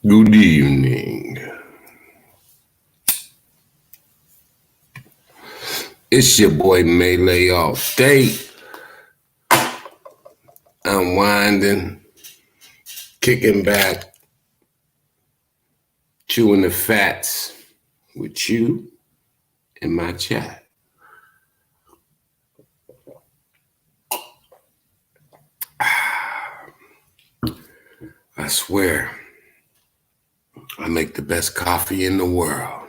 Good evening. It's your boy Melee Off Day. Unwinding, kicking back, chewing the fats with you in my chat. I swear, I make the best coffee in the world.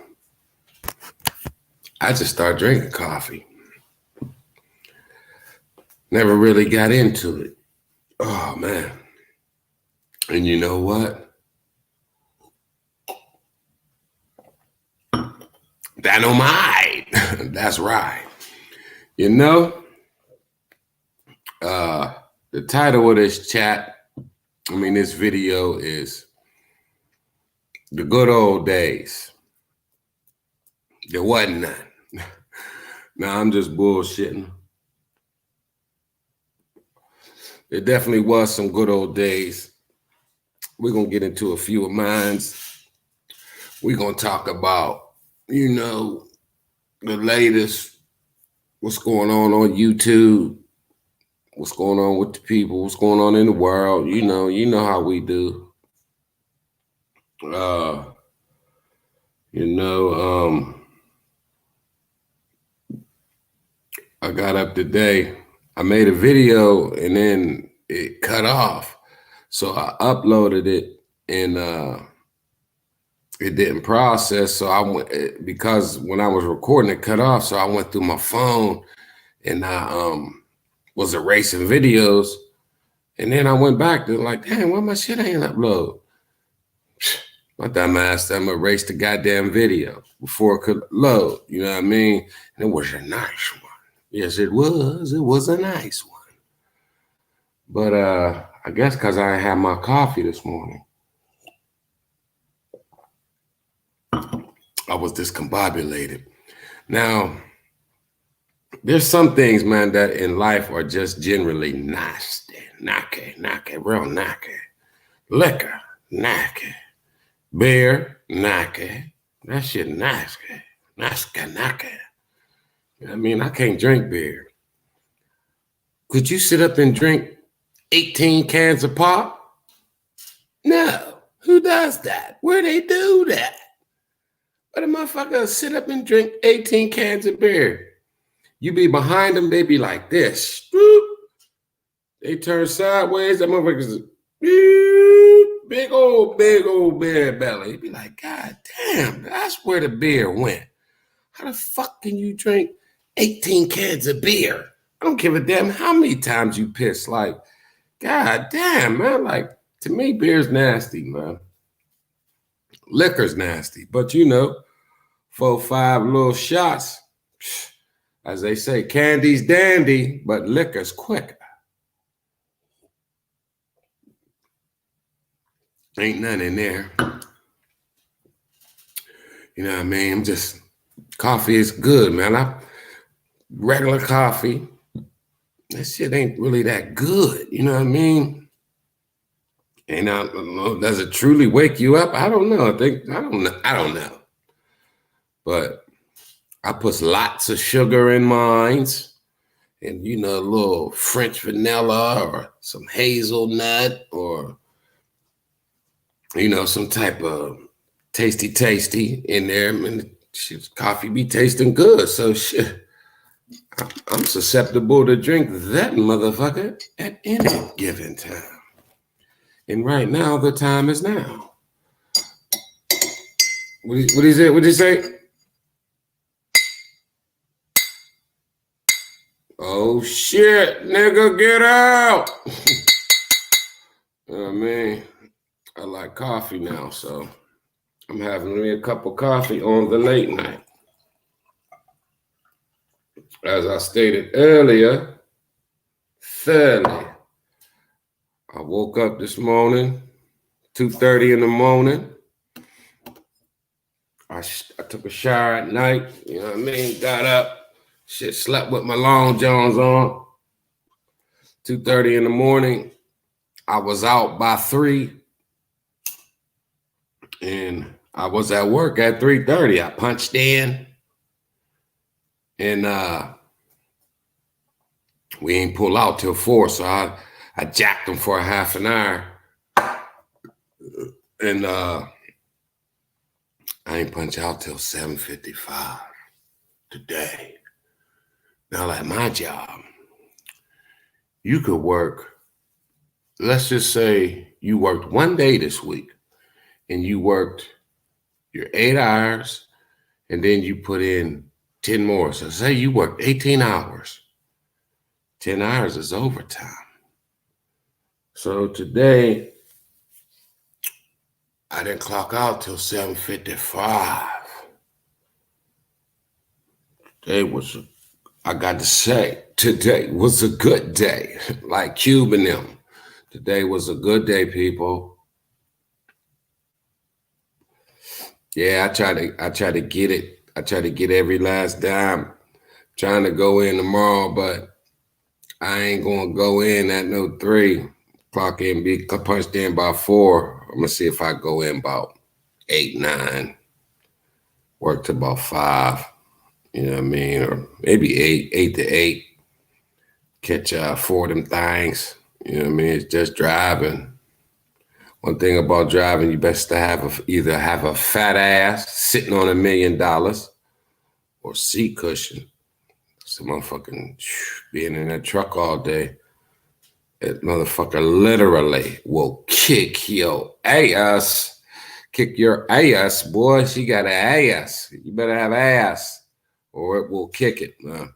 I just started drinking coffee. Never really got into it. Oh, man. And you know what? Dynamite. That's right. You know, the title of this this video is The Good Old Days. There wasn't none. Now I'm just bullshitting. There definitely was some good old days. We're going to get into a few of mine. We're going to talk about, the latest, what's going on YouTube, what's going on with the people, what's going on in the world. You know how we do. I got up today. I made a video and then it cut off. So I uploaded it and it didn't process. So I went, because when I was recording it cut off. So I went through my phone and I was erasing videos. And then I went back to like, damn, why my shit ain't upload? My dumb ass, I'm gonna erase the goddamn video before it could load. You know what I mean? And it was a nice one. Yes, it was. It was a nice one. But I guess because I had my coffee this morning, I was discombobulated. Now, there's some things, man, that in life are just generally nasty. Real knocky. Liquor, knocky. Beer, knocky. That shit nasty. Knocky. I mean, I can't drink beer. Could you sit up and drink 18 cans of pop? No. Who does that? Where they do that? But a motherfucker sit up and drink 18 cans of beer. You be behind them, they be like this. They turn sideways, that motherfucker's big old beer belly. You be like, God damn, that's where the beer went. How the fuck can you drink 18 cans of beer? I don't give a damn how many times you piss. Like, God damn, man. Like, to me, beer's nasty, man. Liquor's nasty. But 4, 5 little shots. As they say, candy's dandy, but liquor's quicker. Ain't none in there. You know what I mean? Coffee is good, man. Regular coffee, that shit ain't really that good. You know what I mean? And I don't know, does it truly wake you up? I don't know. I don't know. But I put lots of sugar in mine, and a little French vanilla or some hazelnut or some type of tasty in there. I mean, shit, coffee be tasting good, so shit. I'm susceptible to drink that motherfucker at any given time. And right now, the time is now. What is it? What did he say? Oh shit, nigga, get out! I mean, I like coffee now, so I'm having me a cup of coffee on the late night. As I stated earlier, fairly. I woke up this morning, 2:30 in the morning. I took a shower at night, you know what I mean? Got up, slept with my long johns on. 2:30 in the morning. I was out by 3. And I was at work at 3:30. I punched in, and we ain't pull out till 4. So I jacked them for a half an hour. And I ain't punch out till 7:55 today. Now, like my job, you could work, let's just say you worked one day this week and you worked your 8 hours and then you put in 10 more. So say you worked 18 hours. 10 hours is overtime. So today, I didn't clock out till 7:55. I got to say, today was a good day. Like Cube and them. Today was a good day, people. Yeah, I try to get it. I try to get every last dime. Trying to go in tomorrow, but I ain't gonna go in at no 3. Clock in, be punched in by 4. I'm gonna see if I go in about 8, 9. Work to about 5. You know what I mean? Or maybe 8 to 8. Catch 4 of them things. You know what I mean? It's just driving. One thing about driving, you best to have either have a fat ass sitting on $1 million or seat cushion. So motherfucking being in that truck all day, that motherfucker literally will kick your ass. Kick your ass, boy. She got an ass. You better have ass or it will kick it, man.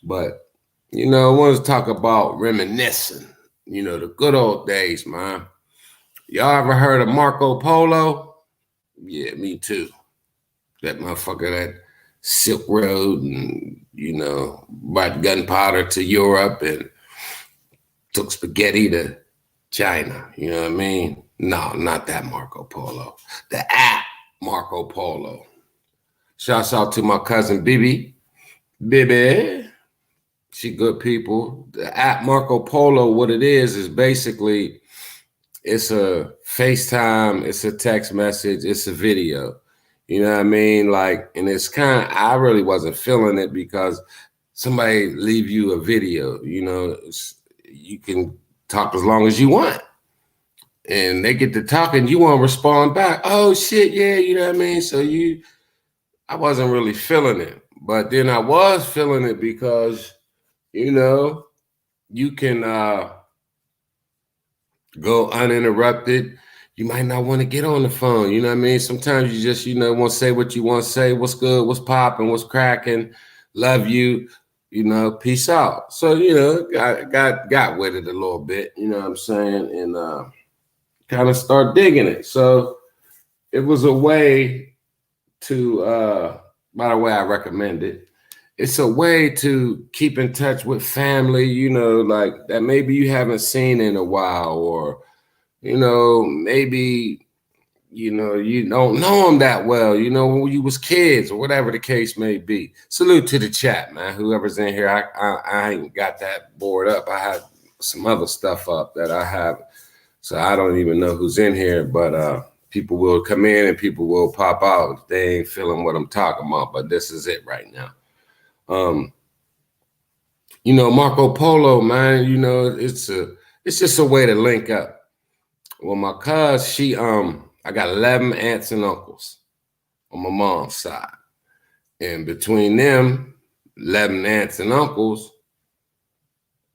But, I want to talk about reminiscing, the good old days, man. Y'all ever heard of Marco Polo? Yeah, me too. That motherfucker, that Silk Road and, brought gunpowder to Europe and took spaghetti to China. You know what I mean? No, not that Marco Polo. The app Marco Polo. Shouts out to my cousin Bibi. Bibi. She good people. The app Marco Polo, what it is basically, it's a FaceTime, it's a text message, it's a video. You know what I mean? Like, and it's I really wasn't feeling it because somebody leave you a video, you can talk as long as you want. And they get to talking, you want to respond back. Oh shit, yeah, you know what I mean? So I wasn't really feeling it. But then I was feeling it because, you can go uninterrupted. You might not want to get on the phone. You know what I mean? Sometimes you just, want to say what you want to say. What's good? What's popping? What's cracking? Love you. Peace out. So, got with it a little bit. You know what I'm saying? And kind of start digging it. So it was a way to, by the way, I recommend it. It's a way to keep in touch with family, like that maybe you haven't seen in a while, or, maybe, you don't know them that well, when you was kids or whatever the case may be. Salute to the chat, man. Whoever's in here, I ain't got that board up. I have some other stuff up that I have. So I don't even know who's in here, but people will come in and people will pop out if they ain't feeling what I'm talking about. But this is it right now. Marco Polo, man, it's just a way to link up. Well, my cousin, I got 11 aunts and uncles on my mom's side. And between them, 11 aunts and uncles,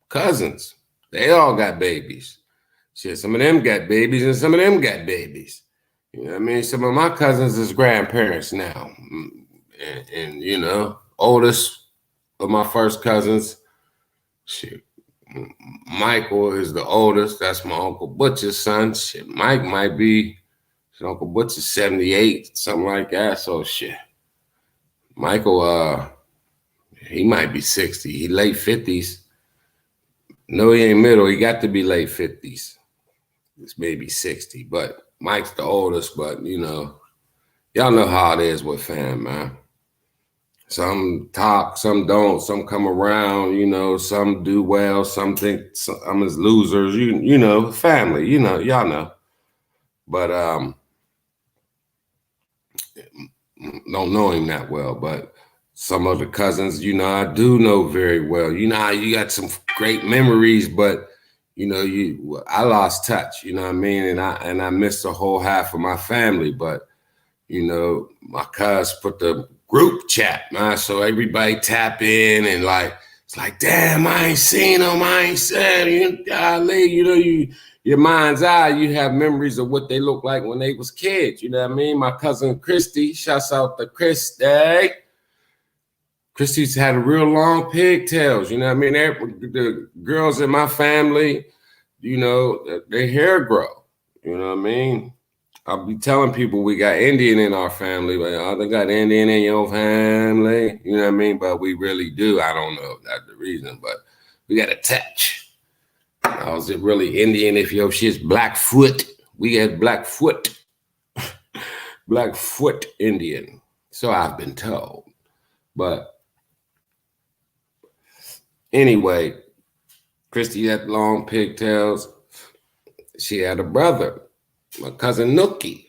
cousins, they all got babies. Shit, some of them got babies and some of them got babies. You know what I mean? Some of my cousins is grandparents now. And oldest of my first cousins, shit, Michael is the oldest. That's my Uncle Butcher's son. Shit, Mike might be, Uncle Butcher's 78, something like that. So shit, Michael, he might be 60. He late 50s. No, he ain't middle. He got to be late 50s. It's maybe 60. But Mike's the oldest. But y'all know how it is with fam, man. Some talk, some don't, some come around, some do well, some think I'm as losers, family, y'all know. But don't know him that well, but some of the cousins, I do know very well. You got some great memories, but I lost touch. You know what I mean, and I missed a whole half of my family. But my cuz put the group chat, man, so everybody tap in and it's like, damn, I ain't seen them, I ain't said you. Your mind's eye, you have memories of what they looked like when they was kids. You know what I mean? My cousin Christy, shouts out to Christy. Christy's had a real long pigtails. You know what I mean? The girls in my family, their hair grow. You know what I mean? I'll be telling people we got Indian in our family, but oh, they got Indian in your family. You know what I mean? But we really do. I don't know if that's the reason, but we got a touch. Now, is it really Indian if your shit's Blackfoot? We got Blackfoot. Blackfoot Indian. So I've been told. But anyway, Christy had long pigtails. She had a brother, my cousin Nookie.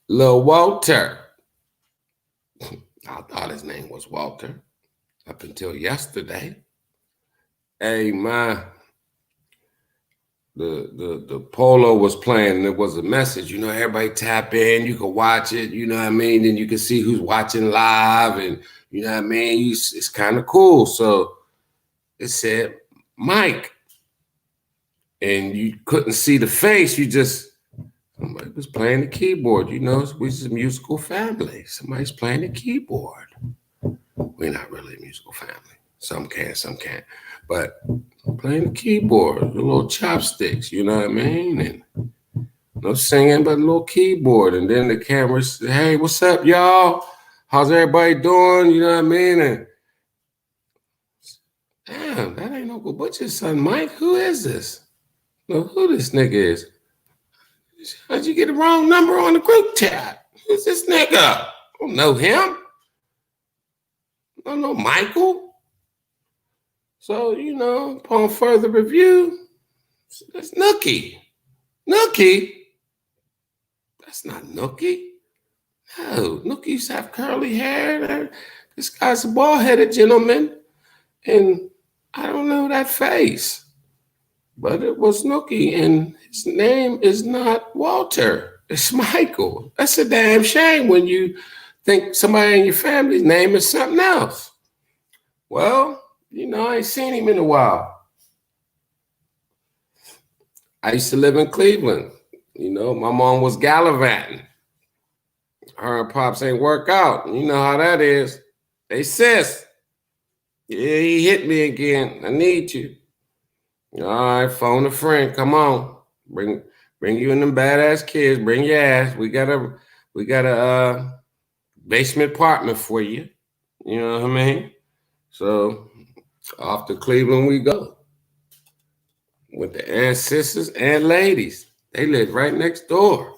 Lil Walter. I thought his name was Walter up until yesterday. Hey, the polo was playing, and it was a message. Everybody tap in. You can watch it. You know what I mean? And you can see who's watching live, and you know what I mean? It's kind of cool. So it said Mike, and you couldn't see the face. Somebody was playing the keyboard. We're just a musical family. Somebody's playing the keyboard. We're not really a musical family. Some can, some can't. But playing the keyboard, the little chopsticks, you know what I mean? And no singing, but a little keyboard. And then the camera said, hey, what's up, y'all? How's everybody doing? You know what I mean? And damn, that ain't Uncle Butcher's son, Mike. Who is this? Who this nigga is? How'd you get the wrong number on the group chat? Who's this nigga? I don't know him. I don't know Michael. So, upon further review, that's Nookie. Nookie? That's not Nookie. No, Nookie used to have curly hair. This guy's a bald-headed gentleman, and I don't know that face. But it was Nookie, and his name is not Walter. It's Michael. That's a damn shame when you think somebody in your family's name is something else. Well, I ain't seen him in a while. I used to live in Cleveland. My mom was gallivanting. Her and Pops ain't work out. You know how that is. Hey, sis. Yeah, he hit me again. I need you. All right, phone a friend. Come on. Bring you and them badass kids. Bring your ass. We got a basement apartment for you. You know what I mean? So off to Cleveland we go. With the ancestors and ladies. They live right next door.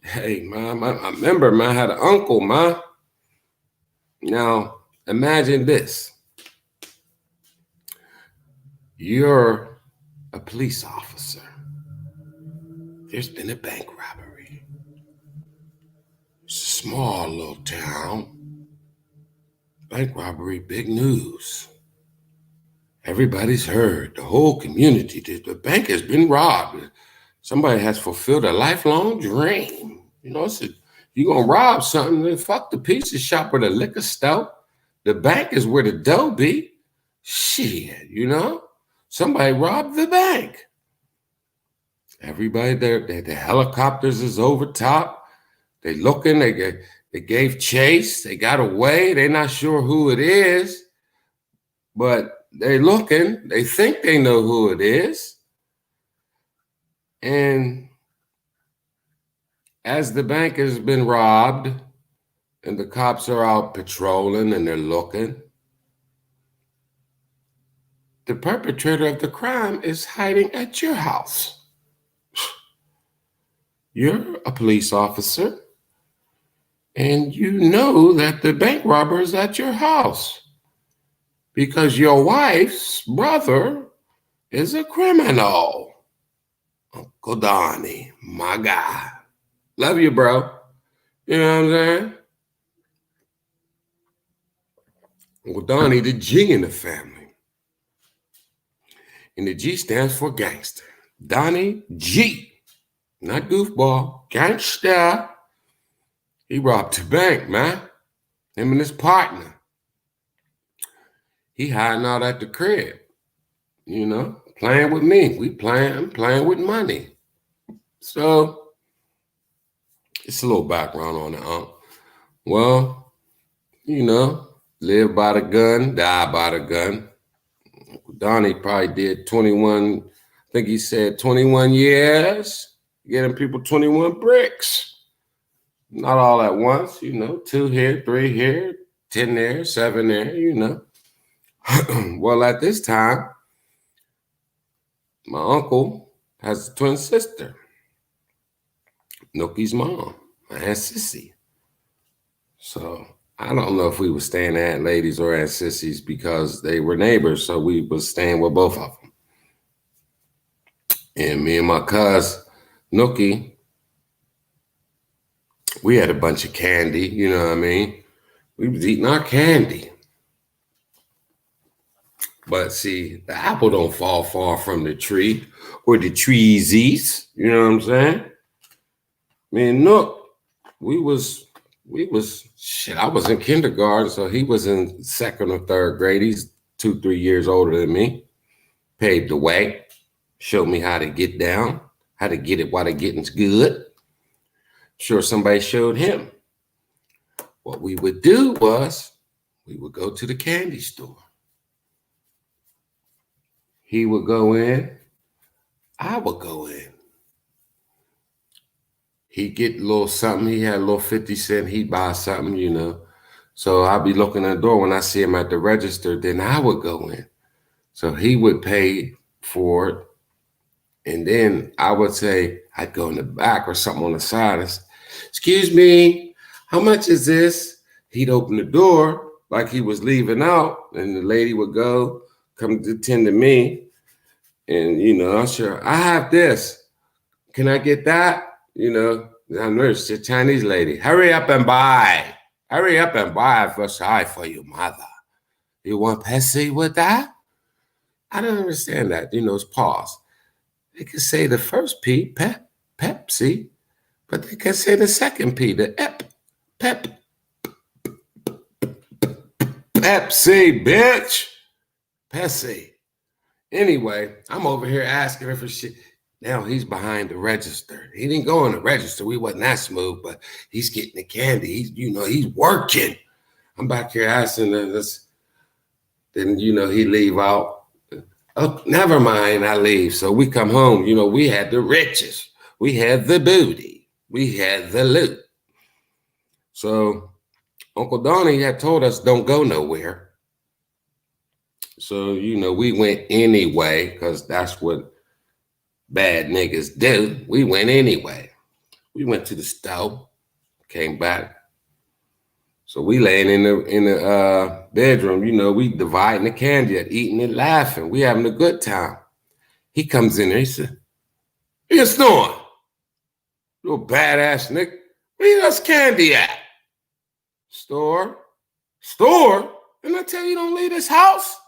Hey, man, I remember, man, I had an uncle, man. Now, imagine this. You're a police officer. There's been a bank robbery. It's a small little town. Bank robbery, big news. Everybody's heard. The whole community. The bank has been robbed. Somebody has fulfilled a lifelong dream. You're going to rob something, then fuck the pizza shop or the liquor store. The bank is where the dough be. Shit, somebody robbed the bank. Everybody there, the helicopters is over top. They looking, they gave chase. They got away. They're not sure who it is, but they're looking. They think they know who it is. And as the bank has been robbed and the cops are out patrolling and they're looking, the perpetrator of the crime is hiding at your house. You're a police officer, and you know that the bank robber is at your house because your wife's brother is a criminal. Uncle Donnie, my guy. Love you, bro. You know what I'm saying? Uncle Donnie, the G in the family. And the G stands for gangster. Donnie G. Not goofball. Gangster. He robbed the bank, man. Him and his partner. He hiding out at the crib. You know, playing with me. I'm playing with money. So it's a little background on it. Well, you know, live by the gun, die by the gun. Donnie probably did 21, I think he said 21 years, getting people 21 bricks. Not all at once, you know, 2 here, 3 here, 10 there, 7 there, you know. Well, at this time, my uncle has a twin sister, Nookie's mom, my Aunt Sissy. So I don't know if we were staying at ladies or at Sissy's because they were neighbors, so we was staying with both of them. And me and my cousin, Nookie, we had a bunch of candy, you know what I mean? We was eating our candy. But see, the apple don't fall far from the tree or the treesies, you know what I'm saying? Me and Nook, we was shit, I was in kindergarten, so he was in 2nd or 3rd grade. He's 2, 3 years older than me. Paved the way, showed me how to get down, how to get it while the getting's good. Sure, somebody showed him. What we would do was we would go to the candy store. He would go in, I would go in. He'd get a little something. He had a little 50 cent. He'd buy something, you know. So I'd be looking at the door. When I see him at the register, then I would go in. So he would pay for it. And then I would say, I'd go in the back or something on the side and say, excuse me, how much is this? He'd open the door like he was leaving out. And the lady would go, come to tend to me. And, you know, I'm sure, I have this. Can I get that? You know, I know it's a Chinese lady. Hurry up and buy. Hurry up and buy for shy for your mother. You want Pepsi with that? I don't understand that. You know, it's pause. They can say the first P, Pepsi, but they can say the second P, the Pepsi, bitch. Pepsi. Anyway, I'm over here asking her for shit. Now he's behind the register. He didn't go on the register. We wasn't that smooth, but he's getting the candy. He's working. I'm back here asking this. Then, you know, he leave out. Oh, never mind, I leave. So we come home. You know, we had the riches. We had the booty. We had the loot. So Uncle Donnie had told us don't go nowhere. So, you know, we went anyway because that's what bad niggas do. We went anyway. We went to the store, came back. So we laying in the bedroom, you know, we dividing the candy, eating and laughing. We having a good time. He comes in there, he said, "You snoring, little badass nigga. Where us candy at? Store? And I tell you, don't leave this house.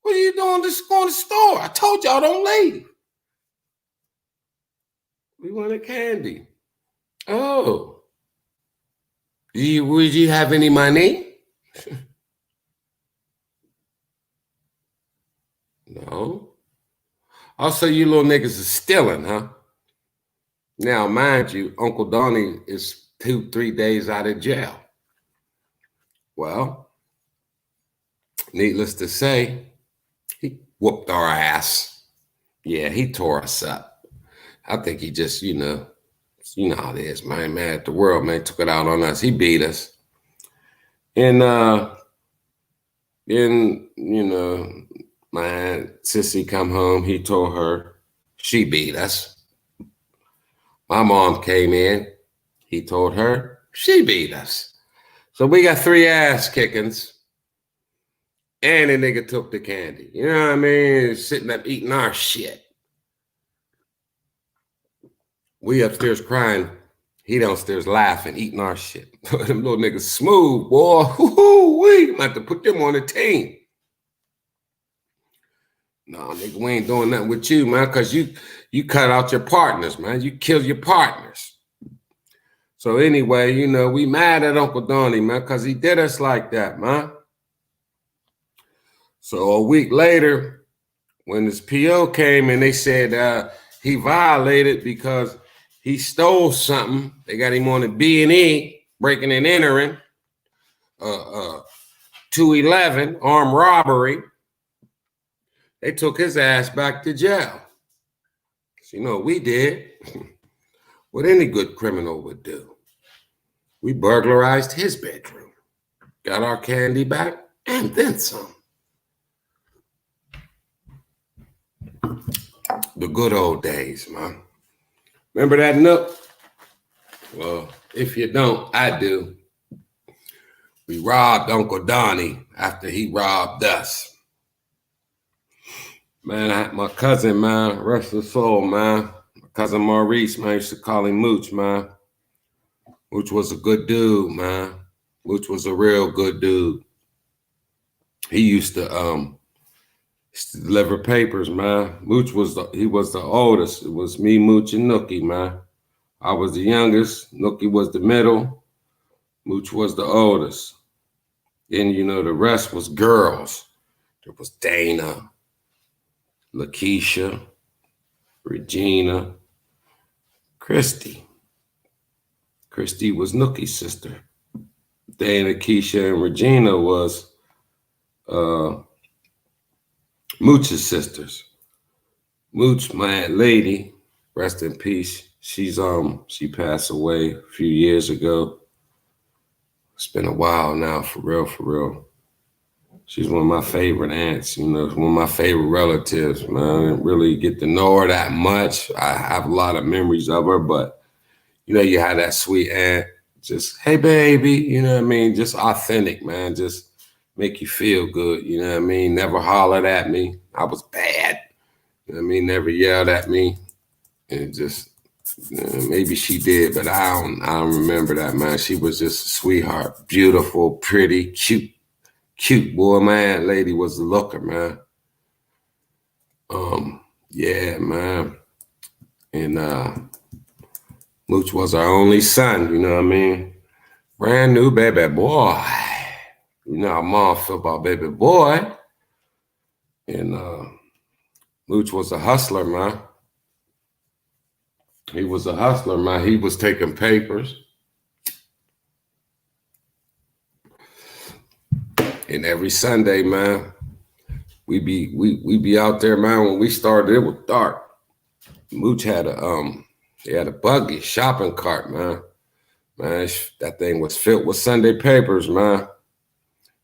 What are you doing? Just going to the store. I told y'all don't leave. We wanted candy. Oh. Would you have any money? No. Also, you little niggas is stealing, huh? Now, mind you, Uncle Donnie is 2, 3 days out of jail. Well, needless to say, he whooped our ass. Yeah, he tore us up. I think he just, you know how it is, man. Mad at the world, man. Took it out on us. He beat us. And then, you know, my Aunt Sissy come home. He told her she beat us. My mom came in. He told her she beat us. So we got 3 ass kickings. And the nigga took the candy. You know what I mean? Sitting up eating our shit. We upstairs crying. He downstairs laughing, eating our shit. Them little niggas smooth, boy. Woo-hoo-wee. I'm about to put them on the team. No, nigga, we ain't doing nothing with you, man, because you cut out your partners, man. You kill your partners. So anyway, you know, we mad at Uncle Donnie, man, because he did us like that, man. So a week later, when this PO came and they said he violated because he stole something, they got him on a B&E, breaking and entering, 211, armed robbery. They took his ass back to jail. So you know what we did? What any good criminal would do. We burglarized his bedroom, got our candy back, and then some. The good old days, man. Remember that Nook? Well, if you don't, I do. We robbed Uncle Donnie after he robbed us. Man, my cousin, man, rest his soul, man. My cousin Maurice, man, used to call him Mooch, man. Mooch was a good dude, man. Mooch was a real good dude. He used to deliver papers, man. Mooch was the oldest. It was me, Mooch, and Nookie, man. I was the youngest. Nookie was the middle. Mooch was the oldest. Then, you know, the rest was girls. There was Dana, Lakeisha, Regina, Christy. Christy was Nookie's sister. Dana, Keisha, and Regina was Mooch's sisters. Mooch, my aunt lady, rest in peace. She passed away a few years ago. It's been a while now, for real, for real. She's one of my favorite aunts, you know, one of my favorite relatives, man. I didn't really get to know her that much. I have a lot of memories of her, but, you know, you had that sweet aunt, just, hey, baby, you know what I mean? Just authentic, man. Just make you feel good, you know what I mean? Never hollered at me. I was bad, you know what I mean? Never yelled at me. And just, maybe she did, but I don't remember that, man. She was just a sweetheart, beautiful, pretty, cute boy. My aunt lady was a looker, man. Yeah, man. And Mooch was our only son, you know what I mean? Brand new baby boy. You know how mom feel about baby boy. And Mooch was a hustler, man. He was a hustler, man. He was taking papers. And every Sunday, man, we be out there, man. When we started, it was dark. Mooch had a buggy, shopping cart, man. Man, that thing was filled with Sunday papers, man.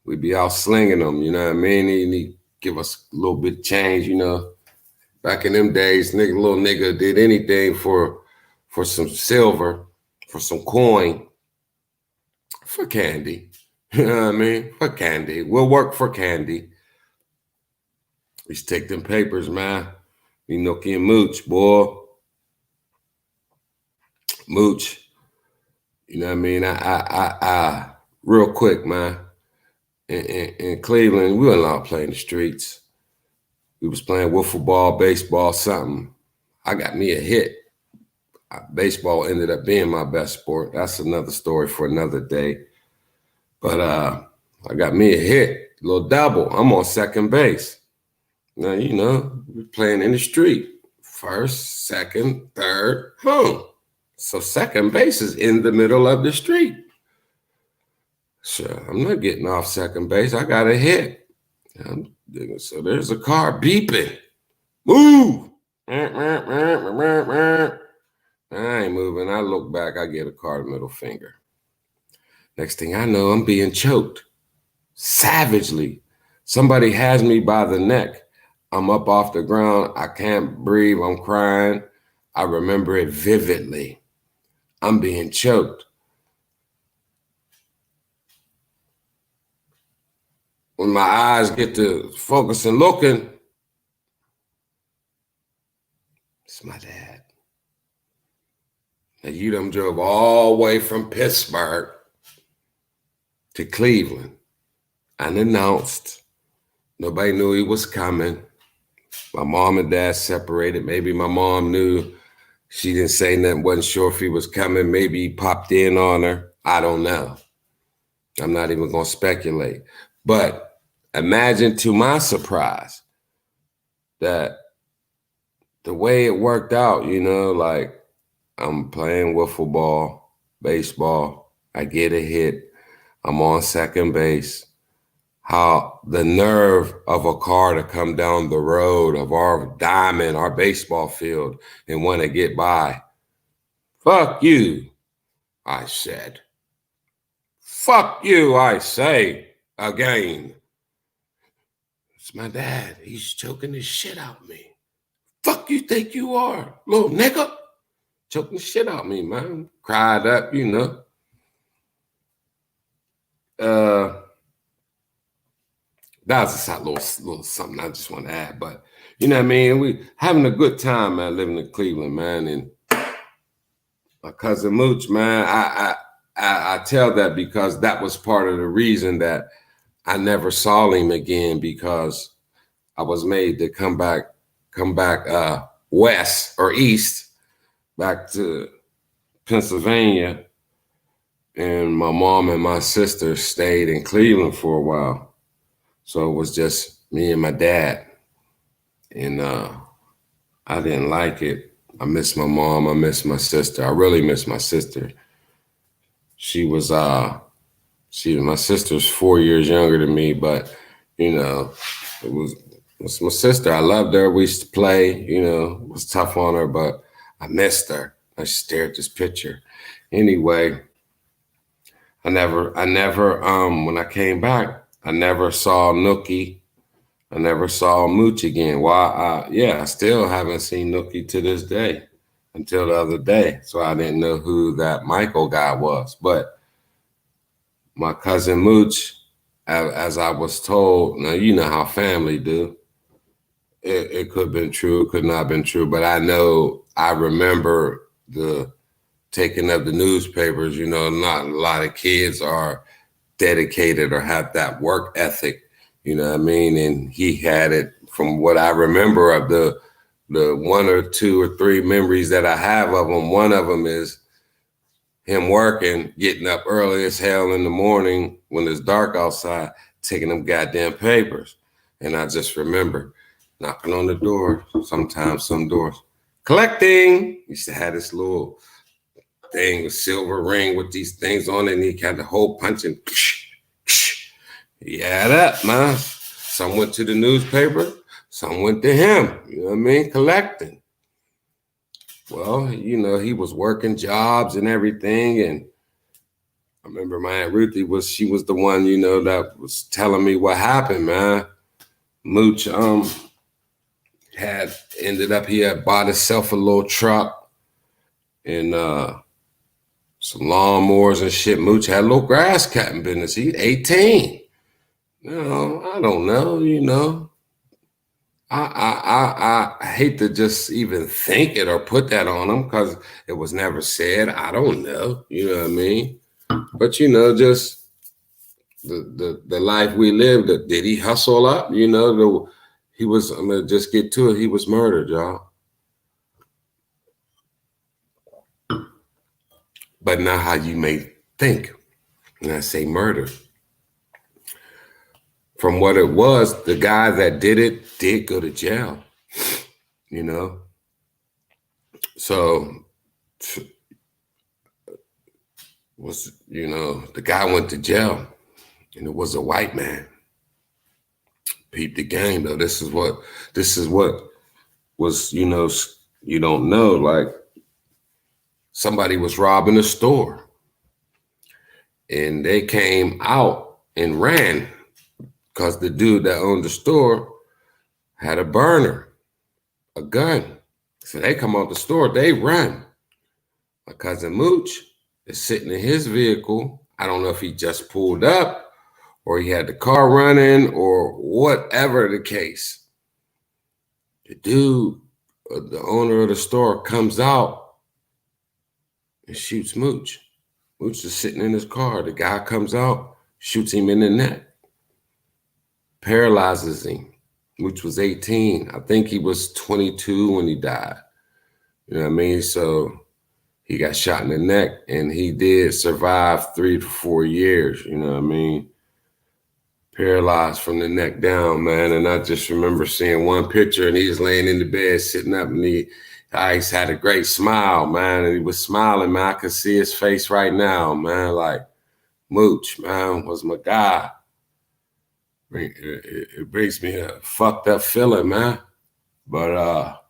We'd be out slinging them, you know what I mean? He'd give us a little bit of change, you know. Back in them days, little nigga did anything for some silver, for some coin, for candy. You know what I mean? For candy. We'll work for candy. We used to take them papers, man. We Nookie and Mooch, boy. Mooch. You know what I mean? I real quick, man. In Cleveland, we weren't allowed to play in the streets. We was playing wiffle ball, baseball, something. I got me a hit. Baseball ended up being my best sport. That's another story for another day. But I got me a hit, a little double. I'm on second base. Now, you know, we're playing in the street. First, second, third, home. So second base is in the middle of the street. Sure, I'm not getting off second base. I got a hit. So there's a car beeping. Move! I ain't moving. I look back. I get a car middle finger. Next thing I know, I'm being choked. Savagely. Somebody has me by the neck. I'm up off the ground. I can't breathe. I'm crying. I remember it vividly. I'm being choked. When my eyes get to focus and looking, it's my dad. Now you done drove all the way from Pittsburgh to Cleveland, unannounced. Nobody knew he was coming. My mom and dad separated. Maybe my mom knew. She didn't say nothing, wasn't sure if he was coming. Maybe he popped in on her. I don't know. I'm not even going to speculate. But imagine, to my surprise, that the way it worked out, like I'm playing wiffle ball, baseball, I get a hit, I'm on second base. How the nerve of a car to come down the road of our diamond, our baseball field, and want to get by. Fuck you, I said. Fuck you, I say again. It's my dad. He's choking the shit out of me. Fuck you think you are, little nigga? Choking the shit out of me, man. Cried up, That was a little something I just want to add. But, you know what I mean? We having a good time, man, living in Cleveland, man. And my cousin Mooch, man, I tell that because that was part of the reason that I never saw him again, because I was made to come back west or east, back to Pennsylvania. And my mom and my sister stayed in Cleveland for a while. So it was just me and my dad. And I didn't like it. I miss my mom. I miss my sister. I really miss my sister. My sister's 4 years younger than me, but it was my sister. I loved her. We used to play, it was tough on her, but I missed her. I stared at this picture. Anyway, I never, when I came back, I never saw Nookie. I never saw Mooch again. Why? I still haven't seen Nookie to this day until the other day. So I didn't know who that Michael guy was. But my cousin Mooch, as I was told, now you know how family do. It could have been true, it could not have been true. But I remember the taking of the newspapers. Not a lot of kids are dedicated or have that work ethic. You know what I mean? And he had it. From what I remember of the 1 or 2 or 3 memories that I have of him, one of them is him working, getting up early as hell in the morning when it's dark outside, taking them goddamn papers. And I just remember knocking on the door, sometimes some doors, collecting. He used to have this little thing, a silver ring with these things on it, and he had the hole punching. He had up, man. Some went to the newspaper, some went to him, you know what I mean, collecting. Well, he was working jobs and everything. And I remember my Aunt Ruthie she was the one, that was telling me what happened, man. Mooch he had bought himself a little truck and some lawnmowers and shit. Mooch had a little grass cutting business. He's 18. I don't know, I hate to just even think it or put that on him because it was never said. I don't know, you know what I mean? But just the life we lived. Did he hustle up? I'm gonna just get to it. He was murdered, y'all. But not how you may think when I say murder. From what it was, the guy that did it did go to jail, So the guy went to jail and it was a white man. Peep the game though. This is what was, you don't know, like somebody was robbing a store and they came out and ran because the dude that owned the store had a burner, a gun. So they come out the store, they run. My cousin Mooch is sitting in his vehicle. I don't know if he just pulled up or he had the car running or whatever the case. The dude, the owner of the store, comes out and shoots Mooch. Mooch is sitting in his car. The guy comes out, shoots him in the neck, paralyzes him. Mooch was 18. I think he was 22 when he died. You know what I mean? So he got shot in the neck, and he did survive 3 to 4 years. You know what I mean? Paralyzed from the neck down, man. And I just remember seeing one picture, and he was laying in the bed, sitting up, and he had a great smile, man. And he was smiling, man. I could see his face right now, man. Like, Mooch, man, was my guy. It brings me a fucked up feeling, man. But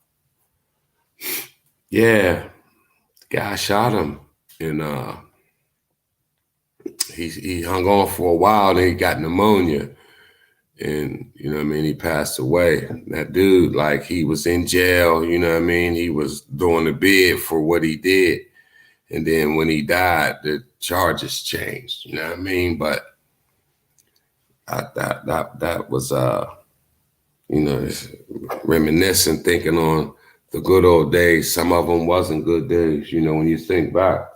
yeah, the guy shot him, and he hung on for a while, then he got pneumonia. And, you know what I mean, he passed away. That dude, like, he was in jail, you know what I mean? He was doing a bid for what he did. And then when he died, the charges changed, you know what I mean? But that was, you know, reminiscent, thinking on the good old days. Some of them wasn't good days, you know, when you think back.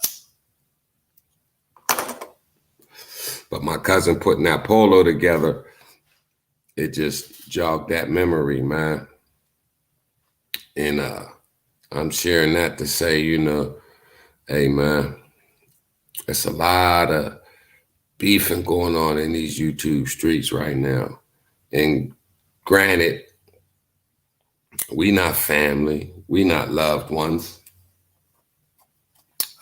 But my cousin putting that polo together, it just jogged that memory, man. And I'm sharing that to say, you know, hey, man, it's a lot of beefing going on in these YouTube streets right now. And granted, we not family, we not loved ones.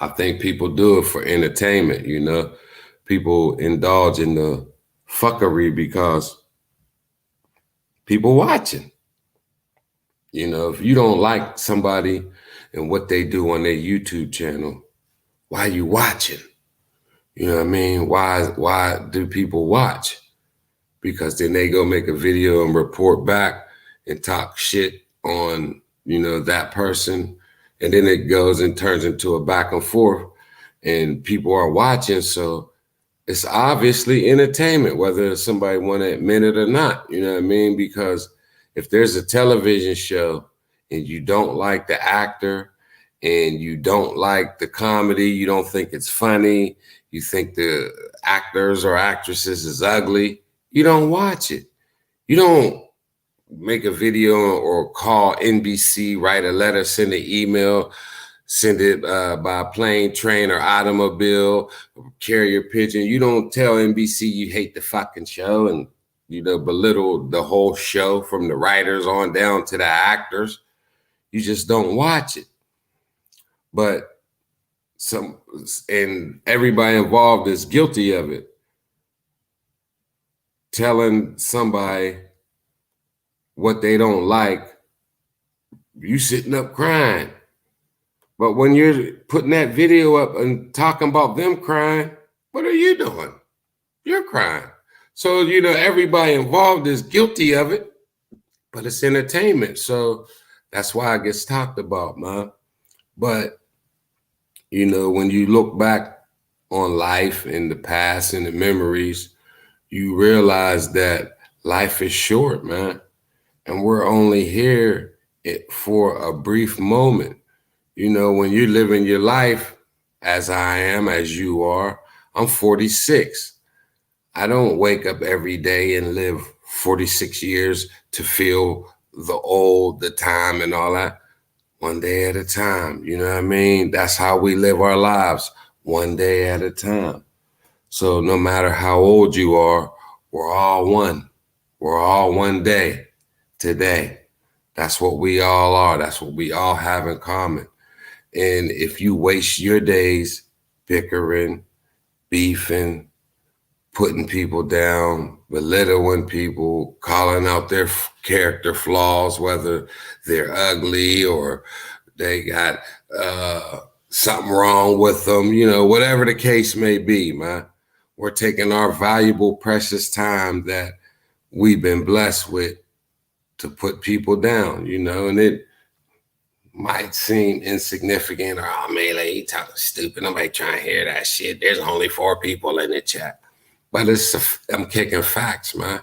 I think people do it for entertainment, you know. People indulge in the fuckery because people watching. You know, if you don't like somebody and what they do on their YouTube channel, why are you watching? You know what I mean? Why do people watch? Because then they go make a video and report back and talk shit on, you know, that person. And then it goes and turns into a back and forth, and people are watching. So it's obviously entertainment, whether somebody want to admit it or not. You know what I mean? Because if there's a television show and you don't like the actor and you don't like the comedy, you don't think it's funny, you think the actors or actresses is ugly, you don't watch it. You don't make a video or call NBC, write a letter, send an email, send it by plane, train, or automobile, carrier pigeon. You don't tell NBC you hate the fucking show and, you know, belittle the whole show from the writers on down to the actors. You just don't watch it. But and everybody involved is guilty of it. Telling somebody what they don't like, you sitting up crying. But when you're putting that video up and talking about them crying, what are you doing? You're crying. So, you know, everybody involved is guilty of it, but it's entertainment. So that's why it gets talked about, man. But, you know, when you look back on life in the past and the memories, you realize that life is short, man. And we're only here for a brief moment. You know, when you're living your life, as I am, as you are, I'm 46. I don't wake up every day and live 46 years to feel the old, the time and all that. One day at a time, you know what I mean? That's how we live our lives, one day at a time. So no matter how old you are, we're all one. We're all one day today. That's what we all are. That's what we all have in common. And if you waste your days bickering, beefing, putting people down, belittling people, calling out their character flaws, whether they're ugly or they got something wrong with them, you know, whatever the case may be, man, we're taking our valuable, precious time that we've been blessed with to put people down, you know, and it might seem insignificant or, oh man, like, he talking stupid. Nobody trying to hear that shit. There's only 4 people in the chat. But I'm kicking facts, man.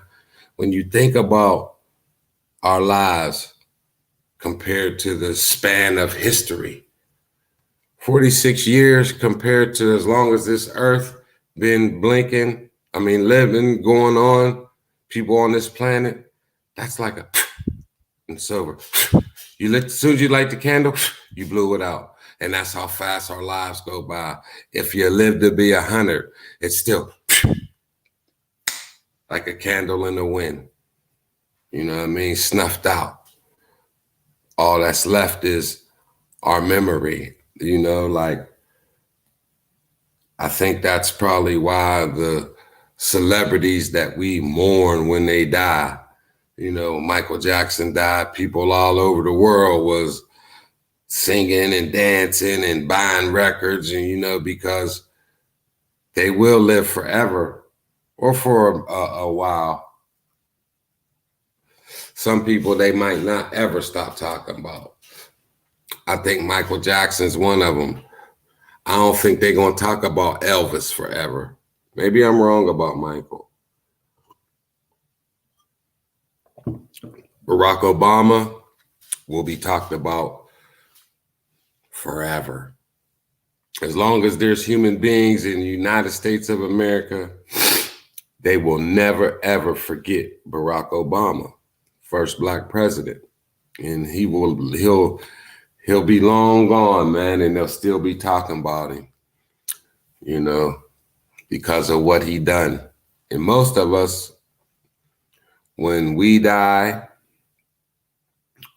When you think about our lives compared to the span of history, 46 years compared to as long as this earth been blinking, I mean, living, going on, people on this planet, that's like a, it's over. You lit, as soon as you light the candle, you blew it out. And that's how fast our lives go by. If you live to be 100, it's still like a candle in the wind. You know what I mean? Snuffed out. All that's left is our memory. You know, like, I think that's probably why the celebrities that we mourn when they die, you know, Michael Jackson died, people all over the world was singing and dancing and buying records, and, you know, because they will live forever or for a while. Some people they might not ever stop talking about. I think Michael Jackson's one of them. I don't think they're going to talk about Elvis forever. Maybe I'm wrong about Michael. Barack Obama will be talked about forever. As long as there's human beings in the United States of America, they will never, ever forget Barack Obama, first black president. And he'll be long gone, man, and they'll still be talking about him, you know, because of what he done. And most of us, when we die,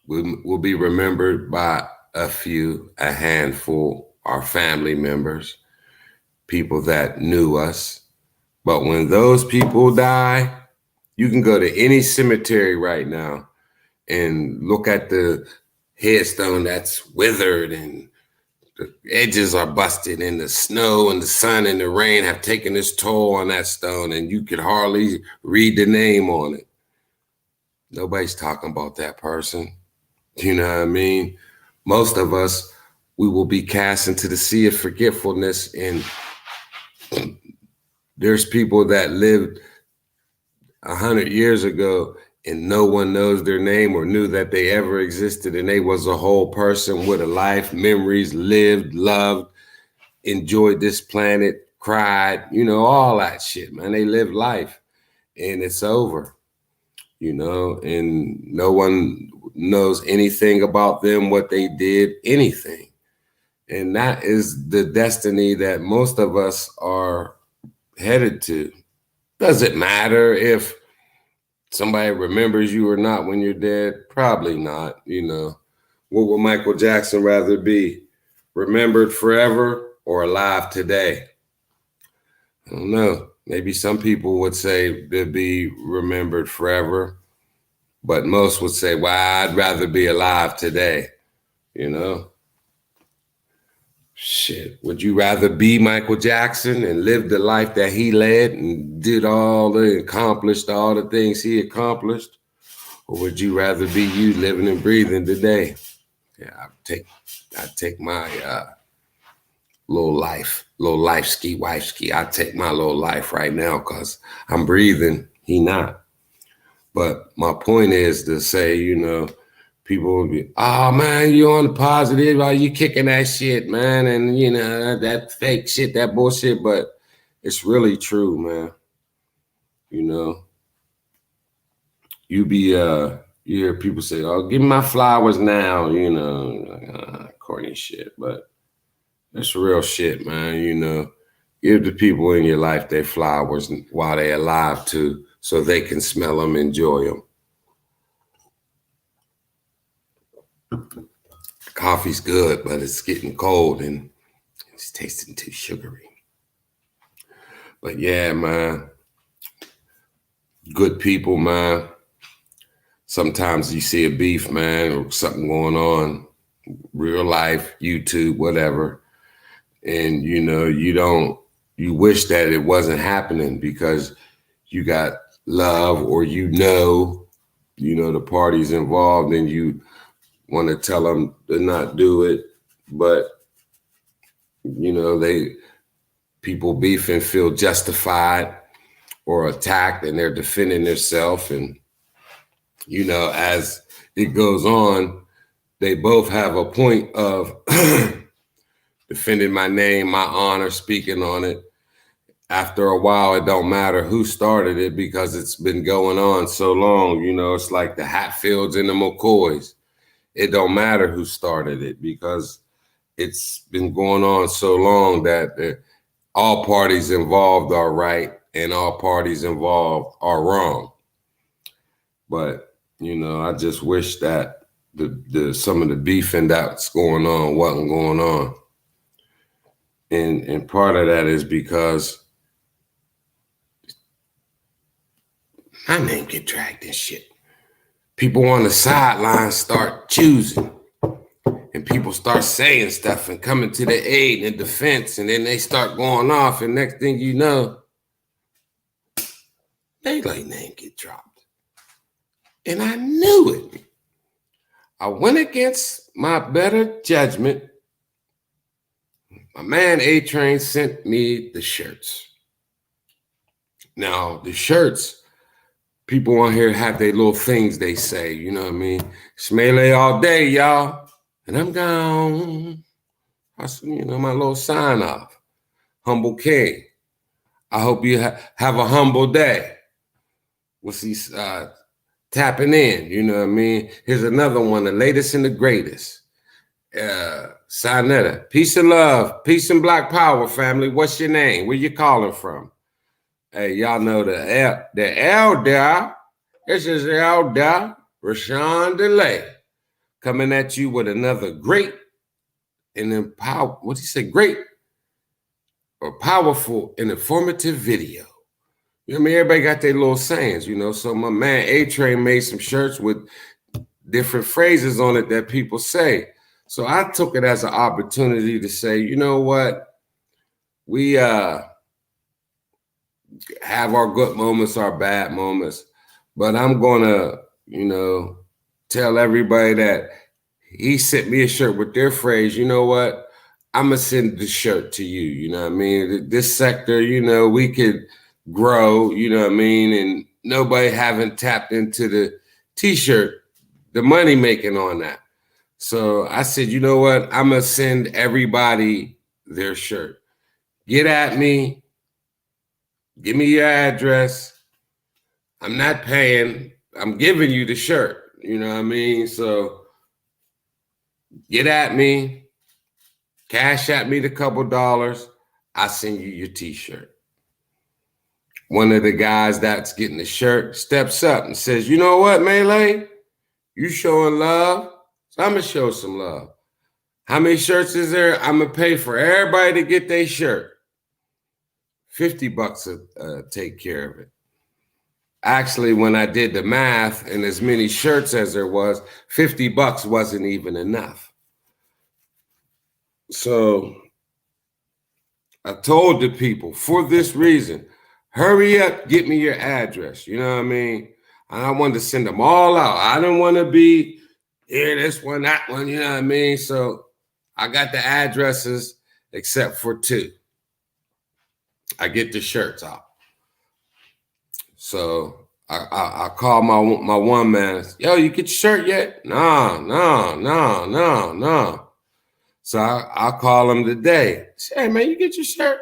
we'll be remembered by a few, a handful, our family members, people that knew us. But when those people die, you can go to any cemetery right now and look at the headstone that's withered and the edges are busted, and the snow and the sun and the rain have taken its toll on that stone, and you could hardly read the name on it. Nobody's talking about that person. You know what I mean? Most of us, we will be cast into the sea of forgetfulness, and there's people that lived 100 years ago and no one knows their name or knew that they ever existed, and they was a whole person with a life, memories, lived, loved, enjoyed this planet, cried, you know, all that shit, man. They lived life, and it's over, you know, and no one knows anything about them, what they did, anything. And that is the destiny that most of us are headed to. Does it matter if somebody remembers you or not when you're dead? Probably not, you know. What would Michael Jackson rather be? Remembered forever or alive today? I don't know. Maybe some people would say they'd be remembered forever, but most would say, well, I'd rather be alive today, you know? Shit, would you rather be Michael Jackson and live the life that he led and did accomplished all the things he accomplished? Or would you rather be you living and breathing today? Yeah, I'd take my little life ski, wife ski. I'd take my little life right now because I'm breathing, he not. But my point is to say, you know, people will be, oh man, you on the positive, are you kicking that shit, man? And you know, that fake shit, that bullshit, but it's really true, man. You know, you hear people say, oh, give me my flowers now, you know, like, corny shit, but it's real shit, man. You know, give the people in your life their flowers while they're alive too, so they can smell them, enjoy them. Coffee's good, but it's getting cold and it's tasting too sugary. But yeah, man, good people, man. Sometimes you see a beef, man, or something going on, real life, YouTube, whatever. And, you know, you wish that it wasn't happening because you got love or, you know, the parties involved and you want to tell them to not do it. But, you know, people beefing feel justified or attacked and they're defending themselves. And, you know, as it goes on, they both have a point of defending my name, my honor, speaking on it. After a while, it don't matter who started it because it's been going on so long. You know, it's like the Hatfields and the McCoys. It don't matter who started it because it's been going on so long that all parties involved are right and all parties involved are wrong. But, you know, I just wish that some of the beefing that's going on wasn't going on. And part of that is because my name get dragged and shit. People on the sidelines start choosing. And people start saying stuff and coming to the aid and defense, and then they start going off, and next thing you know, Melee name get dropped. And I knew it. I went against my better judgment. My man A-Train sent me the shirts. Now, the shirts, people on here have their little things they say, you know what I mean? It's Melee all day, y'all. And I'm gone. You know, my little sign off. Humble King. I hope you have a humble day. We'll see tapping in, you know what I mean? Here's another one, the latest and the greatest. Sinetta. Peace and love. Peace and Black Power, family. What's your name? Where you calling from? Hey, y'all know the elder. This is Elder Rashawn DeLay coming at you with another great and what'd he say? Great or powerful and informative video. You know what I mean? Everybody got their little sayings, you know. So my man A-Train made some shirts with different phrases on it that people say. So I took it as an opportunity to say, you know what? We have our good moments, our bad moments, but I'm gonna, you know, tell everybody that he sent me a shirt with their phrase, you know what? I'm gonna send the shirt to you, you know what I mean? This sector, you know, we could grow, you know what I mean? And nobody haven't tapped into the t-shirt, the money making on that. So I said, you know what? I'm gonna send everybody their shirt. Get at me, give me your address. I'm not paying, I'm giving you the shirt, you know what I mean? So get at me, cash at me the couple dollars, I send you your t-shirt. One of the guys that's getting the shirt steps up and says, you know what, Melee? You showing love, so I'm gonna show some love. How many shirts is there? I'm gonna pay for everybody to get their shirt. $50 will take care of it. Actually, when I did the math and as many shirts as there was, $50 wasn't even enough. So I told the people for this reason, hurry up, get me your address. You know what I mean? And I wanted to send them all out. I didn't want to be here, this one, that one, you know what I mean? So I got the addresses except for 2. I get the shirts out. So I call my one man, yo, you get your shirt yet? No. So I'll call him today. Say, hey, man, you get your shirt?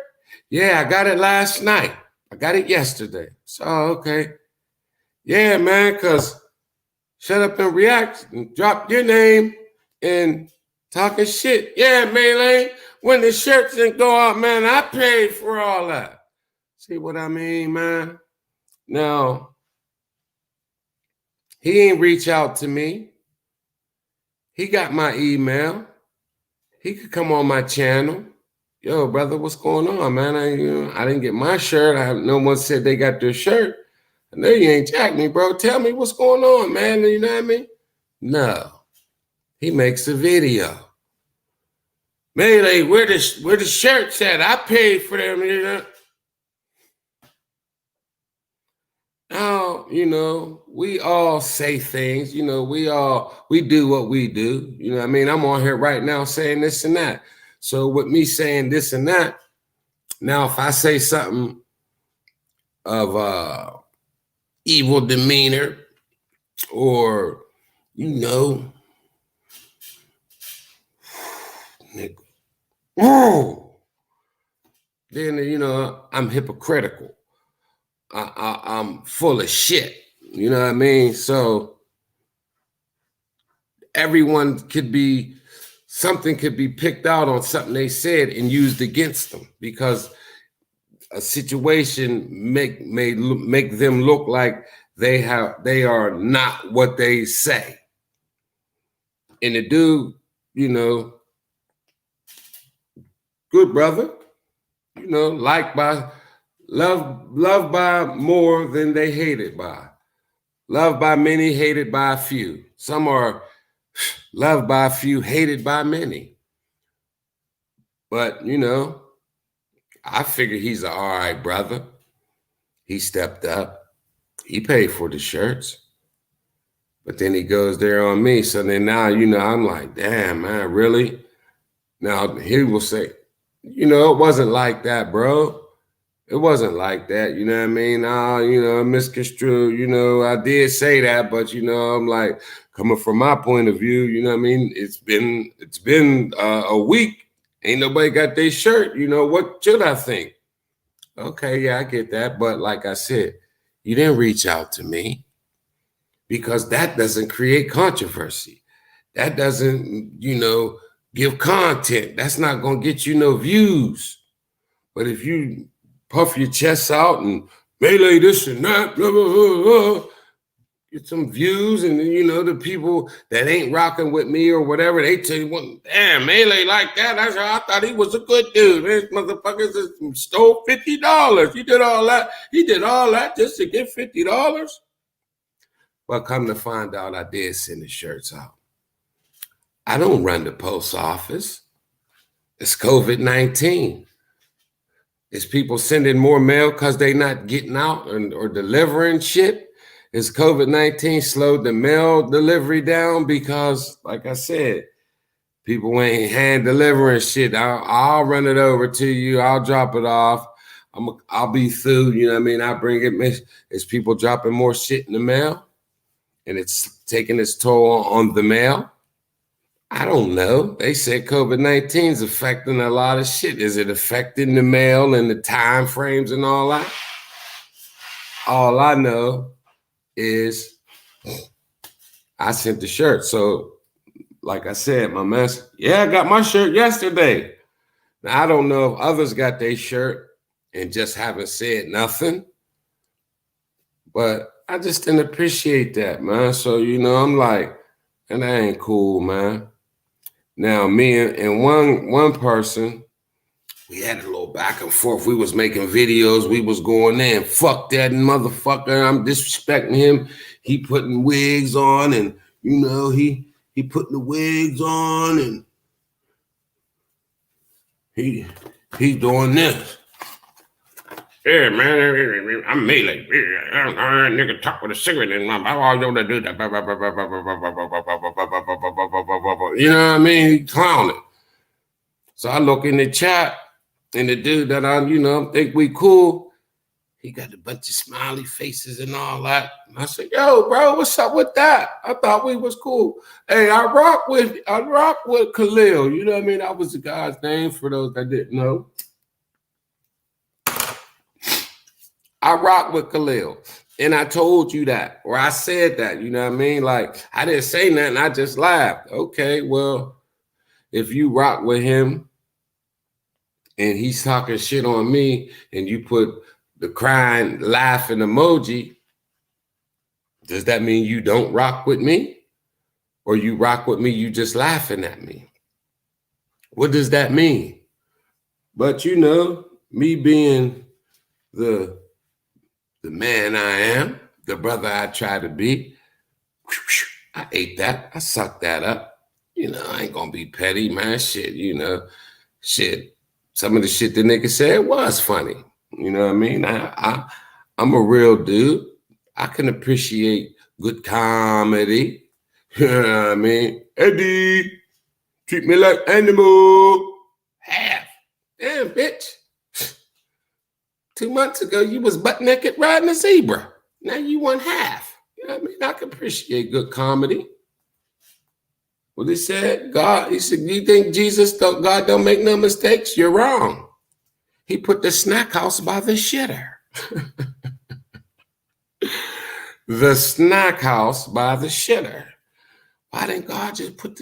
Yeah, I got it last night. I got it yesterday. So, okay. Yeah, man, because shut up and react and drop your name and talking shit. Yeah, Melee, when the shirts didn't go out, man, I paid for all that. See what I mean, man? Now, he ain't reach out to me. He got my email. He could come on my channel. Yo, brother, what's going on, man? I didn't get my shirt. No one said they got their shirt. I know you ain't jacked me, bro. Tell me what's going on, man. You know what I mean? No. He makes a video. Melee, where the shirts at? I paid for them, you know. Now, you know, we all say things, you know, we do what we do. You know what I mean? I'm on here right now saying this and that. So with me saying this and that, now if I say something of evil demeanor or, you know, nigga, Oh, then I'm hypocritical. I'm full of shit. You know what I mean? So everyone something could be picked out on something they said and used against them because a situation make them look like they are not what they say. And the dude, good brother, liked by loved by more than they hated by. Loved by many, hated by a few. Some are loved by a few, hated by many. But, I figure he's an all right brother. He stepped up. He paid for the shirts. But then he goes there on me. So then now, I'm like, damn, man, really? Now he will say, it wasn't like that, bro. It wasn't like that. You know what I mean? Misconstrued, I did say that, but I'm like, coming from my point of view, you know what I mean? It's been a week. Ain't nobody got their shirt. What should I think? Okay, yeah, I get that. But like I said, you didn't reach out to me because that doesn't create controversy. That doesn't, give content. That's not going to get you no views. But if you puff your chest out and melee this and that, blah, blah, blah, blah, get some views, and the people that ain't rocking with me or whatever, they tell you, well, damn, melee like that. I thought he was a good dude. This motherfucker stole $50. He did all that. He did all that just to get $50. Well, come to find out, I did send the shirts out. I don't run the post office. It's COVID-19. Is people sending more mail because they not getting out or delivering shit? Is COVID-19 slowed the mail delivery down? Because, like I said, people ain't hand delivering shit. I'll run it over to you. I'll drop it off. I'll be through. You know what I mean? I bring it. Is people dropping more shit in the mail? And it's taking its toll on the mail? I don't know. They said COVID-19 is affecting a lot of shit. Is it affecting the mail and the time frames and all that? All I know is I sent the shirt. So, like I said, my man, I got my shirt yesterday. Now, I don't know if others got their shirt and just haven't said nothing. But I just didn't appreciate that, man. So, I'm like, and that ain't cool, man. Now, me and one person, we had a little back and forth. We was making videos. We was going in. Fuck that motherfucker. I'm disrespecting him. He putting wigs on, and he putting the wigs on, and he doing this. Yeah, man, I'm melee. Nigga talk with a cigarette in my mouth. I don't do that. You know what I mean? He clowning. So I look in the chat, and the dude that I, think we cool, he got a bunch of smiley faces and all that. And I said, yo, bro, what's up with that? I thought we was cool. Hey, I rock with Khalil. You know what I mean? That was the guy's name for those that didn't know. I rock with Khalil. And I told you that, or I said that, you know what I mean? Like, I didn't say nothing. I just laughed. Okay, well, if you rock with him and he's talking shit on me and you put the crying, laughing emoji, does that mean you don't rock with me? Or you rock with me, you just laughing at me? What does that mean? But, me being the man I am, the brother I try to be, I ate that. I sucked that up. I ain't gonna be petty, man. Shit, shit. Some of the shit the nigga said was funny. You know what I mean? I'm a real dude. I can appreciate good comedy. You know what I mean? Eddie, treat me like animal. Half. Damn, bitch. 2 months ago, you was butt naked riding a zebra. Now you want half. You know what I mean? I can appreciate good comedy. What he said? God, he said, you think God don't make no mistakes? You're wrong. He put the snack house by the shitter. The snack house by the shitter. Why didn't God just put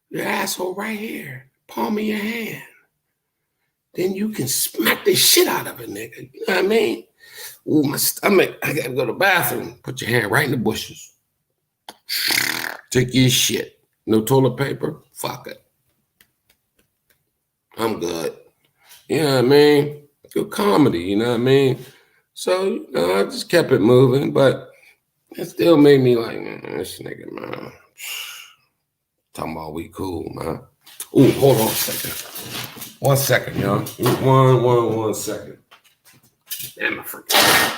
your asshole right here, palm of your hand? Then you can smack the shit out of it, nigga. You know what I mean? Ooh, my stomach, I gotta go to the bathroom. Put your hand right in the bushes. Take your shit. No toilet paper? Fuck it. I'm good. You know what I mean? Good comedy, you know what I mean? So, you know, I just kept it moving, but it still made me like, man, this nigga, man. Talking about we cool, man. Ooh, hold on a second. 1 second, y'all. One second. Damn, I forgot.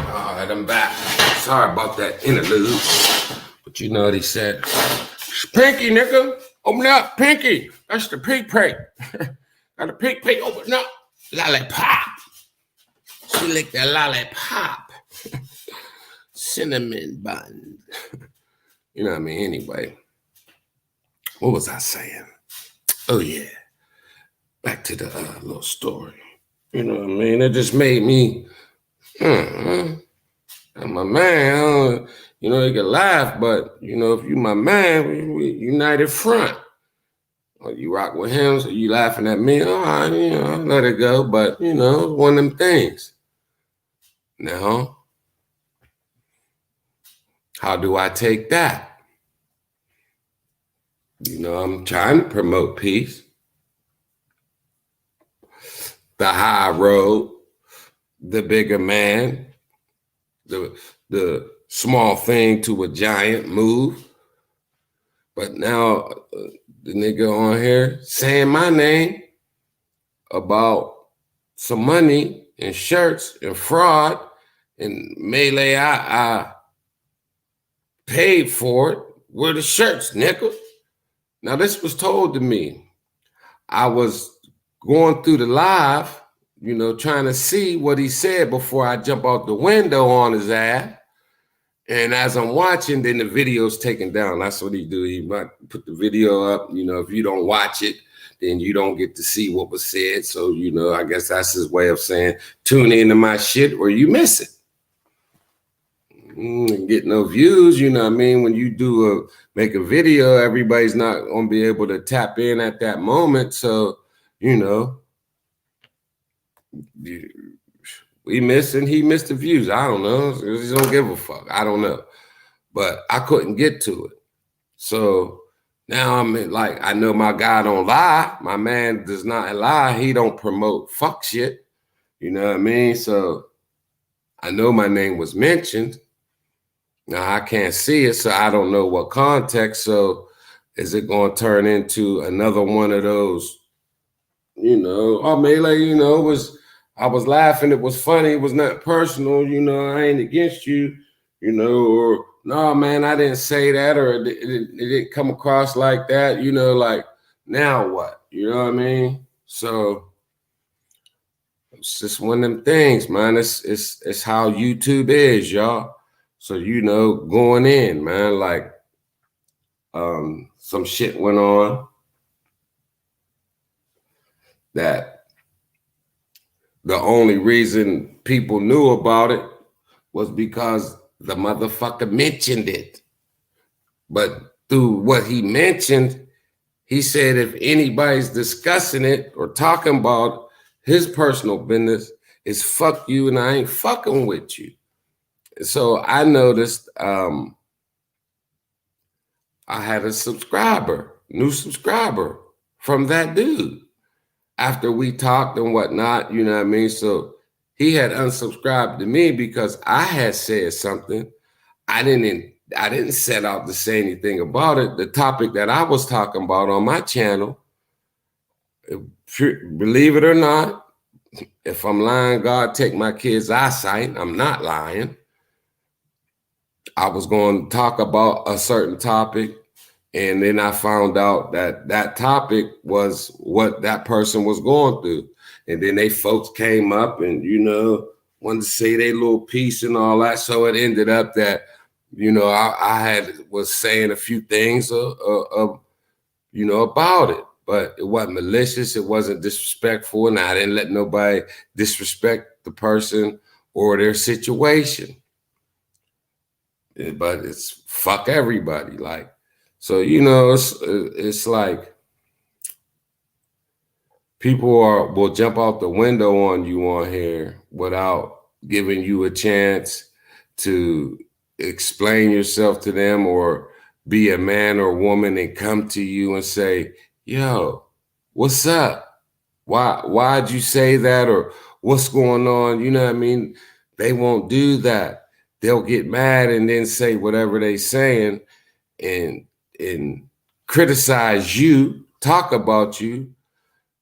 All right, I'm back. Sorry about that interlude. But you know what he said? Pinky, nigga. Open up, pinky. That's the pig pig. Got the pig pig open up. Lollipop. She licked that lollipop. Cinnamon bun. You know what I mean? Anyway. What was I saying? Oh, yeah. Back to the little story. You know what I mean? It just made me... my man, you know, you can laugh, but, you know, if you my man, we united front. Or you rock with him, so you laughing at me, all right, you know, let it go. But, you know, it's one of them things. Now, how do I take that? You know, I'm trying to promote peace. The high road, the bigger man, the small thing to a giant move. But now the nigga on here saying my name about some money and shirts and fraud and melee. I paid for it. Where the shirts, nigga? Now this was told to me. I was going through the live, you know, trying to see what he said before I jump out the window on his ass. And as I'm watching, then the video's taken down. That's what he do. He might put the video up. You know, if you don't watch it, then you don't get to see what was said. So, you know, I guess that's his way of saying, tune into my shit or you miss it. Get no views, you know what I mean? When you make a video, everybody's not going to be able to tap in at that moment. So, you know, we missing, he missed the views. I don't know. He don't give a fuck. I don't know. But I couldn't get to it. So now I'm like, I know my guy don't lie. My man does not lie. He don't promote fuck shit. You know what I mean? So I know my name was mentioned. Now I can't see it, so I don't know what context. So is it going to turn into another one of those, you know, oh, Melee, you know, I was laughing. It was funny. It was not personal. You know, I ain't against you, you know, or no, man, I didn't say that, or it didn't come across like that. You know, like now what? You know what I mean? So it's just one of them things, man. It's how YouTube is, y'all. So, you know, going in, man, like some shit went on that the only reason people knew about it was because the motherfucker mentioned it. But through what he mentioned, He said if anybody's discussing it or talking about his personal business, it's fuck you and I ain't fucking with you. So I noticed I had a new subscriber from that dude after we talked and whatnot, you know what I mean? So he had unsubscribed to me because I had said something. I didn't set out to say anything about it. The topic that I was talking about on my channel, believe it or not, if I'm lying, God take my kids' eyesight. I'm not lying. I was going to talk about a certain topic, and then I found out that that topic was what that person was going through. And then they folks came up and, wanted to say their little piece and all that. So it ended up that, I was saying a few things, about it, but it wasn't malicious. It wasn't disrespectful. And I didn't let nobody disrespect the person or their situation. But it's fuck everybody. Like, so, it's like people will jump out the window on you on here without giving you a chance to explain yourself to them or be a man or woman and come to you and say, yo, what's up? Why'd you say that? Or what's going on? You know what I mean? They won't do that. They'll get mad and then say whatever they saying and criticize you, talk about you,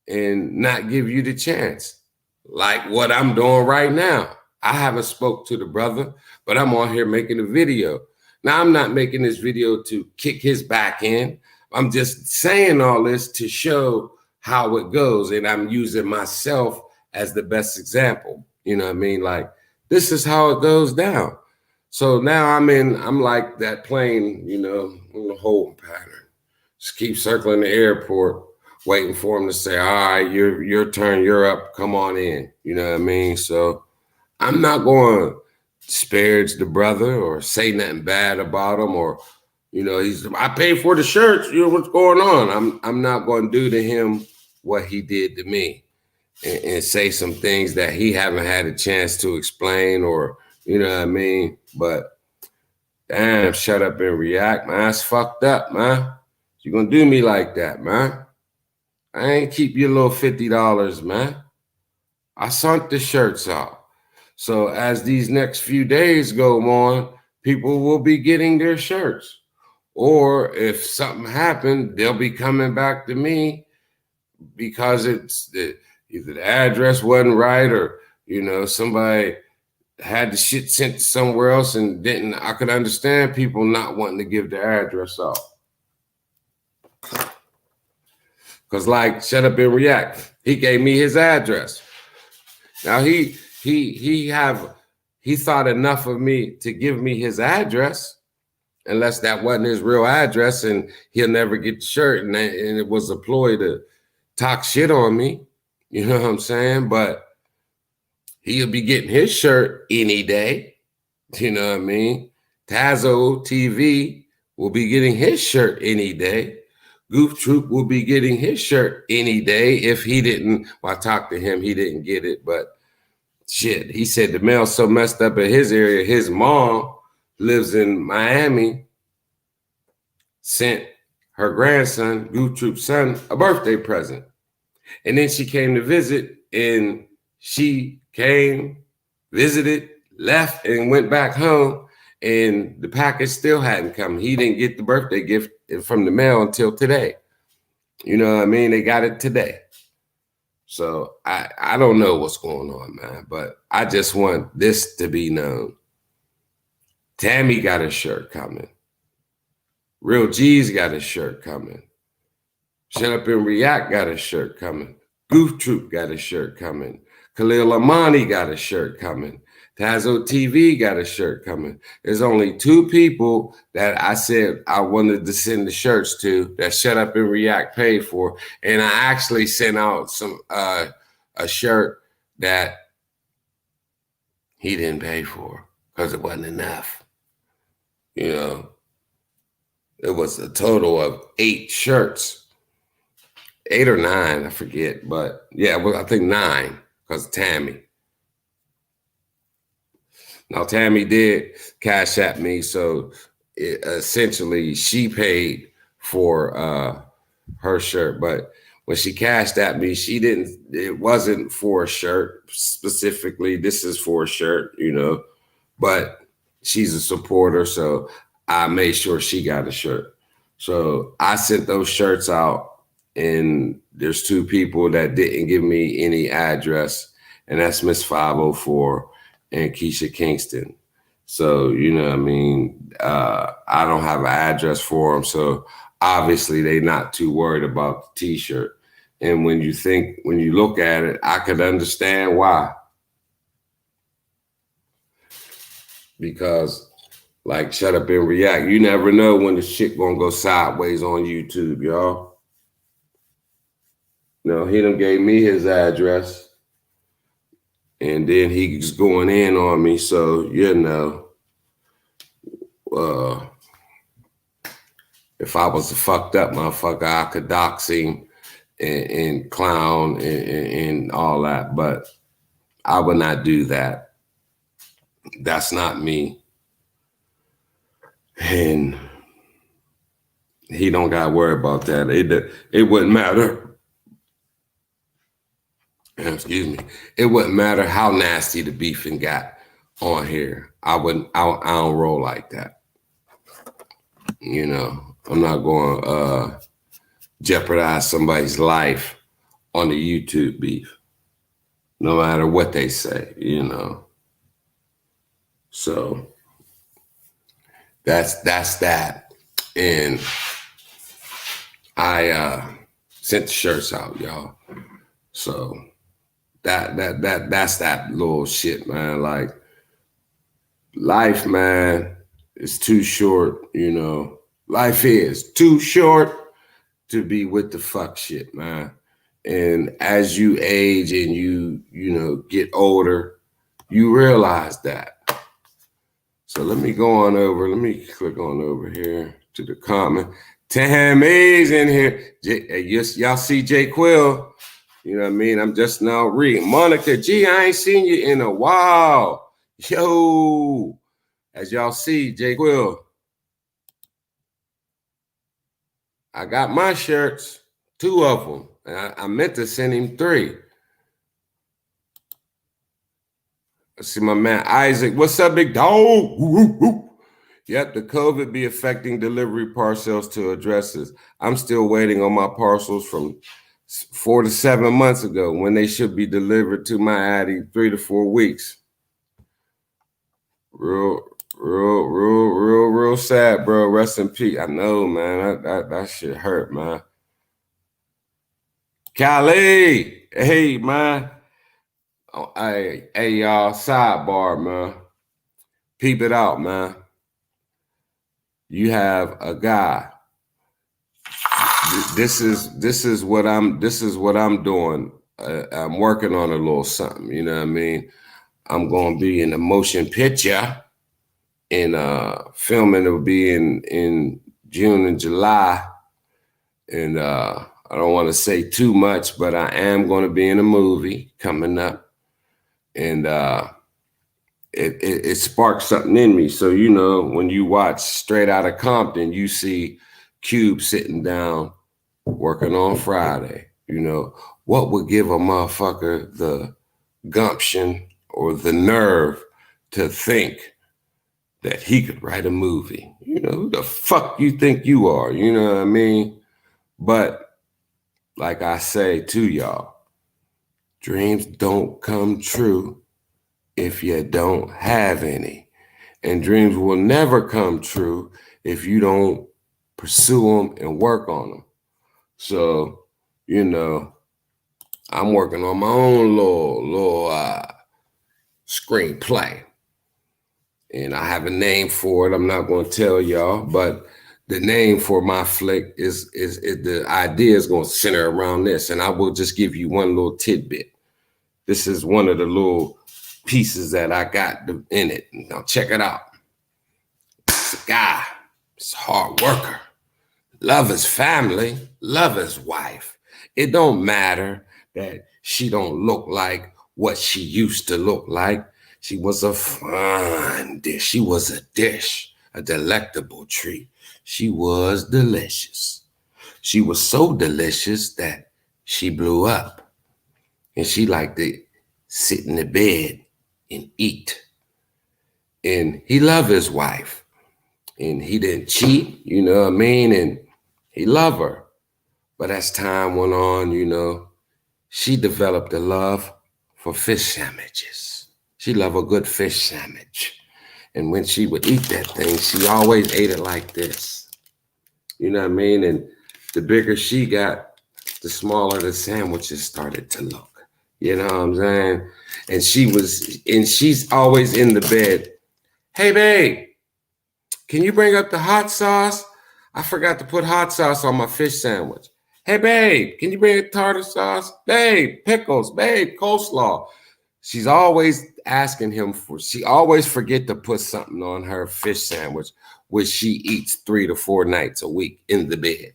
and not give you the chance. Like what I'm doing right now. I haven't spoke to the brother, but I'm on here making a video. Now, I'm not making this video to kick his back in. I'm just saying all this to show how it goes. And I'm using myself as the best example. You know what I mean? Like, this is how it goes down. So now I'm like that plane, in the holding pattern. Just keep circling the airport, waiting for him to say, all right, your turn, you're up, come on in. You know what I mean? So I'm not going to disparage the brother or say nothing bad about him or, I paid for the shirts, what's going on? I'm not going to do to him what he did to me and say some things that he haven't had a chance to explain or, you know what I mean? But damn, shut up and react, man. That's fucked up, man. You're going to do me like that, man. I ain't keep your little $50, man. I sunk the shirts off. So as these next few days go on, people will be getting their shirts. Or if something happened, they'll be coming back to me because either the address wasn't right or, somebody had the shit sent somewhere else and didn't. I could understand people not wanting to give their address out. Because like, shut up and react. He gave me his address. Now he thought enough of me to give me his address, unless that wasn't his real address and he'll never get the shirt. And it was a ploy to talk shit on me. You know what I'm saying? But he'll be getting his shirt any day. You know what I mean? Tazo TV will be getting his shirt any day. Goof Troop will be getting his shirt any day. If he didn't, well, I talked to him, he didn't get it, but shit, he said the mail's so messed up in his area. His mom lives in Miami, sent her grandson, Goof Troop's son, a birthday present. And then she came to visit, and she came, visited, left, and went back home, and the package still hadn't come. He didn't get the birthday gift from the mail until today. You know what I mean? They got it today. So I don't know what's going on, man, but I just want this to be known. Tammy got a shirt coming. Real G's got a shirt coming. Shut Up and React got a shirt coming. Goof Troop got a shirt coming. Khalil Amani got a shirt coming. Tazo TV got a shirt coming. There's only 2 people that I said I wanted to send the shirts to that Shut Up and React paid for. And I actually sent out some a shirt that he didn't pay for because it wasn't enough. It was a total of 8 shirts. 8 or 9, I forget. But yeah, well, I think 9 because Tammy. Now, Tammy did cash at me. So essentially, she paid for her shirt. But when she cashed at me, it wasn't for a shirt specifically. This is for a shirt, but she's a supporter. So I made sure she got a shirt. So I sent those shirts out, and there's 2 people that didn't give me any address, and that's Miss 504 and Keisha Kingston. So, I don't have an address for them. So obviously they're not too worried about the t-shirt. And when you look at it, I could understand why. Because like Shut Up and React, you never know when the shit gonna go sideways on YouTube, y'all. He done gave me his address, and then he's going in on me. So, if I was a fucked up motherfucker, I could dox him and clown and all that. But I would not do that. That's not me. And he don't got to worry about that. It wouldn't matter. Excuse me. It wouldn't matter how nasty the beefing got on here. I don't roll like that. I'm not going to jeopardize somebody's life on the YouTube beef, no matter what they say, So that's that. And I sent the shirts out, y'all. So that's that little shit, man. Like, life, man, is too short, Life is too short to be with the fuck shit, man. And as you age and you get older, you realize that. So let me go on over. Let me click on over here to the comment. Tammy's in here. Y'all see J Quill. You know what I mean? I'm just now reading. Monica G, I ain't seen you in a while. Yo, as y'all see, J Quill. I got my shirts, 2 of them. And I meant to send him 3. I see my man Isaac. What's up, big dog? Yep, the COVID be affecting delivery parcels to addresses. I'm still waiting on my parcels from 4 to 7 months ago when they should be delivered to my addy 3 to 4 weeks. Real sad, bro. Rest in peace. I know, man. That shit hurt, man. Callie, hey, man. Oh, hey, y'all. Sidebar, man. Peep it out, man. You have a guy. This is what I'm doing. I'm working on a little something. You know what I mean? I'm gonna be in a motion picture. And filming will be in June and July. And I don't want to say too much, but I am going to be in a movie coming up. And it sparked something in me. So, when you watch Straight Outta Compton, you see Cube sitting down working on Friday. What would give a motherfucker the gumption or the nerve to think that he could write a movie? Who the fuck you think you are? You know what I mean? But like I say to y'all, dreams don't come true if you don't have any. And dreams will never come true if you don't pursue them and work on them. So, I'm working on my own little screenplay. And I have a name for it. I'm not going to tell y'all, but the name for my flick is the idea is going to center around this. And I will just give you one little tidbit. This is one of the little pieces that I got in it. Now check it out. It's a guy. It's a hard worker. Love his family. Love his wife. It don't matter that she don't look like what she used to look like. She was a fine dish. She was a dish, a delectable treat. She was delicious. She was so delicious that she blew up. And she liked to sit in the bed and eat. And he loved his wife. And he didn't cheat, you know what I mean? And he loved her. But as time went on, she developed a love for fish sandwiches. She loved a good fish sandwich. And when she would eat that thing, she always ate it like this. You know what I mean? And the bigger she got, the smaller the sandwiches started to look. You know what I'm saying? And she's always in the bed. Hey, babe, can you bring up the hot sauce? I forgot to put hot sauce on my fish sandwich. Hey, babe, can you bring a tartar sauce? Babe, pickles, babe, coleslaw. She's always asking him she always forget to put something on her fish sandwich, which she eats 3 to 4 nights a week in the bed.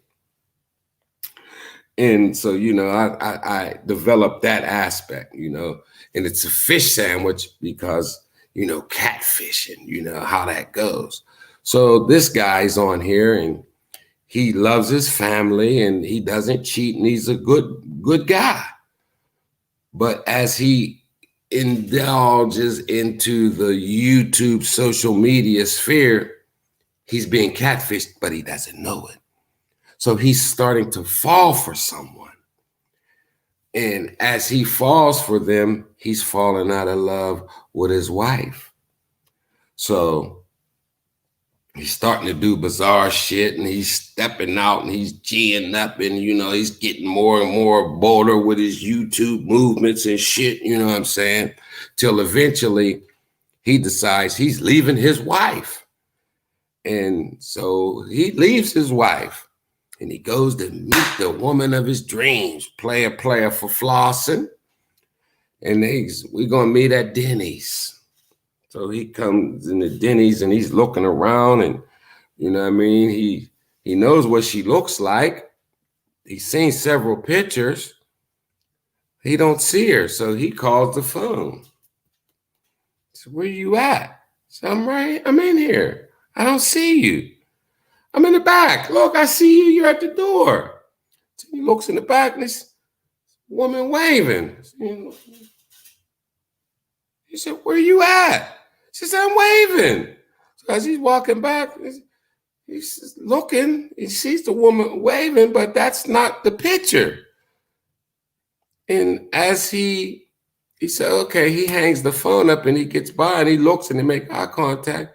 And so, I developed that aspect, and it's a fish sandwich because, catfishing, how that goes. So this guy's on here and he loves his family and he doesn't cheat and he's a good guy. But as he indulges into the YouTube social media sphere, he's being catfished, but he doesn't know it. So he's starting to fall for someone. And as he falls for them, he's falling out of love with his wife. So he's starting to do bizarre shit and he's stepping out and he's G'ing up and, he's getting more and more bolder with his YouTube movements and shit, you know what I'm saying? Till eventually he decides he's leaving his wife. And so he leaves his wife and he goes to meet the woman of his dreams, player for flossing. And we're going to meet at Denny's. So he comes in the Denny's and he's looking around and, you know what I mean? He knows what she looks like. He's seen several pictures. He don't see her. So he calls the phone. So where you at? So I'm in here. I don't see you. I'm in the back. Look, I see you. You're at the door. So he looks in the back and this woman waving. He said, where you at? She said, I'm waving. So as he's walking back, he's looking. He sees the woman waving, but that's not the picture. And as he said, okay, he hangs the phone up and he gets by and he looks and they make eye contact.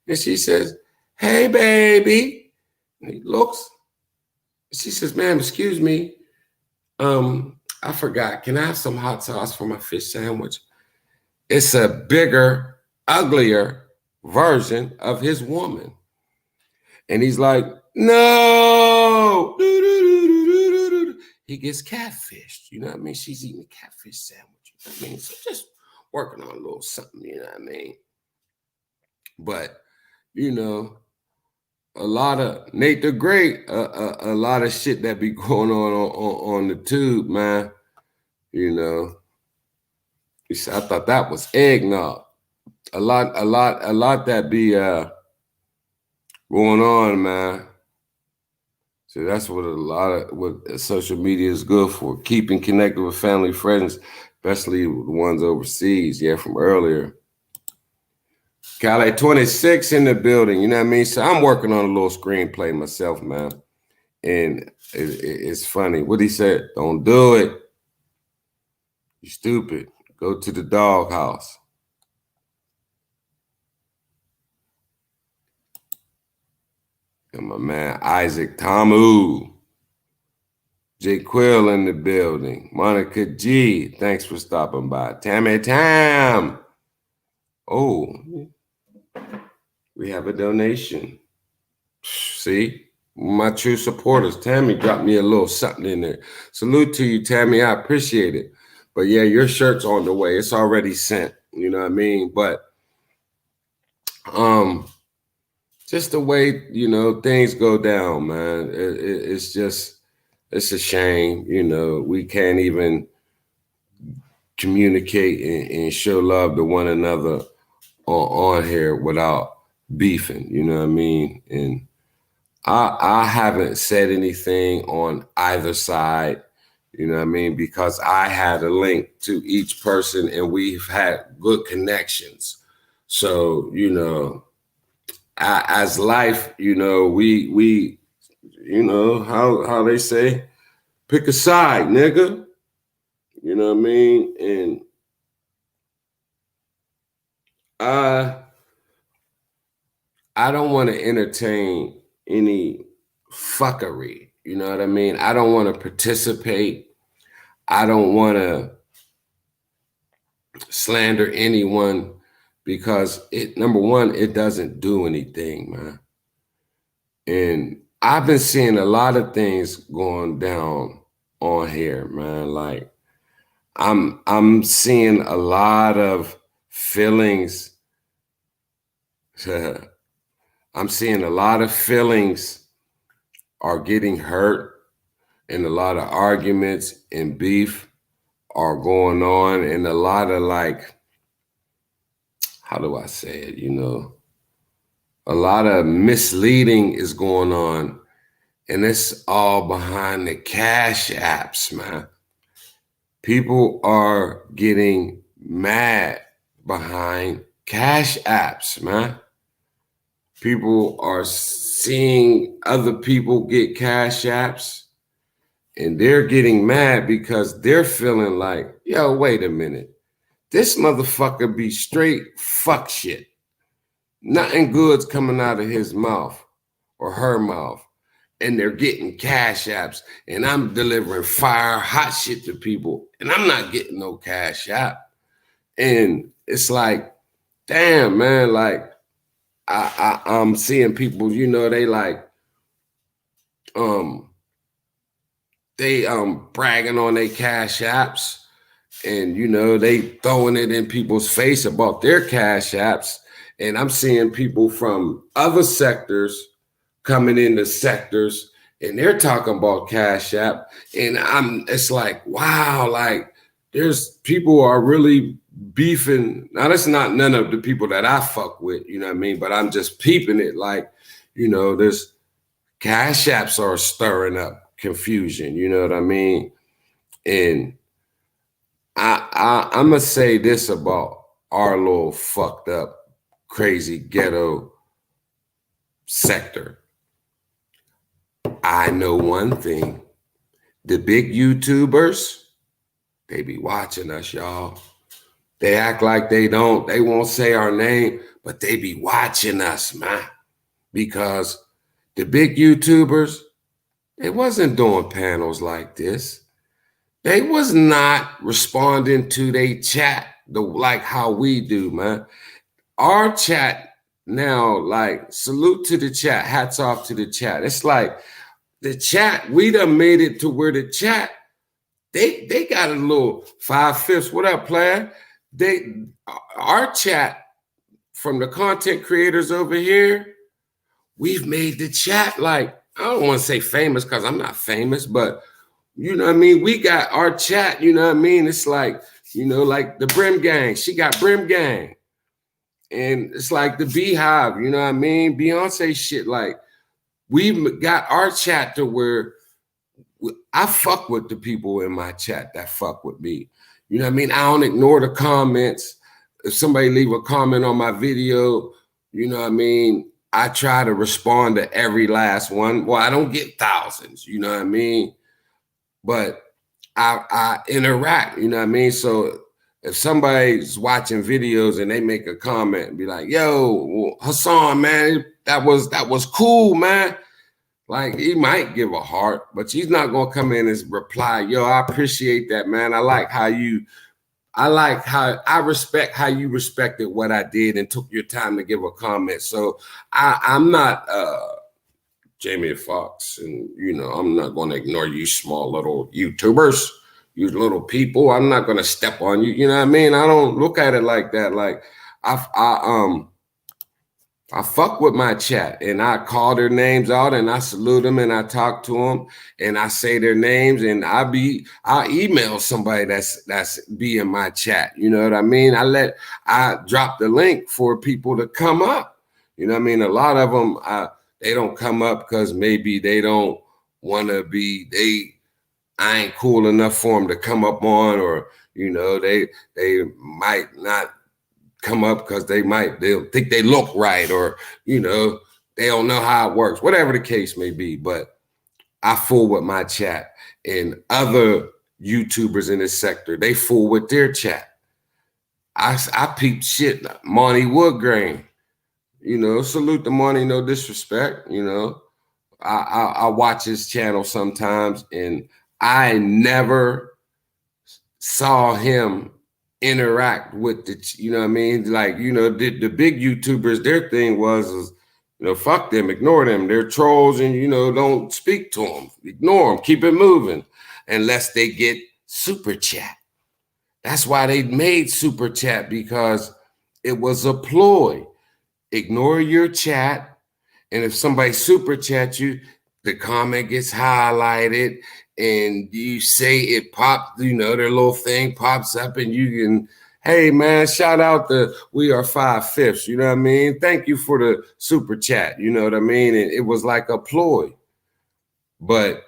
And she says, hey, baby. And he looks. She says, ma'am, excuse me. I forgot. Can I have some hot sauce for my fish sandwich? It's a bigger, uglier version of his woman. And he's like, no. He gets catfished. You know what I mean? She's eating a catfish sandwich. You know what I mean? So just working on a little something, you know what I mean? But, a lot of Nate the Great, a lot of shit that be going on the tube, man. I thought that was eggnog. A lot that be going on, man. So that's what social media is good for, keeping connected with family, friends, especially the ones overseas. Yeah, from earlier. Cali 26 in the building, you know what I mean? So I'm working on a little screenplay myself, man. And it's funny. What he said, don't do it. You stupid. Go to the doghouse. And my man, Isaac Tamu. J. Quill in the building. Monica G, thanks for stopping by. Tammy Tam. Oh, we have a donation. See, my true supporters. Tammy dropped me a little something in there. Salute to you, Tammy. I appreciate it. But yeah, your shirt's on the way. It's already sent. You know what I mean? But just the way, things go down, man. It's just it's a shame, you know, we can't even communicate and show love to one another on here without beefing, you know what I mean? And I haven't said anything on either side, you know what I mean? Because I had a link to each person and we've had good connections. So, you know, as life, you know, we, you know, how they say, pick a side, nigga. You know what I mean? And I don't want to entertain any fuckery. You know what I mean? I don't want to participate. I don't want to slander anyone because it, number one, it doesn't do anything, man. And I've been seeing a lot of things going down on here, man. Like I'm seeing a lot of feelings. I'm seeing a lot of feelings are getting hurt and a lot of arguments and beef are going on and a lot of like, how do I say it? You know, a lot of misleading is going on and it's all behind the cash apps, man. People are getting mad behind cash apps, man. People are seeing other people get cash apps and they're getting mad because they're feeling like, yo, wait a minute. This motherfucker be straight fuck shit. Nothing good's coming out of his mouth or her mouth. And they're getting cash apps and I'm delivering fire, hot shit to people and I'm not getting no cash app. And it's like, damn, man, like I'm seeing people, you know, they like, they bragging on their cash apps and, you know, they throwing it in people's face about their cash apps. And I'm seeing people from other sectors coming into sectors and they're talking about cash app. And it's like, wow, like there's people are really beefing. Now that's not none of the people that I fuck with, you know what I mean? But I'm just peeping it like, you know, there's cash apps are stirring up confusion, you know what I mean? And I'm gonna say this about our little fucked up, crazy ghetto sector. I know one thing. The big YouTubers, they be watching us, y'all. They act like they won't say our name, but they be watching us, man. Because the big YouTubers, they wasn't doing panels like this. They was not responding to their chat like how we do, man. Our chat now, like, salute to the chat, hats off to the chat. It's like the chat, we done made it to where the chat, they got a little 5/5. What up, player? Our chat from the content creators over here, we've made the chat like, I don't want to say famous because I'm not famous, but you know what I mean? We got our chat, you know what I mean? It's like, you know, like the Brim Gang. She got Brim Gang. And it's like the Beehive, you know what I mean? Beyonce shit, like, we've got our chat to where I fuck with the people in my chat that fuck with me. You know what I mean? I don't ignore the comments. If somebody leave a comment on my video, you know what I mean? I try to respond to every last one. Well, I don't get thousands, you know what I mean? But I interact, you know what I mean? So if somebody's watching videos and they make a comment and be like, yo, Hassan, man, that was cool, man. Like, he might give a heart, but he's not gonna come in and reply, yo, I appreciate that, man. I respect how you respected what I did and took your time to give a comment. So I'm not Jamie Foxx, and you know, I'm not gonna ignore you small little YouTubers, you little people. I'm not gonna step on you, you know what I mean? I don't look at it like that. Like I I fuck with my chat and I call their names out and I salute them and I talk to them and I say their names and I email somebody that's be in my chat. You know what I mean? I drop the link for people to come up. You know what I mean? A lot of them they don't come up because maybe they don't want to be I ain't cool enough for them to come up on, or you know they might not come up because they'll think they look right, or you know they don't know how it works, whatever the case may be. But I fool with my chat, and other YouTubers in this sector, they fool with their chat. I peep shit. Monty Woodgrain, you know, salute to Monty, no disrespect, you know. I watch his channel sometimes, and I never saw him interact with the, you know what I mean? Like, you know, the big YouTubers, their thing was, you know, fuck them, ignore them. They're trolls and, you know, don't speak to them. Ignore them, keep it moving unless they get super chat. That's why they made super chat, because it was a ploy. Ignore your chat. And if somebody super chats you, the comment gets highlighted and you say it pops, you know, their little thing pops up and you can, hey man, shout out to We Are 5/5, you know what I mean? Thank you for the super chat, you know what I mean? And it was like a ploy. But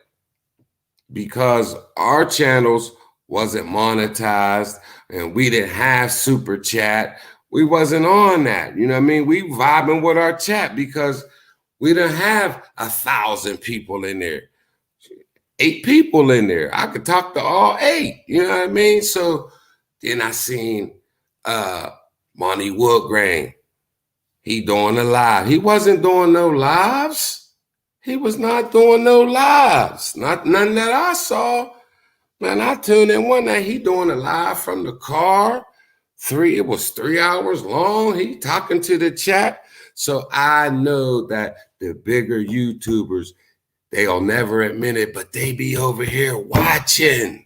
because our channels wasn't monetized and we didn't have super chat, we wasn't on that, you know what I mean? We vibing with our chat because we didn't have 1,000 people in there, 8 people in there. I could talk to all 8, you know what I mean? So then I seen Monty Woodgrain. He doing a live. He wasn't doing no lives. He was not doing no lives. None that I saw. Man, I tuned in one night. He doing a live from the car. It was 3 hours long. He talking to the chat. So I know that the bigger YouTubers, they'll never admit it, but they be over here watching.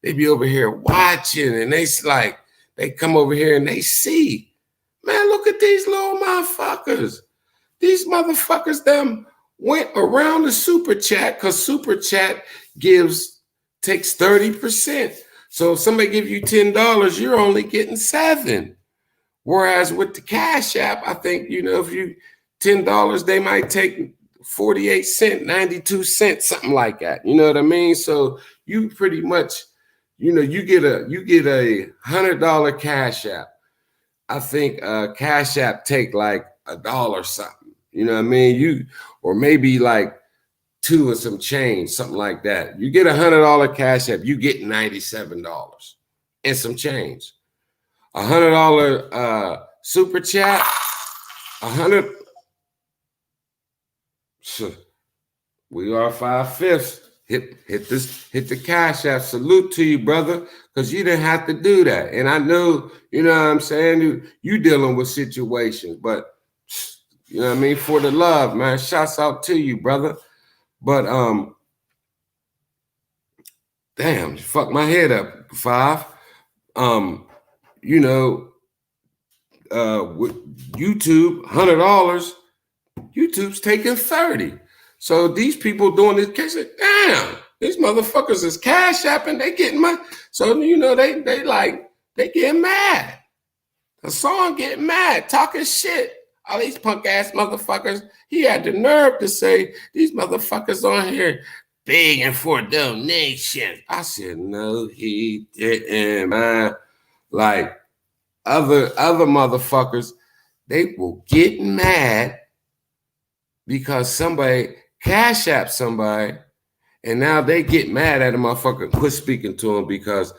They be over here watching, and they come over here and they see, man, look at these little motherfuckers. These motherfuckers them went around the super chat, because super chat takes 30%. So if somebody give you $10, you're only getting 7. Whereas with the Cash App, I think, you know, if you $10, they might take 48 cents, 92 cents, something like that. You know what I mean? So you pretty much, you know, you get a $100 Cash App. I think Cash App take like $1 something. You know what I mean? Or maybe like 2 or some change, something like that. You get $100 Cash App, you get $97 and some change. $100 super chat, 100. We Are 5/5. Hit the Cash App. Salute to you, brother, because you didn't have to do that. And I know, you know what I'm saying, you dealing with situations, but you know what I mean, for the love, man. Shouts out to you, brother. But damn, fuck my head up, 5. You know, with YouTube, $100, YouTube's taking 30. So these people doing this case, damn, these motherfuckers is Cash Apping, they getting money. So, you know, they getting mad. The song getting mad, talking shit. All these punk ass motherfuckers. He had the nerve to say, these motherfuckers on here begging for donations. I said, no, he didn't, man. Like other motherfuckers, they will get mad because somebody Cash App somebody, and now they get mad at a motherfucker, quit speaking to him because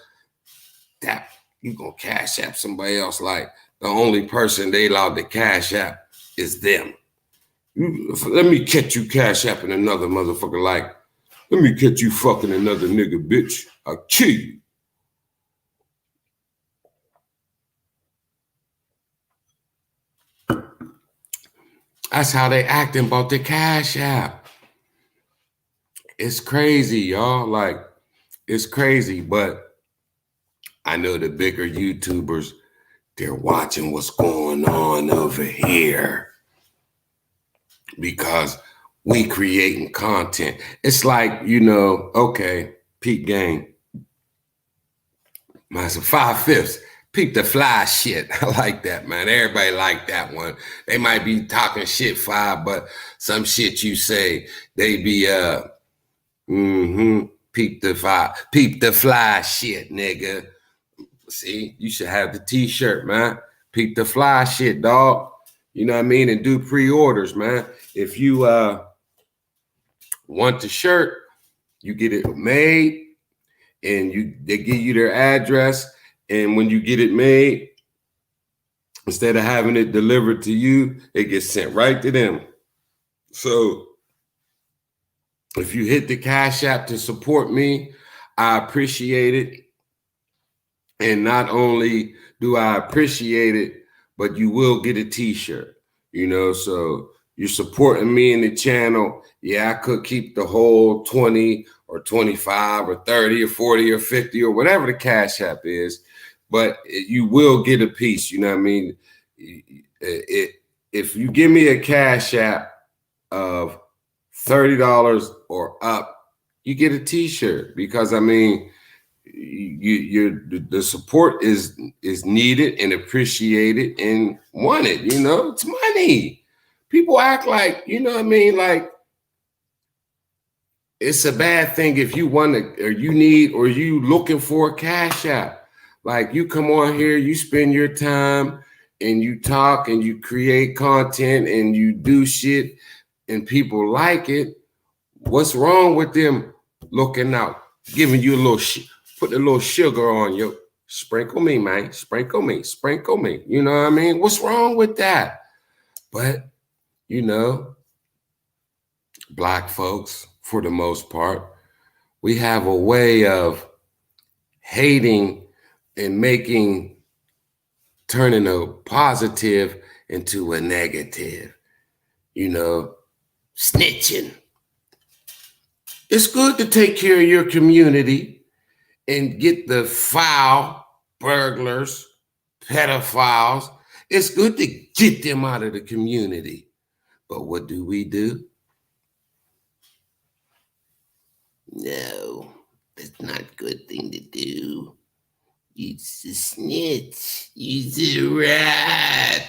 that you gonna Cash App somebody else. Like the only person they allowed to Cash App is them. Let me catch you Cash Apping another motherfucker. Like, let me catch you fucking another nigga, bitch. I'll kill you. That's how they acting about the Cash App. It's crazy, y'all. Like, it's crazy, but I know the bigger YouTubers, they're watching what's going on over here. because we creating content. It's like, you know, okay, peak game. Mine's a 5/5. Peep the fly shit. I like that, man. Everybody like that one. They might be talking shit 5, but some shit you say, they be peep the fly shit, nigga. See, you should have the t-shirt, man. Peep the fly shit, dog. You know what I mean? And do pre-orders, man. If you want the shirt, you get it made, and they give you their address. And when you get it made, instead of having it delivered to you, it gets sent right to them. So if you hit the Cash App to support me, I appreciate it. And not only do I appreciate it, but you will get a t-shirt, you know, so you're supporting me in the channel. Yeah, I could keep the whole 20 or 25 or 30 or 40 or 50 or whatever the Cash App is, but you will get a piece, you know what I mean? If you give me a Cash App of $30 or up, you get a t-shirt, because I mean, the support is needed and appreciated and wanted. You know, it's money. People act like, you know what I mean, like it's a bad thing if you want to, or you need, or you looking for a Cash App. Like, you come on here, you spend your time and you talk and you create content and you do shit and people like it. What's wrong with them looking out, giving you a little shit? Put a little sugar on you. Sprinkle me, man. Sprinkle me. Sprinkle me. You know what I mean? What's wrong with that? But, you know, Black folks, for the most part, we have a way of hating and turning a positive into a negative. You know, snitching. It's good to take care of your community and get the foul burglars, pedophiles. It's good to get them out of the community. But what do? No, that's not a good thing to do. It's a snitch. It's a rat.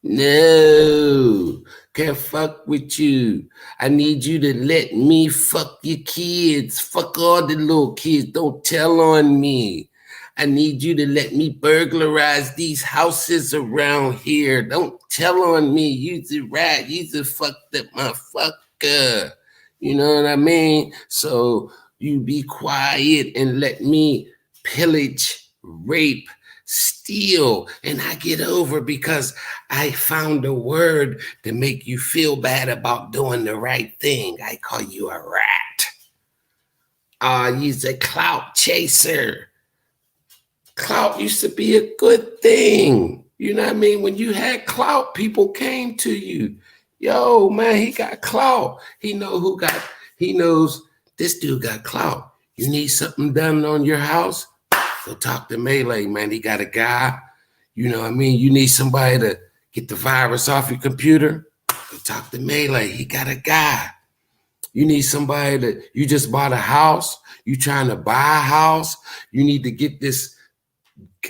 No, can't fuck with you. I need you to let me fuck your kids. Fuck all the little kids. Don't tell on me. I need you to let me burglarize these houses around here. Don't tell on me. You's a rat. You's a fucked up motherfucker. You know what I mean? So you be quiet and let me pillage, rape, steal, and I get over because I found a word to make you feel bad about doing the right thing. I call you a rat. You's a clout chaser. Clout used to be a good thing. You know what I mean? When you had clout, people came to you. Yo, man, he got clout. He knows this dude got clout. You need something done on your house? Go talk to Melee, man. He got a guy. You know what I mean? You need somebody to get the virus off your computer? Go talk to Melee. He got a guy. You need somebody you just bought a house. You trying to buy a house. You need to get this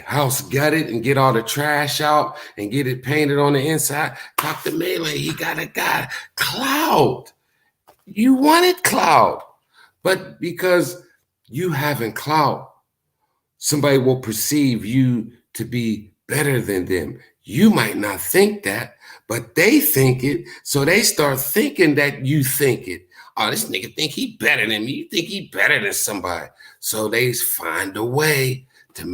house gutted and get all the trash out and get it painted on the inside. Talk to Melee. He got a guy. Clout. You wanted clout. But because you having clout, somebody will perceive you to be better than them. You might not think that, but they think it. So they start thinking that you think it. Oh, this nigga think he better than me. You think he better than somebody. So they find a way to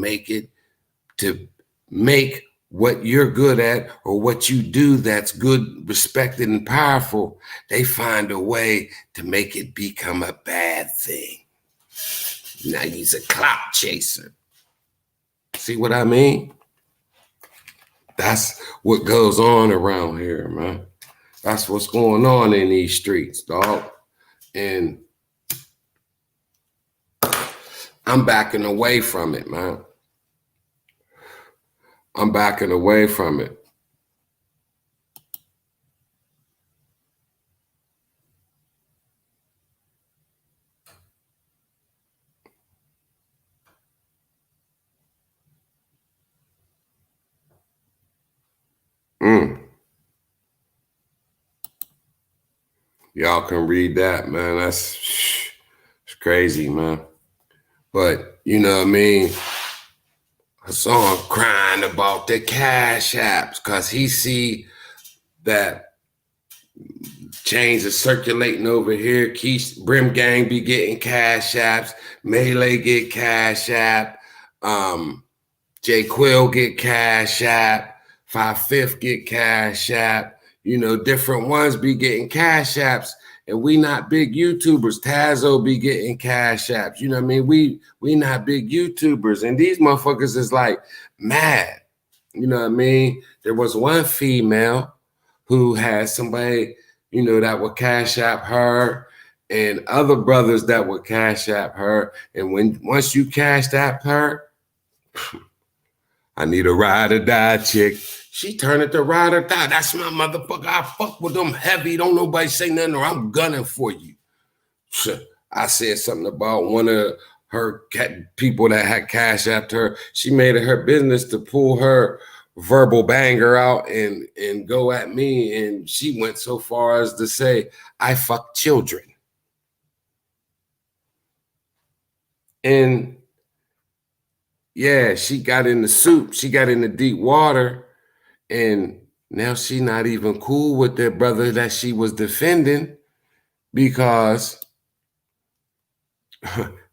make what you're good at or what you do that's good, respected, and powerful. They find a way to make it become a bad thing. Now he's a clout chaser. See what I mean? That's what goes on around here, man. That's what's going on in these streets, dog. And I'm backing away from it, man. I'm backing away from it. Mm. Y'all can read that, man. It's crazy, man. But you know what I mean? Hassan crying about the cash apps because he see that chains are circulating over here. Keish Brim Gang be getting cash apps. Melee get cash app. J Quill get cash app. 5/5 get cash app. You know, different ones be getting cash apps. And we not big YouTubers. Tazo be getting cash apps. You know what I mean? We not big YouTubers. And these motherfuckers is like mad. You know what I mean? There was one female who had somebody, you know, that would cash app her and other brothers that would cash app her. And once you cashed app her, I need a ride or die chick. She turned it to ride or die. That's my motherfucker. I fuck with them heavy. Don't nobody say nothing or I'm gunning for you. I said something about one of her people that had cash apped her. She made it her business to pull her verbal banger out and go at me. And she went so far as to say, I fuck children. And yeah, she got in the soup. She got in the deep water. And now she not even cool with their brother that she was defending because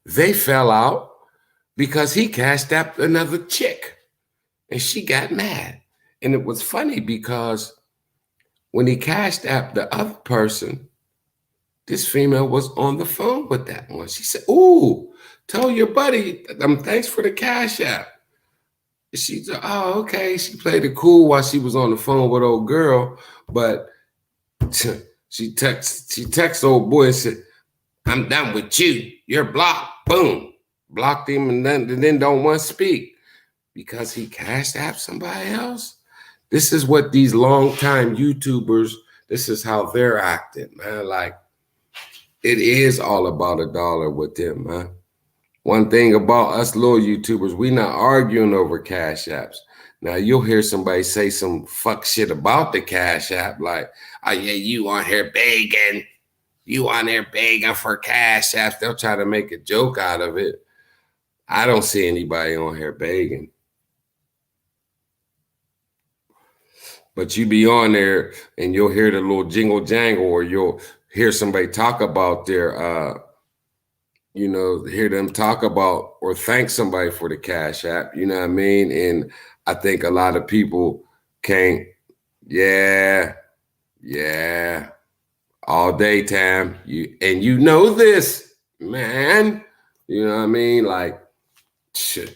they fell out because he cashed out another chick. And she got mad. And it was funny because when he cashed out the other person, this female was on the phone with that one. She said, ooh, tell your buddy, thanks for the cash app. She said, oh, okay. She played it cool while she was on the phone with old girl. But she texts old boy and said, I'm done with you. You're blocked. Boom. Blocked him and then don't want to speak. Because he cashed app somebody else. This is what these longtime YouTubers, this is how they're acting, man. Like, it is all about a dollar with them, man. One thing about us little YouTubers, we not arguing over cash apps. Now, you'll hear somebody say some fuck shit about the cash app, like, oh, yeah, you on here begging. You on there begging for cash apps. They'll try to make a joke out of it. I don't see anybody on here begging. But you be on there and you'll hear the little jingle jangle, or you'll hear somebody talk about their, you know, hear them talk about or thank somebody for the cash app. You know what I mean? And I think a lot of people can't, yeah, all day, Tam. You know this, man. You know what I mean? Like, shit's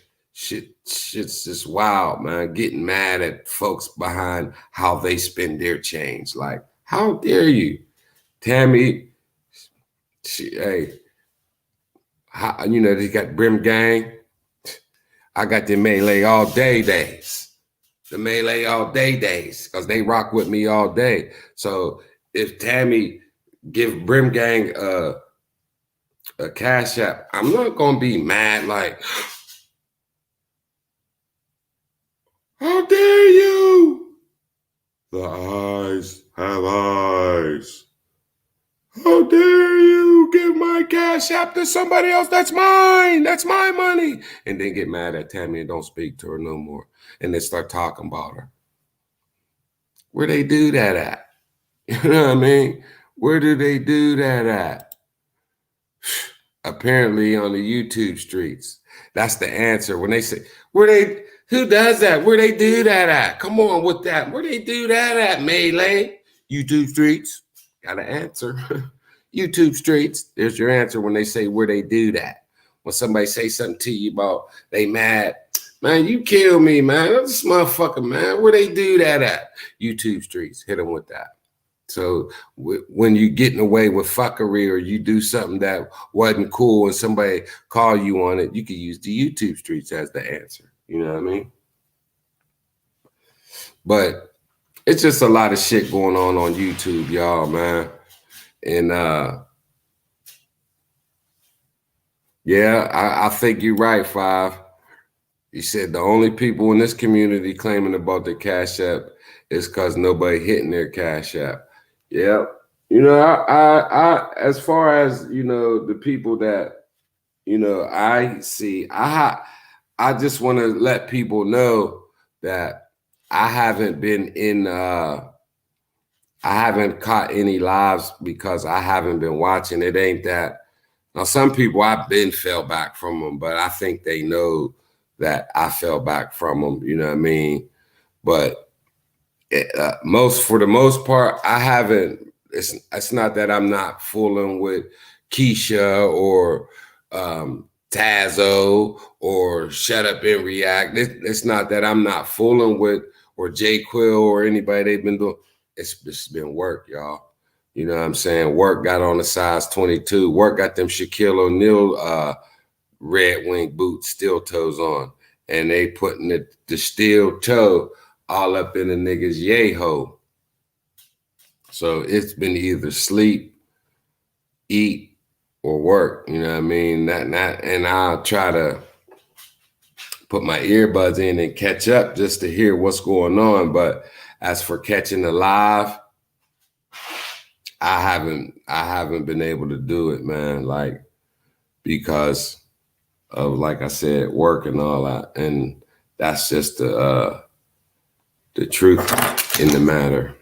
just wild, man. Getting mad at folks behind how they spend their change. Like, how dare you? Tammy, hey, you know, they got Brim Gang. I got the Melee all day days. The Melee all day days, because they rock with me all day. So if Tammy give Brim Gang a cash app, I'm not gonna be mad like, how dare you? The eyes have eyes. How dare you give my cash app to somebody else? That's mine. That's my money. And then get mad at Tammy and don't speak to her no more. And then start talking about her. Where they do that at? You know what I mean? Where do they do that at? Apparently on the YouTube streets. That's the answer. When they say, who does that? Where they do that at? Come on with that. Where they do that at, Melee? YouTube streets. Got an answer. YouTube streets. There's your answer when they say where they do that. When somebody say something to you about they mad, man, you kill me, man. This motherfucker, man. Where they do that at? YouTube streets. Hit them with that. So when you're getting away with fuckery or you do something that wasn't cool and somebody call you on it, you can use the YouTube streets as the answer. You know what I mean? But it's just a lot of shit going on YouTube, y'all, man. And yeah, I think you're right, Five. He said the only people in this community claiming about the Cash App is because nobody hitting their Cash App. Yep. You know, as far as, you know, the people that, you know, I see, I just want to let people know that I haven't been in, I haven't caught any lives because I haven't been watching. It ain't that. Now, some people I've been fell back from them, but I think they know that I fell back from them. You know what I mean? But for the most part, I haven't. It's not that I'm not fooling with Keisha or Tazo or Shut Up and React. It's not that I'm not fooling with or J Quill or anybody they've been doing. It's been work, y'all. You know what I'm saying? Work got on the size 22. Work got them Shaquille O'Neal Red Wing boots, steel toes on. And they putting the steel toe all up in the nigga's yay hole. So it's been either sleep, eat, or work. You know what I mean? And I'll try to put my earbuds in and catch up just to hear what's going on. But as for catching the live, I haven't been able to do it, man. Like, because of, like I said, work and all that. And that's just the truth in the matter.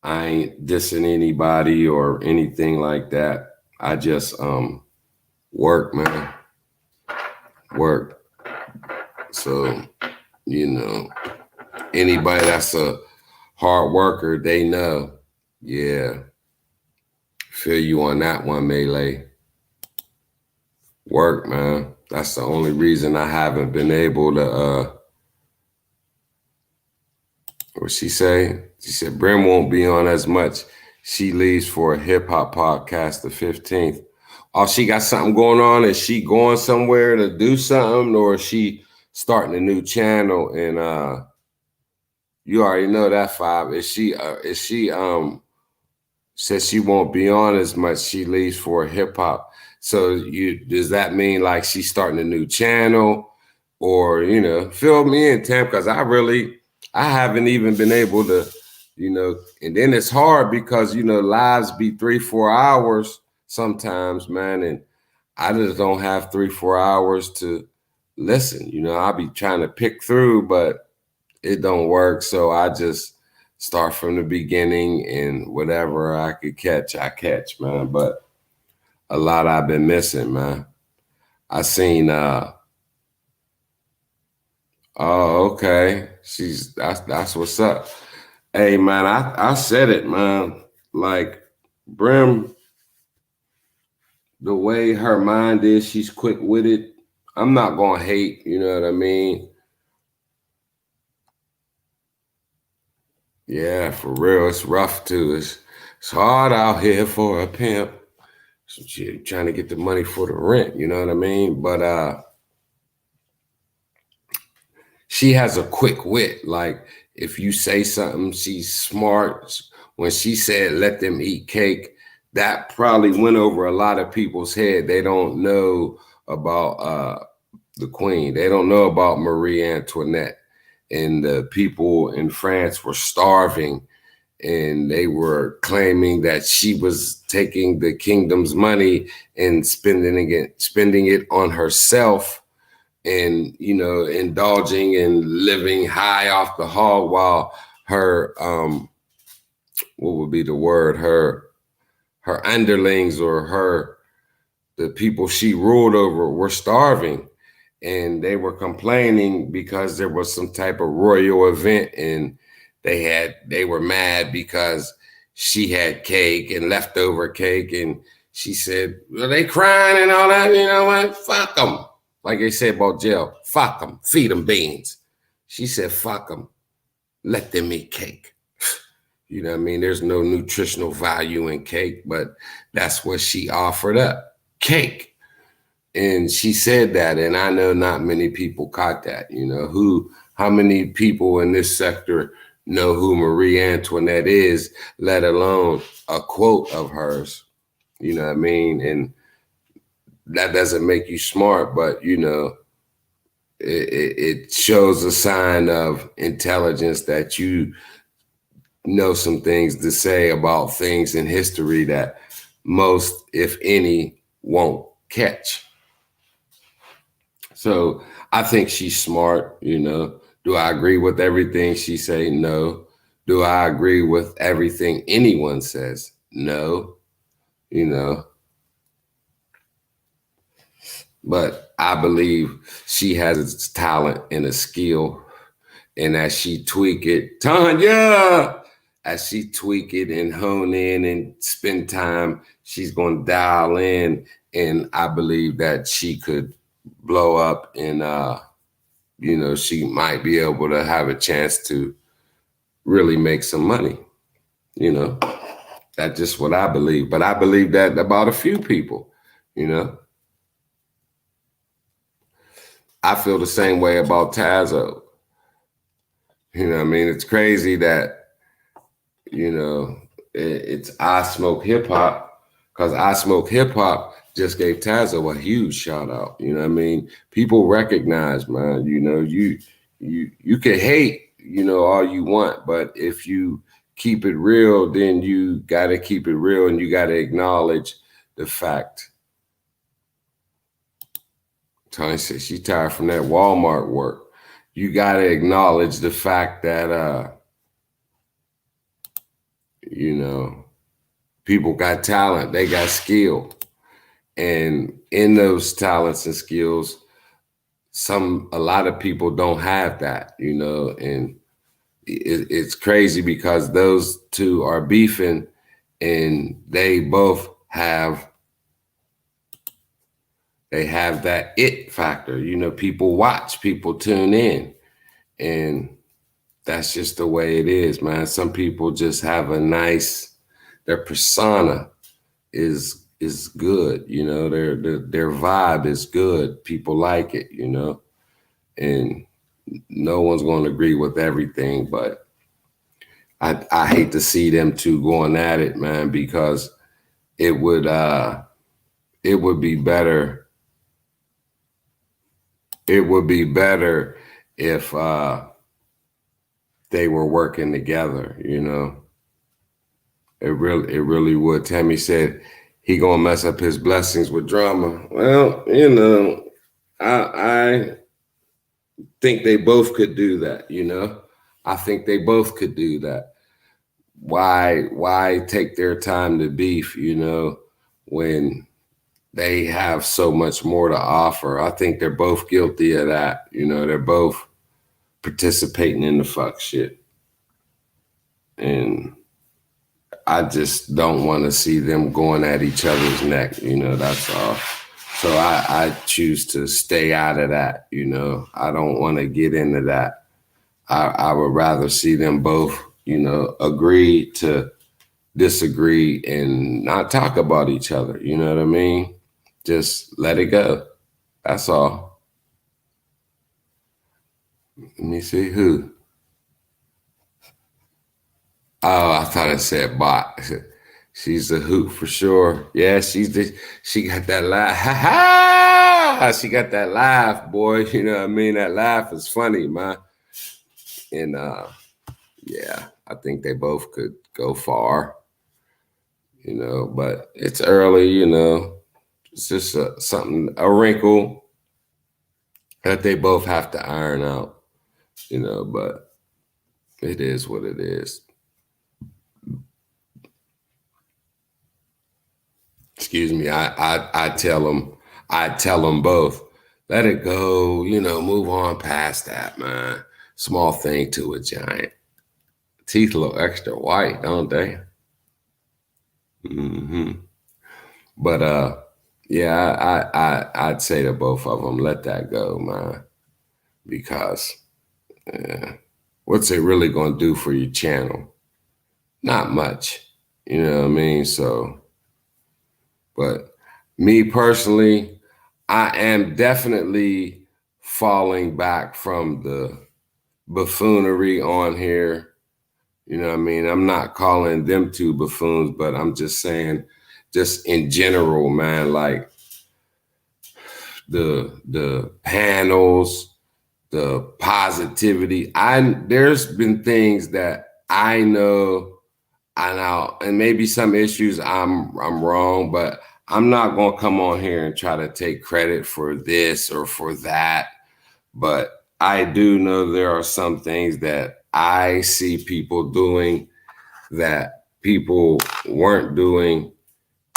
I ain't dissing anybody or anything like that. I just work, man. Work. So, you know, anybody that's a hard worker, they know. Yeah. Feel you on that one, Melee. Work, man. That's the only reason I haven't been able to what she say? She said Brim won't be on as much. She leaves for a hip hop podcast the 15th. Oh, she got something going on? Is she going somewhere to do something, or is she starting a new channel? And you already know that, Five. Is she says she won't be on as much. She leaves for hip hop. So does that mean like she's starting a new channel, or, you know, fill me in, Tam, because I haven't even been able to, you know, and then it's hard because, you know, lives be 3-4 hours sometimes, man, and I just don't have 3-4 hours to listen. You know, I'll be trying to pick through, but it don't work. So I just start from the beginning, and whatever I could catch, I catch, man. But a lot I've been missing, man. I seen oh, okay. That's what's up. Hey, man, I said it, man. Like, Brim, the way her mind is, she's quick-witted. I'm not gonna hate, you know what I mean? Yeah, for real. It's rough too. It's hard out here for a pimp. She trying to get the money for the rent, you know what I mean? But she has a quick wit. Like, if you say something, she's smart. When she said, let them eat cake, that probably went over a lot of people's head. They don't know about the Queen. They don't know about Marie Antoinette. And the people in France were starving, and they were claiming that she was taking the kingdom's money and spending it on herself, and, you know, indulging and living high off the hog, while her what would be the word, her underlings, or the people she ruled over, were starving. And they were complaining because there was some type of royal event, and they were mad because she had cake and leftover cake. And she said, "Are they crying and all that? You know what? Fuck them." Like they say about jail, fuck them, feed them beans. She said, fuck them, let them eat cake. You know what I mean? There's no nutritional value in cake, but that's what she offered up, cake. And she said that, and I know not many people caught that. You know, how many people in this sector know who Marie Antoinette is, let alone a quote of hers? You know what I mean? And that doesn't make you smart, but you know, it shows a sign of intelligence that you know some things to say about things in history that most, if any, won't catch. So I think she's smart, you know. Do I agree with everything she say? No. Do I agree with everything anyone says? No. You know, but I believe she has a talent and a skill, and as she tweak it, Tanya, as she tweak it and hone in and spend time, she's going to dial in, and I believe that she could blow up, and you know, she might be able to have a chance to really make some money. You know, that's just what I believe. But I believe that about a few people. You know, I feel the same way about Tazo. You know what I mean? It's crazy that, you know, it's I Smoke Hip Hop, because I Smoke Hip Hop just gave Tazo a huge shout out. You know what I mean? People recognize, man, you know, you can hate, you know, all you want, but if you keep it real, then you got to keep it real, and you got to acknowledge the fact. Tony said she tired from that Walmart work. You got to acknowledge the fact that, you know, people got talent, they got skill. And in those talents and skills, a lot of people don't have that, you know, and it's crazy because those two are beefing, and they both have that it factor. You know, people watch, people tune in, and that's just the way it is, man. Some people just have their persona is good, you know, their vibe is good. People like it, you know, and no one's going to agree with everything, but I hate to see them two going at it, man, because it would be better. It would be better if they were working together, you know. It really would. Tammy said he gonna mess up his blessings with drama. Well, you know, I think they both could do that, you know. I think they both could do that. Why take their time to beef, you know, when they have so much more to offer? I think they're both guilty of that. You know, they're both participating in the fuck shit. And I just don't want to see them going at each other's neck, you know, that's all. So I choose to stay out of that, you know. I don't want to get into that. I would rather see them both, you know, agree to disagree and not talk about each other. You know what I mean? Just let it go. That's all. Let me see who. Oh, I thought it said bot. She's a hoot for sure. Yeah, she got that laugh. Ha ha! She got that laugh, boy. You know what I mean? That laugh is funny, man. And yeah, I think they both could go far. You know, but it's early, you know. It's just a wrinkle that they both have to iron out, you know, but it is what it is. Excuse me. I tell them both, let it go, you know, move on past that, man. Small thing to a giant. Teeth a little extra white, don't they? Mm-hmm. But yeah, I'd say to both of them, let that go, man, because what's it really going to do for your channel? Not much, you know what I mean? So, but me personally, I am definitely falling back from the buffoonery on here. You know what I mean? I'm not calling them two buffoons, but I'm just saying, just in general, man, like the panels, the positivity. There's been things that I know and maybe some issues I'm wrong, but I'm not gonna come on here and try to take credit for this or for that. But I do know there are some things that I see people doing that people weren't doing,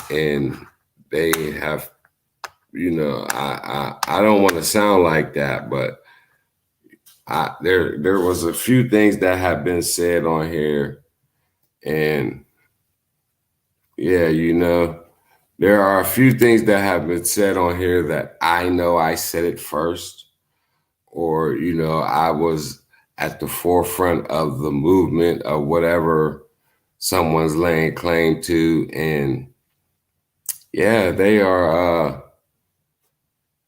and they have, I don't want to sound like that, but there was a few things that have been said on here, and yeah, there are a few things that have been said on here that I know I said it first, or I was at the forefront of the movement of whatever someone's laying claim to, and yeah, they are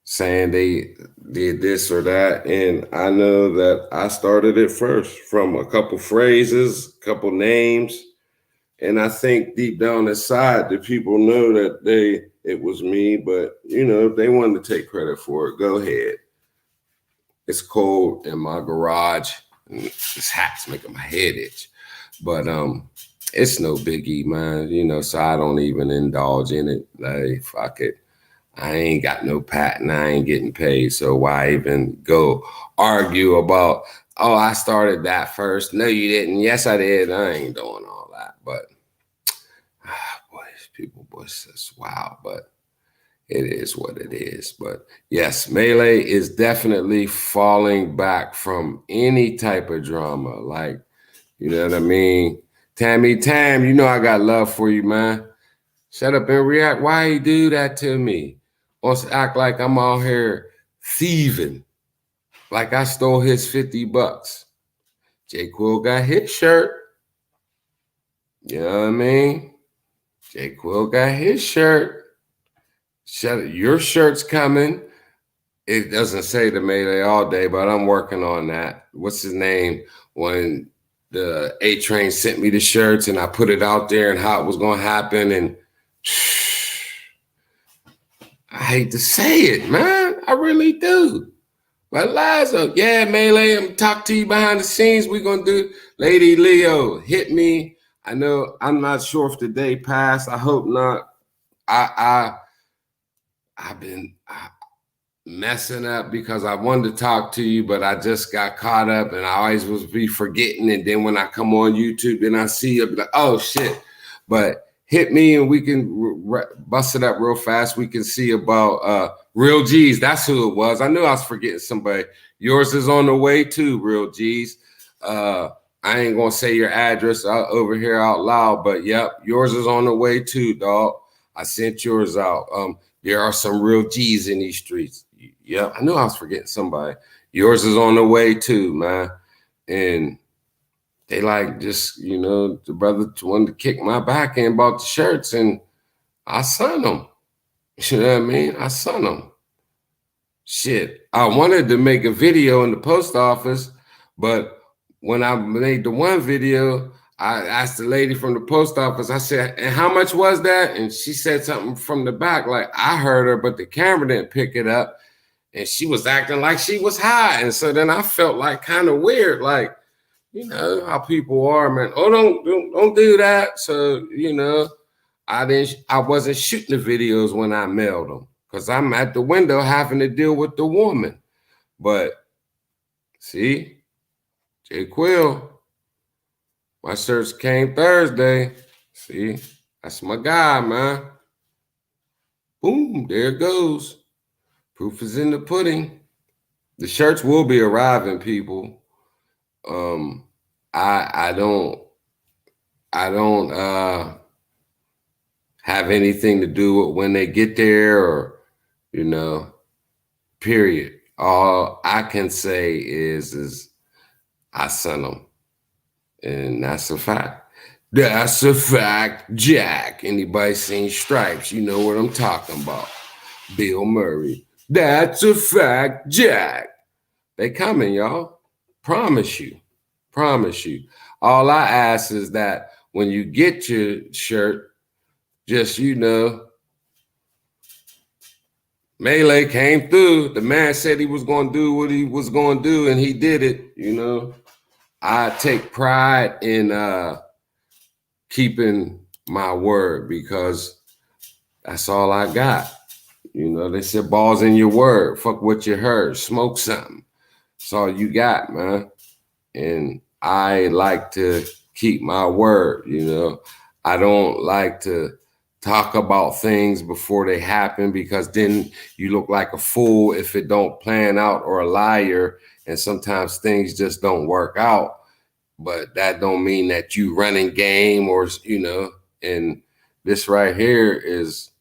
saying they did this or that, and I know that I started it first from a couple phrases, a couple names, and I think deep down inside the people know that it was me, but if they wanted to take credit for it, go ahead. It's cold in my garage, and this hat's making my head itch, but it's no biggie, man. So I don't even indulge in it. Like, fuck it. I ain't got no patent. I ain't getting paid. So why even go argue about, oh, I started that first? No, you didn't. Yes, I did. I ain't doing all that. But, boys, that's wild. But it is what it is. But yes, Melee is definitely falling back from any type of drama. Like, you know what I mean? Tammy Tam, I got love for you, man. Shut up and react. Why you do that to me? Wants to act like I'm out here thieving, like I stole his $50. J. Quill got his shirt. You know what I mean? J. Quill got his shirt. Shut up. Your shirt's coming. It doesn't say the Melee all day, but I'm working on that. What's his name? When the A Train sent me the shirts and I put it out there and how it was going to happen, and I hate to say it, man. I really do. But Liza, yeah, Melee, I'm talk to you behind the scenes. We're going to do Lady Leo, hit me. I know, I'm not sure if the day passed. I hope not. I've been messing up because I wanted to talk to you, but I just got caught up and I always was be forgetting. And then when I come on YouTube, then I see it, like, oh shit. But hit me and we can bust it up real fast. We can see about Real G's. That's who it was. I knew I was forgetting somebody. Yours is on the way too, Real G's. I ain't gonna say your address over here out loud, but yep, yours is on the way too, dog. I sent yours out. There are some real G's in these streets. Yep, I knew I was forgetting somebody. Yours is on the way too, man. And they like just, the brother wanted to kick my back and bought the shirts, and I sent them. You know what I mean? I sent them. Shit. I wanted to make a video in the post office, but when I made the one video, I asked the lady from the post office, I said, and how much was that? And she said something from the back, like I heard her, but the camera didn't pick it up. And she was acting like she was high. And so then I felt like kind of weird, like, how people are, man. Oh, don't do that. So, I wasn't shooting the videos when I mailed them because I'm at the window having to deal with the woman. But see, J. Quill, my shirts came Thursday. See, that's my guy, man. Boom, there it goes. Proof is in the pudding. The shirts will be arriving, people. I don't have anything to do with when they get there or, period. All I can say is I sent them. And that's a fact. That's a fact, Jack. Anybody seen Stripes, you know what I'm talking about. Bill Murray. That's a fact, Jack. They coming, y'all. Promise you. Promise you. All I ask is that when you get your shirt, just, Melee came through. The man said he was going to do what he was going to do, and he did it. You know, I take pride in keeping my word because that's all I got. You know, they said balls in your word. Fuck what you heard. Smoke something. That's all you got, man. And I like to keep my word. You know, I don't like to talk about things before they happen because then you look like a fool if it don't plan out, or a liar. And sometimes things just don't work out. But that don't mean that you running game, or, you know, and this right here is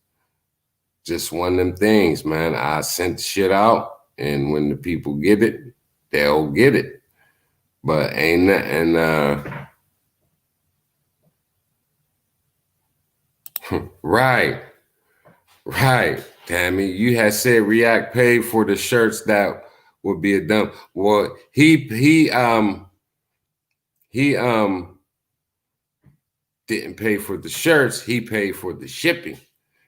just one of them things, man. I sent shit out, and when the people get it, they'll get it. But ain't nothing right. Right, Tammy. You had said React paid for the shirts that would be a dump. Well, he didn't pay for the shirts, he paid for the shipping.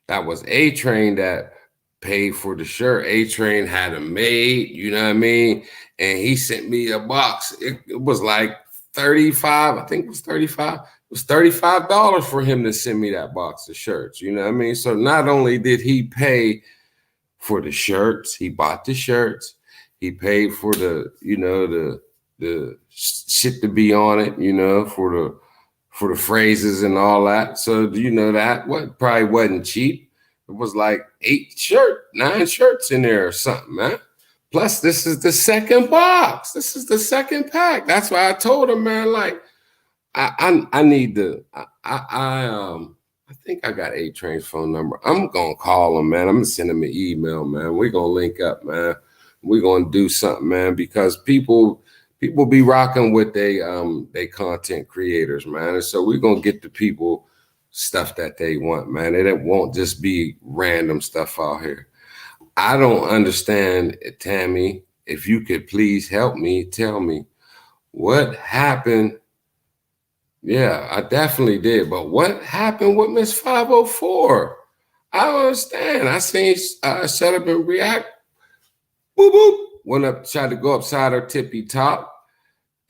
That was A-Train that paid for the shirt. A-Train had them made, you know what I mean? And he sent me a box. It was like 35, I think it was 35. It was $35 for him to send me that box of shirts, you know what I mean? So not only did he pay for the shirts, he bought the shirts, he paid for the, you know, the shit to be on it, you know, for the phrases and all that. So you know that what probably wasn't cheap. It was like 9 shirts in there or something, man. Plus, this is the second box. This is the second pack. That's why I told him, man, like, I need to, I think I got A-Train's phone number. I'm going to call him, man. I'm going to send him an email, man. We're going to link up, man. We're going to do something, man, because people be rocking with they content creators, man. And so we're going to get the people stuff that they want, man. It won't just be random stuff out here. I don't understand, Tammy. If you could please help me, tell me what happened. Yeah, I definitely did. But what happened with Miss 504? I don't understand. I seen Shut Up and React. Boop, boop. Went up, tried to go upside her tippy top.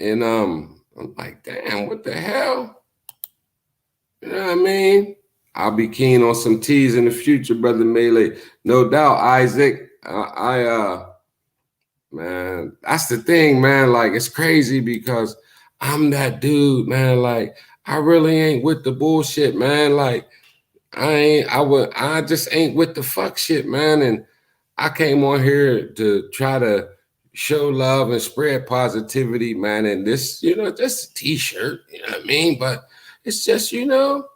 And I'm like, damn, what the hell? You know what I mean? I'll be keen on some teas in the future, Brother Melee. No doubt, Isaac. Man, that's the thing, man. Like, it's crazy because I'm that dude, man. Like, I really ain't with the bullshit, man. Like, I just ain't with the fuck shit, man. And I came on here to try to show love and spread positivity, man. And this, you know, just a t-shirt, you know what I mean? But it's just, you know,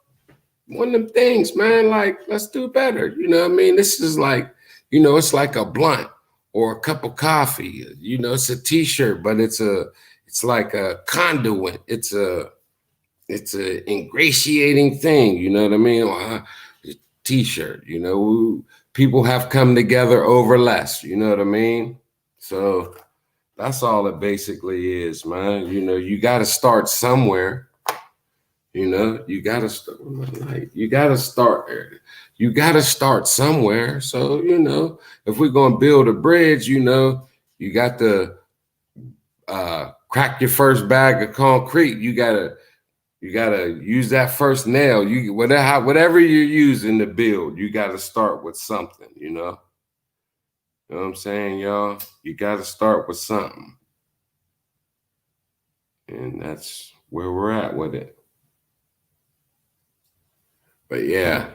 one of them things, man, like, let's do better. You know what I mean? This is like, you know, it's like a blunt or a cup of coffee. You know, it's a t-shirt, but it's like a conduit. It's a ingratiating thing, you know what I mean? T-shirt, you know, people have come together over less, you know what I mean? So that's all it basically is, man. You know, you got to start somewhere. You know, you got to start. You got to start somewhere. So, you know, if we're going to build a bridge, you know, you got to crack your first bag of concrete. You gotta use that first nail. You whatever you're using to build, you got to start with something. You know what I'm saying, y'all? You got to start with something, and that's where we're at with it. But yeah,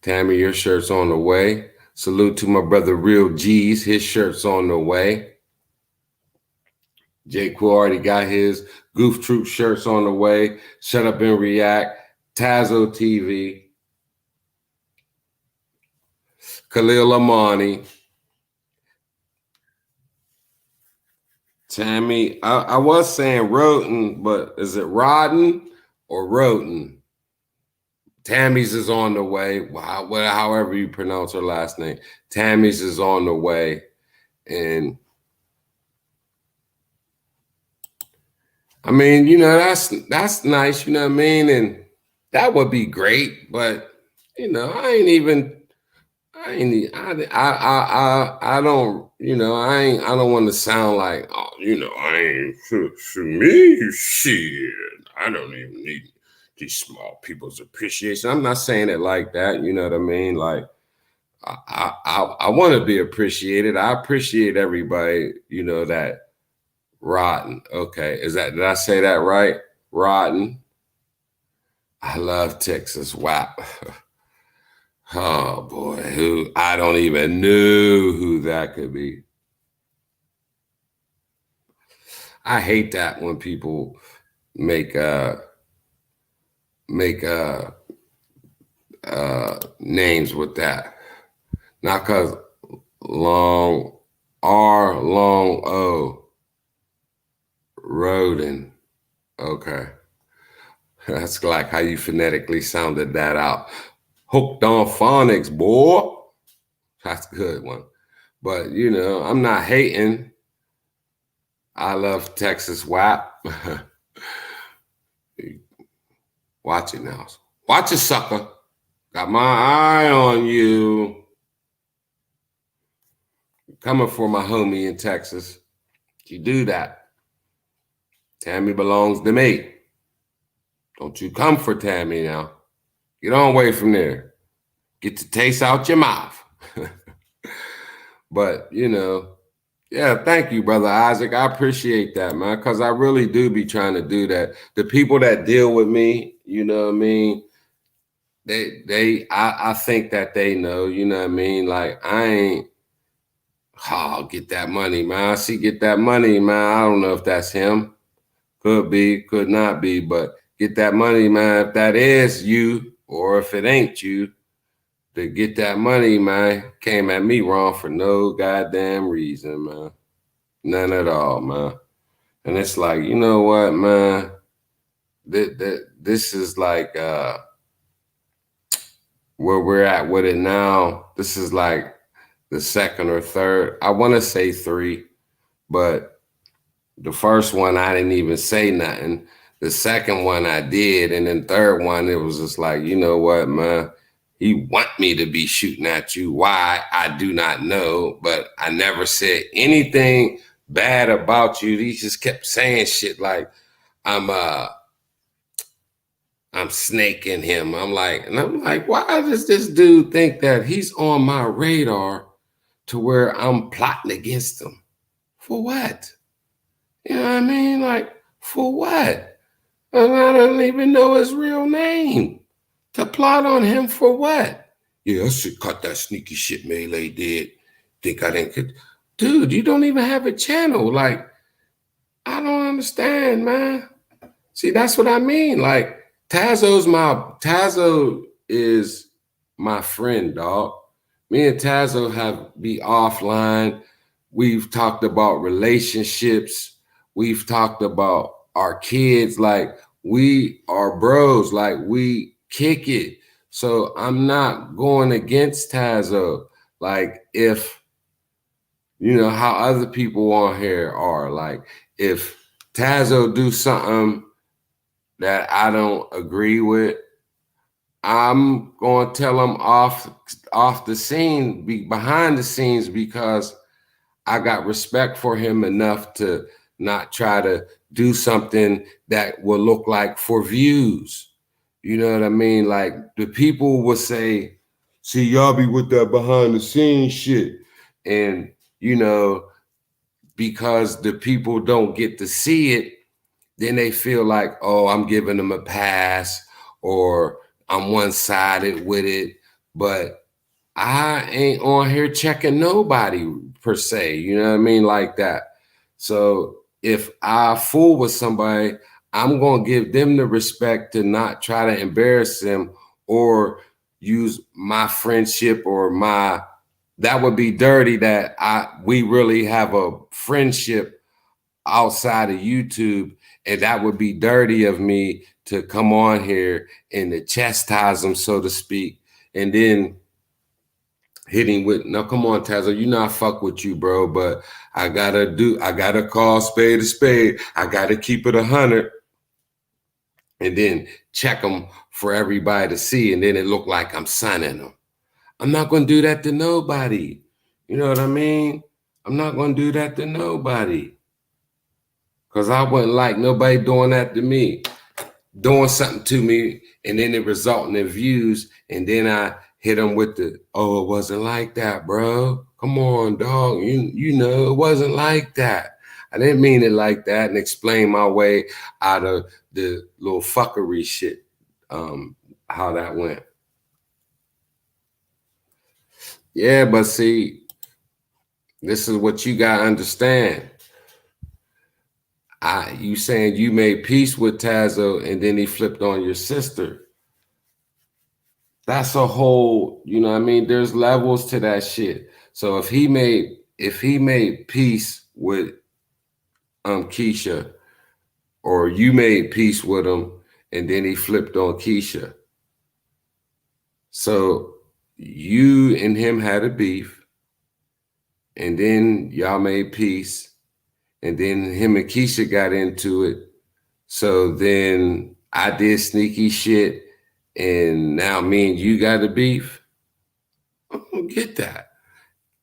Tammy, your shirt's on the way. Salute to my brother Real G's. His shirt's on the way. Jay Quill already got his. Goof Troop shirts on the way. Shut Up and React. Tazo TV. Khalil Amani. Tammy, I was saying Roten, but is it Rodden or Roten? Tammy's is on the way. Wow, however you pronounce her last name. Tammy's is on the way. And I mean, you know, that's nice, you know what I mean? And that would be great, but you know, I ain't I ain't. I don't. You know. I ain't. I don't want to sound like. Oh, you know. I ain't. For me, shit. I don't even need these small people's appreciation. I'm not saying it like that. You know what I mean? Like, I want to be appreciated. I appreciate everybody. You know that rotten. Okay, is that? Did I say that right? Rotten. I love Texas. Wow. Oh boy, who I don't even know who that could be. I hate that when people make make names with that. Not cause long R long O Roden. Okay. That's like how you phonetically sounded that out. Hooked on phonics, boy. That's a good one. But you know, I'm not hating. I love Texas WAP. Watch it now. Watch it, sucker. Got my eye on you. Coming for my homie in Texas. You do that. Tammy belongs to me. Don't you come for Tammy now. Get on away from there. Get the taste out your mouth. But, you know, yeah, thank you, Brother Isaac. I appreciate that, man, because I really do be trying to do that. The people that deal with me, you know what I mean? I think that they know, you know what I mean? Like, I ain't, oh, get that money, man. I see get that money, man. I don't know if that's him. Could be, could not be, but get that money, man. If that is you, or if it ain't you, to get that money, man, came at me wrong for no goddamn reason, man. None at all, man. And it's like, you know what, man? This is like where we're at with it now. This is like the second or third. I want to say three, but the first one I didn't even say nothing. The second one I did, and then third one it was just like, you know what, man? He want me to be shooting at you. Why? I do not know, but I never said anything bad about you. He just kept saying shit like I'm snaking him. I'm like, why does this dude think that he's on my radar to where I'm plotting against him? For what? You know what I mean? Like, for what? And I don't even know his real name. To plot on him for what? Yeah, I should cut that sneaky shit Melee did. Think I didn't. Dude, you don't even have a channel. Like, I don't understand, man. See, that's what I mean. Like, Tazo is my friend, dog. Me and Tazo have be offline. We've talked about relationships. We've talked about our kids. Like, we are bros. Like, we kick it. So I'm not going against Tazo. Like, if you know how other people on here are, like, if Tazo do something that I don't agree with, I'm going to tell him off the scene, behind the scenes, because I got respect for him enough to not try to do something that will look like for views. You know what I mean? Like, the people will say, see, y'all be with that behind the scenes shit. And, you know, because the people don't get to see it, then they feel like, oh, I'm giving them a pass or I'm one-sided with it. But I ain't on here checking nobody per se, you know what I mean? Like that. So if I fool with somebody, I'm going to give them the respect to not try to embarrass them or use my friendship or that would be dirty that we really have a friendship outside of YouTube, and that would be dirty of me to come on here and to chastise him, so to speak, and then hit him with, no, come on, Tazo, you know I fuck with you, bro, but I gotta call spade a spade. I gotta keep it 100, and then check them for everybody to see, and then it look like I'm sunning them. I'm not going to do that to nobody. You know what I mean? I'm not going to do that to nobody. Because I wouldn't like nobody doing that to me, doing something to me, and then it resulting in views, and then I hit them with the, oh, it wasn't like that, bro. Come on, dog. You know, it wasn't like that. I didn't mean it like that, and explain my way out of the little fuckery shit, how that went. Yeah, but see, this is what you got to understand. You saying you made peace with Tazo and then he flipped on your sister. That's a whole, you know what I mean? There's levels to that shit. So if he made peace with Keisha, or you made peace with him and then he flipped on Keisha. So you and him had a beef, and then y'all made peace, and then him and Keisha got into it. So then I did sneaky shit, and now me and you got a beef. I don't get that.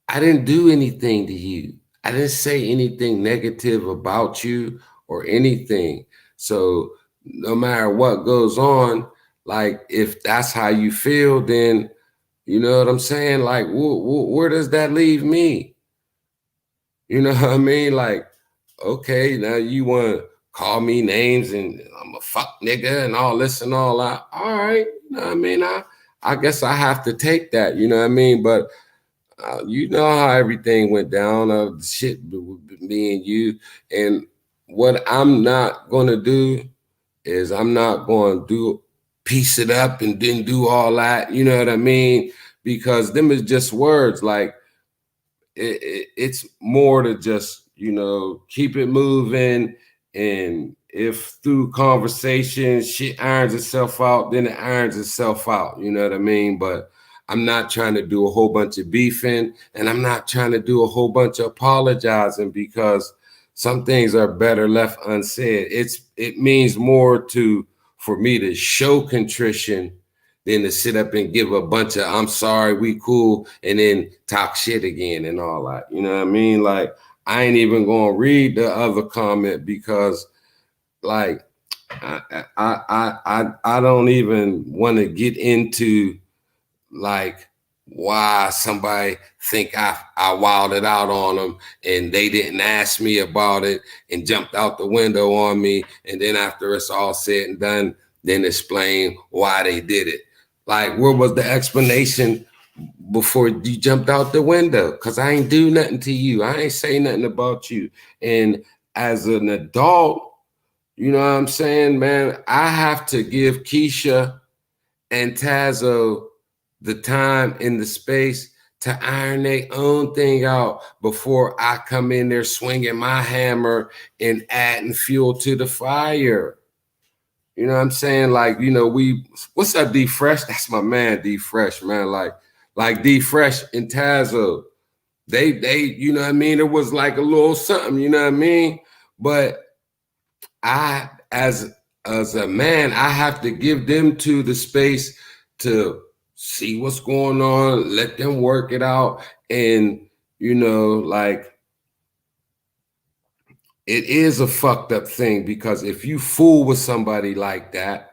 I didn't do anything to you. I didn't say anything negative about you or anything. So no matter what goes on, like if that's how you feel, then you know what I'm saying? Like, where does that leave me? You know what I mean? Like, okay, now you want to call me names and I'm a fuck nigga and all this and all that. All right, you know what I mean? I guess I have to take that, you know what I mean? But you know how everything went down, shit with me and you. And what I'm not going to do is I'm not going to piece it up and then do all that, you know what I mean? Because them is just words. Like, it's more to just, you know, keep it moving. And if through conversation shit irons itself out, then it irons itself out, you know what I mean? But I'm not trying to do a whole bunch of beefing, and I'm not trying to do a whole bunch of apologizing, because some things are better left unsaid. It means more for me to show contrition than to sit up and give a bunch of I'm sorry, we cool, and then talk shit again and all that. You know what I mean? Like, I ain't even gonna read the other comment, because like I don't even want to get into like why somebody think I wilded out on them and they didn't ask me about it and jumped out the window on me, and then after it's all said and done, then explain why they did it. Like, where was the explanation before you jumped out the window? Because I ain't do nothing to you. I ain't say nothing about you. And as an adult, you know what I'm saying, man, I have to give Keisha and Tazo the time and the space to iron their own thing out before I come in there swinging my hammer and adding fuel to the fire. You know what I'm saying? Like, you know, what's up, D Fresh? That's my man, D Fresh, man. Like D Fresh and Tazo, they, you know what I mean? It was like a little something, you know what I mean? But I, as a man, I have to give them to the space to see what's going on, let them work it out. And, you know, like, it is a fucked up thing, because if you fool with somebody like that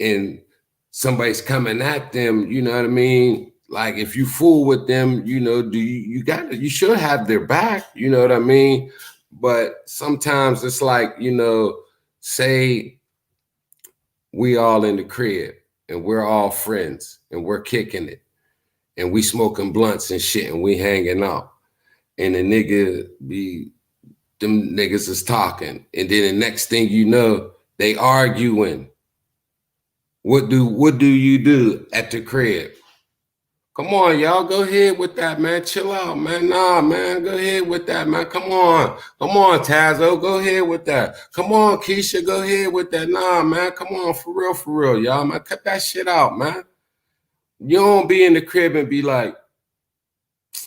and somebody's coming at them, you know what I mean? Like, if you fool with them, you know, you should have their back, you know what I mean? But sometimes it's like, you know, say we all in the crib and we're all friends and we're kicking it and we smoking blunts and shit and we hanging out, and the them niggas is talking, and then the next thing you know, they arguing. What do you do at the crib? Come on, y'all, go ahead with that, man. Chill out, man. Nah, man, go ahead with that, man. Come on, Tazo, go ahead with that. Come on, Keisha, go ahead with that. Nah, man, come on, for real, y'all, man. Cut that shit out, man. You don't be in the crib and be like,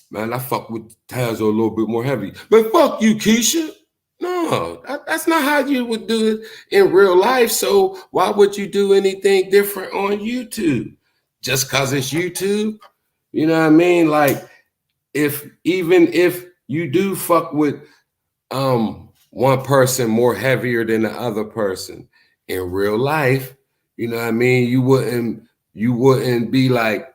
man, I fuck with Tazo a little bit more heavy. But fuck you, Keisha. No, that's not how you would do it in real life. So why would you do anything different on YouTube? Just because it's YouTube? You know what I mean? Like, even if you do fuck with one person more heavier than the other person in real life, you know what I mean? You wouldn't be like,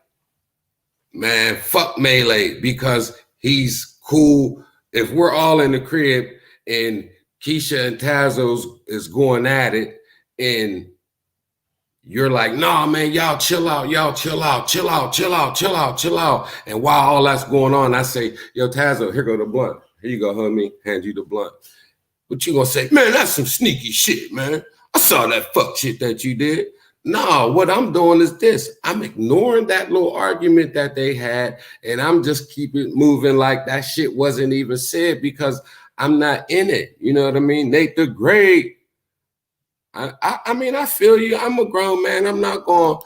man, fuck Melee because he's cool. If we're all in the crib and Keisha and Tazos is going at it, and you're like, nah, man, y'all chill out, chill out, chill out, chill out, chill out, chill out. And while all that's going on, I say, yo, Tazo, here go the blunt. Here you go, homie. Hand you the blunt. But you gonna say, man, that's some sneaky shit, man. I saw that fuck shit that you did. No, what I'm doing is this. I'm ignoring that little argument that they had, and I'm just keep it moving like that shit wasn't even said because I'm not in it. You know what I mean? Nate the Great. I mean, I feel you. I'm a grown man. I'm not going,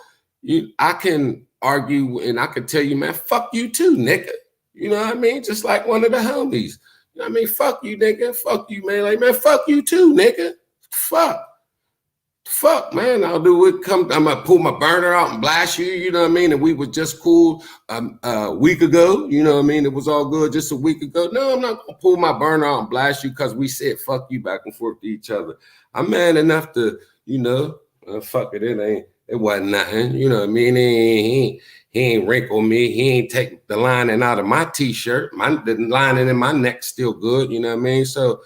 I can argue and I can tell you, man, fuck you too, nigga. You know what I mean? Just like one of the homies. You know what I mean? Fuck you, nigga. Fuck you, man. Like, man, fuck you too, nigga. Fuck, man. I'll do it. I'm gonna pull my burner out and blast you. You know what I mean? And we were just cool a week ago. You know what I mean? It was all good just a week ago. No, I'm not gonna pull my burner out and blast you because we said fuck you back and forth to each other. I'm man enough to, fuck it. It wasn't nothing. You know what I mean? He ain't wrinkle me. He ain't take the lining out of my t-shirt. The lining in my neck still good. You know what I mean? So.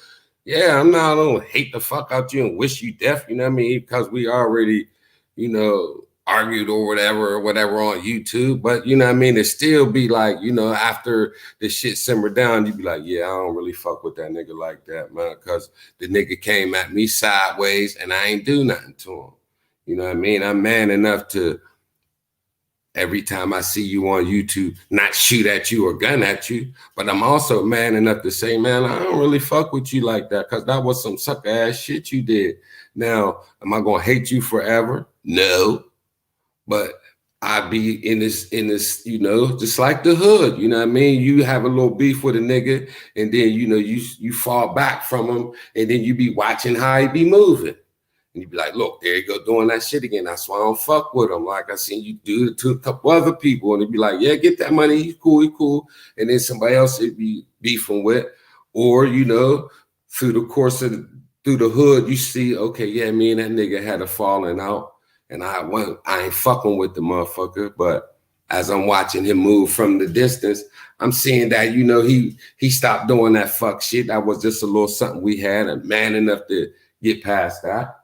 Yeah, I don't hate the fuck out you and wish you death, you know what I mean? Because we already, argued or whatever on YouTube. But you know what I mean? It still be like, after the shit simmered down, you be like, yeah, I don't really fuck with that nigga like that, man. Because the nigga came at me sideways and I ain't do nothing to him. You know what I mean? I'm man enough to every time I see you on YouTube, not shoot at you or gun at you, but I'm also man enough to say, man, I don't really fuck with you like that because that was some sucker ass shit you did. Now, am I gonna hate you forever? No, but I be in this, just like the hood. You know what I mean? You have a little beef with a nigga, and then you fall back from him, and then you be watching how he be moving. And you'd be like, look, there you go doing that shit again. That's why I don't fuck with him. Like I seen you do it to a couple other people. And they'd be like, yeah, get that money. He's cool. And then somebody else would be beefing with. Or, through the course of through the hood, you see, okay, yeah, me and that nigga had a falling out. And I ain't fucking with the motherfucker. But as I'm watching him move from the distance, I'm seeing that, he stopped doing that fuck shit. That was just a little something we had, and man enough to get past that.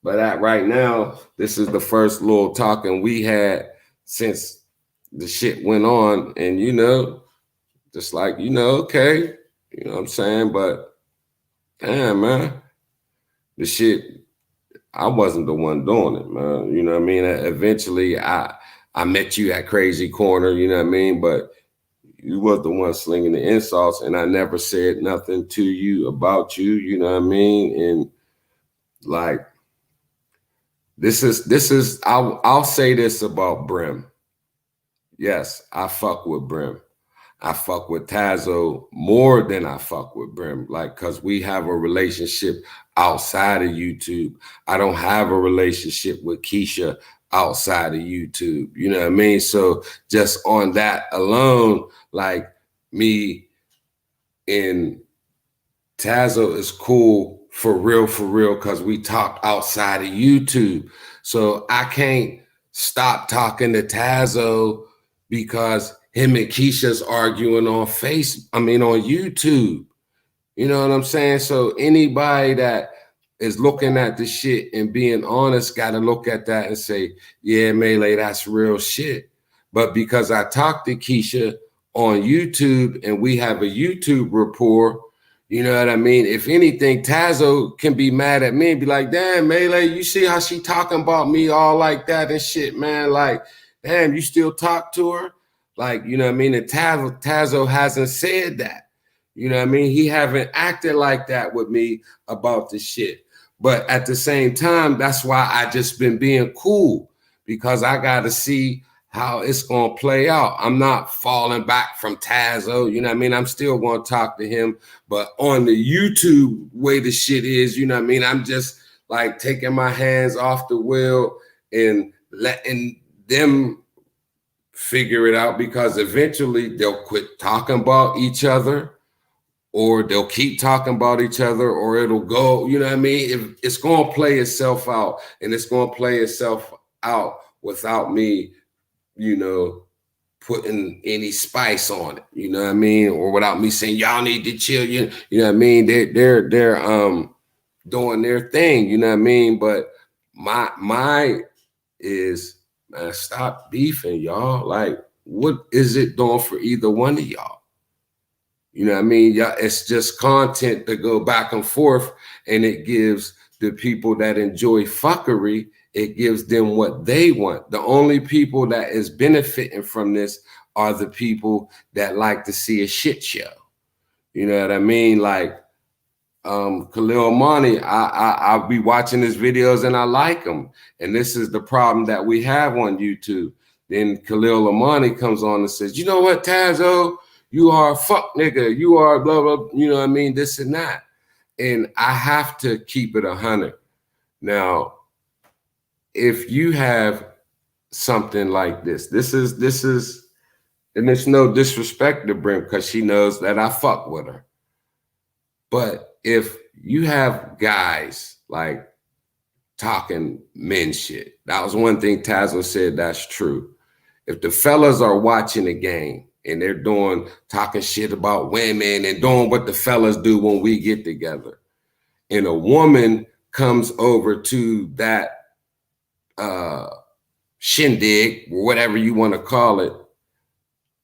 But right now, this is the first little talking we had since the shit went on. And, just like, okay, you know what I'm saying? But damn, man, the shit, I wasn't the one doing it, man. You know what I mean? Eventually, I met you at Crazy Corner, you know what I mean? But you was the one slinging the insults, and I never said nothing to you about you, you know what I mean? And like, This is I'll say this about Brim. Yes, I fuck with Brim. I fuck with Tazo more than I fuck with Brim, like, cause we have a relationship outside of YouTube. I don't have a relationship with Keisha outside of YouTube. You know what I mean? So just on that alone, like, me and Tazo is cool for real, because we talk outside of YouTube. So I can't stop talking to Tazo because him and Keisha's arguing on YouTube. You know what I'm saying? So anybody that is looking at the shit and being honest got to look at that and say, yeah, Melee, that's real shit. But because I talked to Keisha on YouTube and we have a YouTube rapport, you know what I mean? If anything, Tazo can be mad at me and be like, damn, Melee, you see how she talking about me all like that and shit, man? Like, damn, you still talk to her? Like, you know what I mean? And Tazo hasn't said that. You know what I mean? He haven't acted like that with me about the shit. But at the same time, that's why I just been being cool, because I got to see how it's going to play out. I'm not falling back from Tazo, you know what I mean? I'm still going to talk to him, but on the YouTube way the shit is, you know what I mean? I'm just like taking my hands off the wheel and letting them figure it out, because eventually they'll quit talking about each other, or they'll keep talking about each other, or it'll go, you know what I mean? If it's going to play itself out, and it's going to play itself out without me, you know, putting any spice on it, you know what I mean? Or without me saying, y'all need to chill, you know what I mean? They're doing their thing, you know what I mean? But my is, man, stop beefing, y'all. Like, what is it doing for either one of y'all? You know what I mean? Y'all, it's just content to go back and forth, and it gives the people that enjoy fuckery, it gives them what they want. The only people that is benefiting from this are the people that like to see a shit show. You know what I mean? Like, Khalil Mani, I'll be watching his videos and I like him. And this is the problem that we have on YouTube. Then Khalil Amani comes on and says, you know what, Tazo, you are a fuck nigga. You are blah, blah, you know what I mean? This and that. And I have to keep it 100. Now, if you have something like this is, and it's no disrespect to Brim, because she knows that I fuck with her. But if you have guys like talking men shit, that was one thing Tazo said, that's true. If the fellas are watching the game and they're talking shit about women and doing what the fellas do when we get together, and a woman comes over to that shindig, or whatever you want to call it,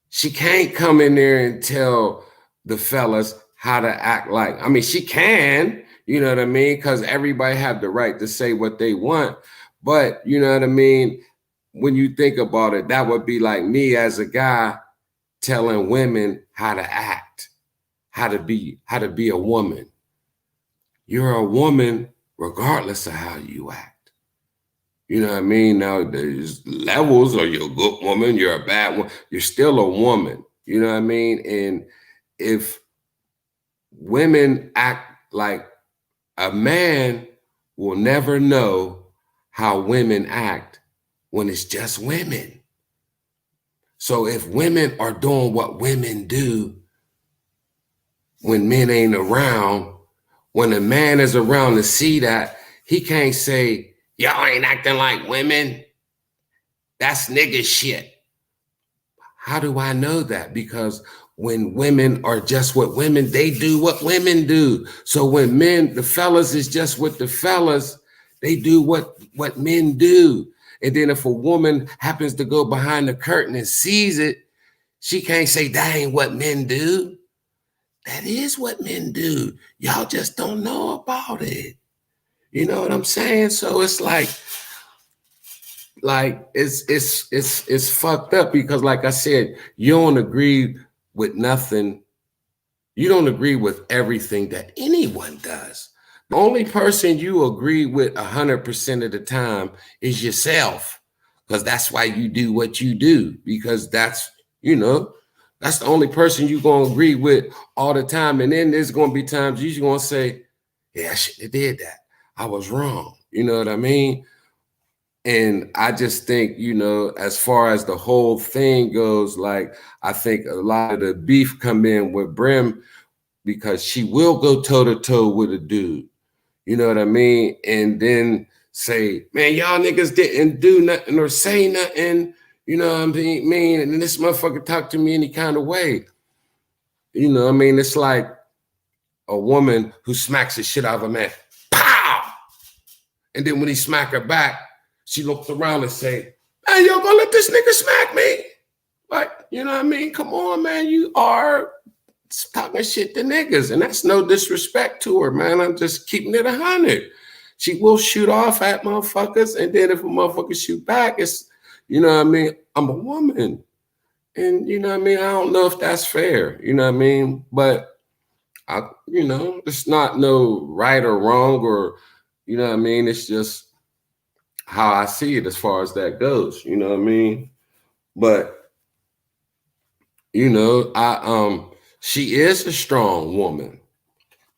she can't come in there and tell the fellas how to act like. I mean, she can, you know what I mean? Because everybody have the right to say what they want. But, you know what I mean? When you think about it, that would be like me as a guy telling women how to act, how to be a woman. You're a woman regardless of how you act. You know what I mean? Now there's levels. Are you a good woman? You're a bad one. You're still a woman. You know what I mean? And if women act like, a man will never know how women act when it's just women. So if women are doing what women do when men ain't around, when a man is around to see that, he can't say, y'all ain't acting like women. That's nigga shit. How do I know that? Because when women are just what women, they do what women do. So when men, the fellas is just what the fellas, they do what men do. And then if a woman happens to go behind the curtain and sees it, she can't say that ain't what men do. That is what men do. Y'all just don't know about it. You know what I'm saying? So it's like it's fucked up, because like I said, you don't agree with nothing. You don't agree with everything that anyone does. The only person you agree with 100% of the time is yourself, because that's why you do what you do, because that's, you know, that's the only person you're going to agree with all the time. And then there's going to be times you're going to say, yeah, I shouldn't have did that. I was wrong. You know what I mean? And I just think, you know, as far as the whole thing goes, like, I think a lot of the beef come in with Brim, because she will go toe to toe with a dude. You know what I mean? And then say, man, y'all niggas didn't do nothing or say nothing. You know what I mean? And this motherfucker talk to me any kind of way. You know what I mean? It's like a woman who smacks the shit out of a man. Pow! And then when he smack her back, she looks around and say, hey, y'all gonna let this nigga smack me? Like, you know what I mean? Come on, man. You are talking shit to niggas. And that's no disrespect to her, man. I'm just keeping it 100. She will shoot off at motherfuckers. And then if a motherfucker shoot back, it's, you know what I mean? I'm a woman. And, you know what I mean? I don't know if that's fair. You know what I mean? But, you know, it's not no right or wrong, or, you know what I mean? It's just how I see it as far as that goes. You know what I mean? But, you know, she is a strong woman.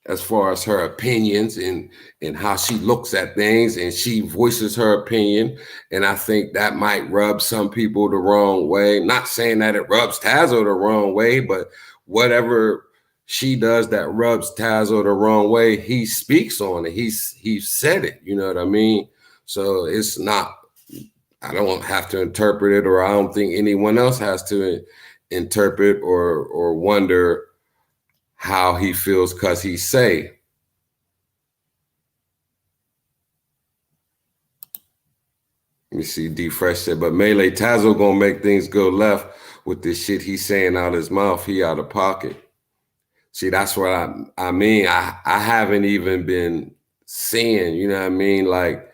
as far as her opinions and how she looks at things, and she voices her opinion. And I think that might rub some people the wrong way. Not saying that it rubs Tazo the wrong way, but whatever she does that rubs Tazo the wrong way, he speaks on it. He said it, you know what I mean? So it's not, I don't have to interpret it, or I don't think anyone else has to interpret or wonder how he feels because he say. Let me see, D Fresh said, but Melee Tazo gonna make things go left with this shit he's saying out his mouth. He out of pocket. See, that's what I mean. I haven't even been seeing, you know what I mean? Like,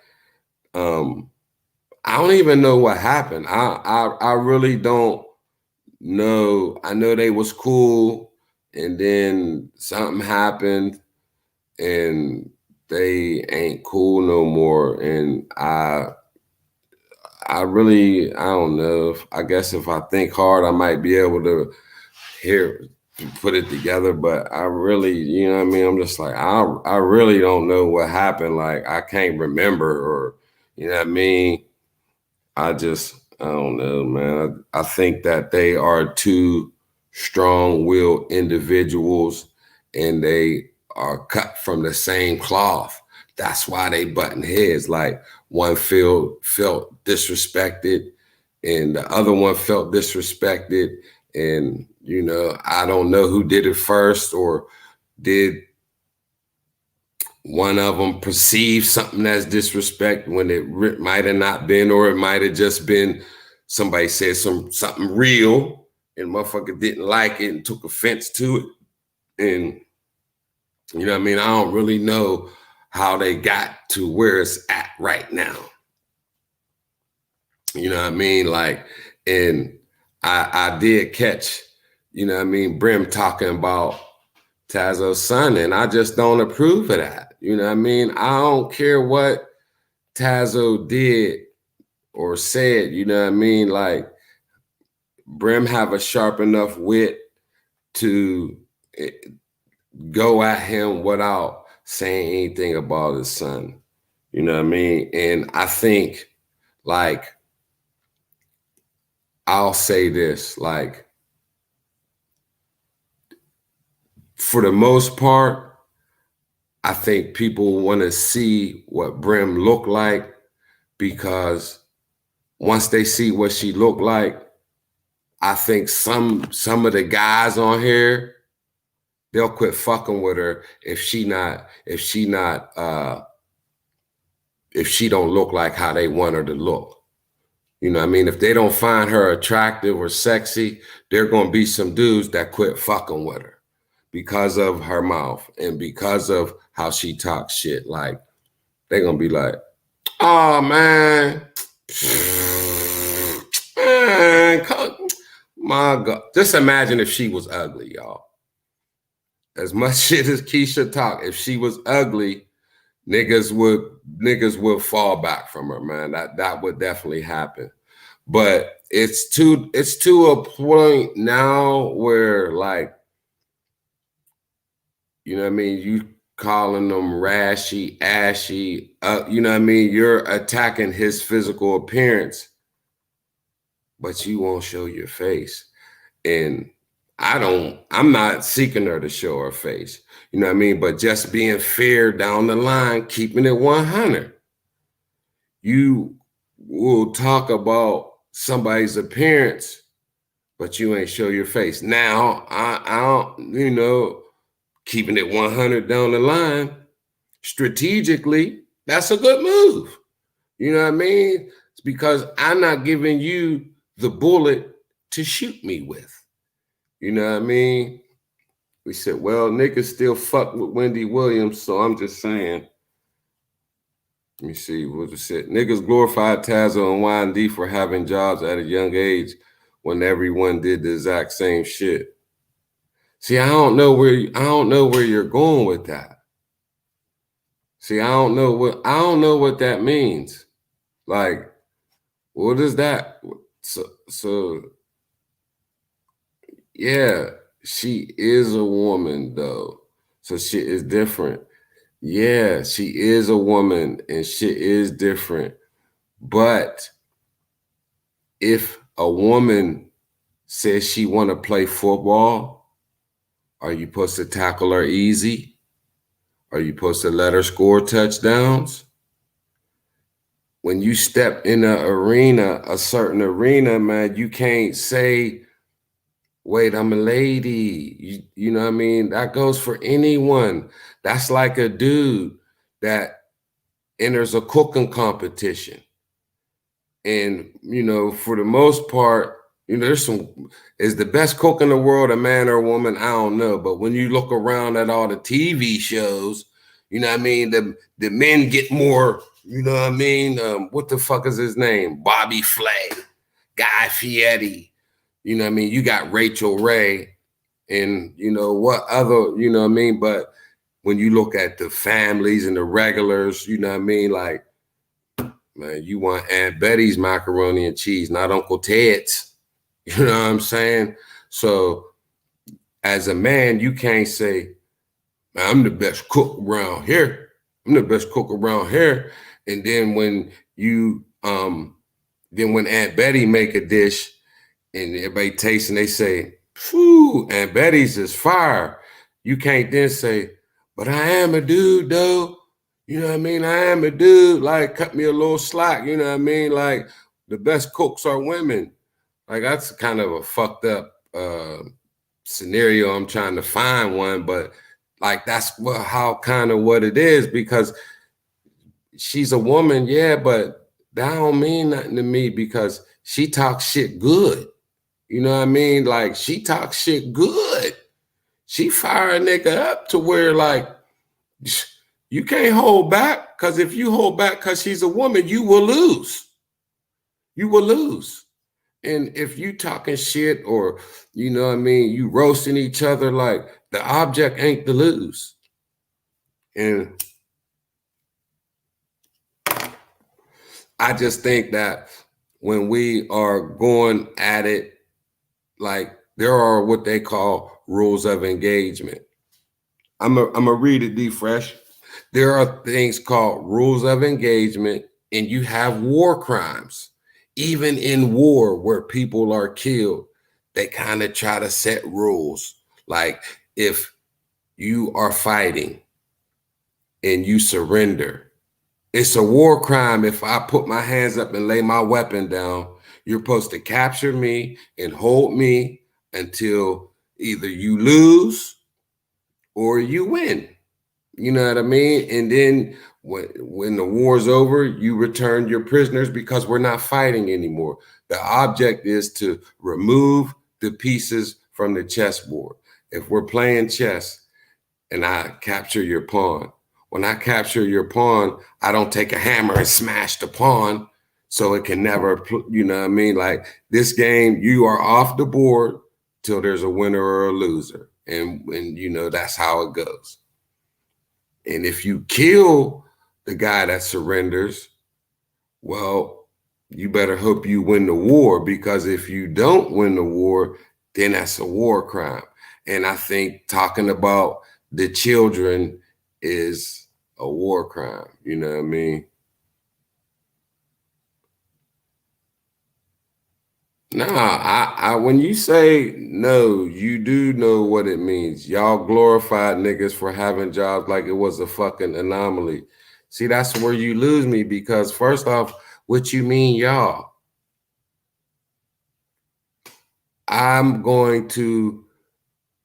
I don't even know what happened. I really don't know. I know they was cool, and then something happened, and they ain't cool no more. And I really, I don't know. I guess if I think hard, I might be able to put it together. But I really, you know what I mean? I'm just like, I really don't know what happened. Like, I can't remember, or, you know what I mean? I don't know, man. I think that they are two strong-willed individuals, and they are cut from the same cloth. That's why they button heads. Like, one felt disrespected, and the other one felt disrespected. And, you know, I don't know who did it first, or did one of them perceive something as disrespect when it might have not been, or it might have just been somebody said something real and motherfucker didn't like it and took offense to it. And, you know what I mean? I don't really know how they got to where it's at right now. You know what I mean? Like, and I did catch, you know what I mean, Brim talking about Tazo's son, and I just don't approve of that. You know what I mean? I don't care what Tazo did or said, you know what I mean? Like, Brim have a sharp enough wit to go at him without saying anything about his son. You know what I mean? And I think, like, I'll say this, like, for the most part, I think people want to see what Brim looked like, because once they see what she looked like, I think some of the guys on here, they'll quit fucking with her if she don't look like how they want her to look. You know what I mean? If they don't find her attractive or sexy, there are gonna be some dudes that quit fucking with her because of her mouth and because of how she talks shit. Like, they're gonna be like, oh man, my God. Just imagine if she was ugly, y'all. As much shit as Keisha talk, if she was ugly, niggas would fall back from her, man. That would definitely happen. But it's to a point now where, like, you know what I mean, you calling them rashy, ashy, you know what I mean? You're attacking his physical appearance, but you won't show your face. And I'm not seeking her to show her face, you know what I mean? But just being fair down the line, keeping it 100. You will talk about somebody's appearance, but you ain't show your face. Now, I don't, you know, keeping it 100 down the line, strategically, that's a good move. You know what I mean? It's because I'm not giving you the bullet to shoot me with. You know what I mean? We said, well, niggas still fuck with Wendy Williams, so I'm just saying. Let me see what it said. Niggas glorified Tazo and Y&D for having jobs at a young age when everyone did the exact same shit. See, I don't know where you're going with that. See, I don't know what that means. Like, what is that? So yeah, she is a woman though. So shit is different. Yeah, she is a woman and shit is different. But if a woman says she want to play football, are you supposed to tackle her easy? Are you supposed to let her score touchdowns? When you step in an arena, a certain arena, man, you can't say, wait, I'm a lady. You know what I mean? That goes for anyone. That's like a dude that enters a cooking competition. And, for the most part, there's is the best cook in the world a man or a woman? I don't know. But when you look around at all the TV shows, you know what I mean? The men get more, you know what I mean? What the fuck is his name? Bobby Flay, Guy Fieri. You know what I mean? You got Rachel Ray and, what other, you know what I mean? But when you look at the families and the regulars, you know what I mean? Like, man, you want Aunt Betty's macaroni and cheese, not Uncle Ted's. You know what I'm saying? So as a man, you can't say, man, I'm the best cook around here. I'm the best cook around here. And then when when Aunt Betty make a dish and everybody tastes and they say, phew, Aunt Betty's is fire. You can't then say, but I am a dude though. You know what I mean? I am a dude. Like, cut me a little slack. You know what I mean? Like, the best cooks are women. Like, that's kind of a fucked up scenario. I'm trying to find one, but like, that's how kind of what it is, because she's a woman, yeah, but that don't mean nothing to me because she talks shit good. You know what I mean? Like, she talks shit good. She fire a nigga up to where, like, you can't hold back, because if you hold back because she's a woman, you will lose. You will lose. And if you talking shit or, you know what I mean, you roasting each other, like, the object ain't to lose. And I just think that when we are going at it, like, there are what they call rules of engagement. I'm a read it, D Fresh. There are things called rules of engagement, and you have war crimes. Even in war where people are killed, they kind of try to set rules. Like, if you are fighting and you surrender, it's a war crime if I put my hands up and lay my weapon down. You're supposed to capture me and hold me until either you lose or you win. You know what I mean? And then when the war's over, you return your prisoners because we're not fighting anymore. The object is to remove the pieces from the chessboard. If we're playing chess and I capture your pawn, when I capture your pawn, I don't take a hammer and smash the pawn so it can never, you know what I mean? Like, this game, you are off the board till there's a winner or a loser. And that's how it goes. And if you kill the guy that surrenders, well, you better hope you win the war, because if you don't win the war, then that's a war crime. And I think talking about the children is a war crime. You know what I mean? Nah, when you say no, you do know what it means. Y'all glorified niggas for having jobs like it was a fucking anomaly. See, that's where you lose me, because first off, what you mean, y'all? I'm going to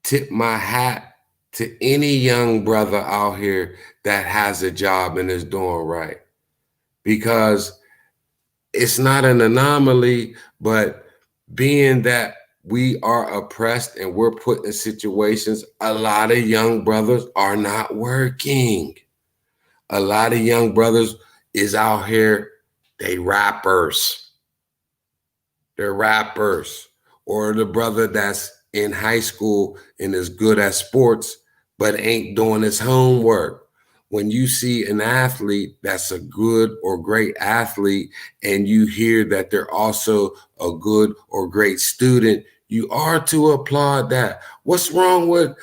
tip my hat to any young brother out here that has a job and is doing right, because it's not an anomaly, but being that we are oppressed and we're put in situations, a lot of young brothers are not working. A lot of young brothers is out here, they rappers. They're rappers. Or the brother that's in high school and is good at sports, but ain't doing his homework. When you see an athlete that's a good or great athlete, and you hear that they're also a good or great student, You are to applaud that. What's wrong with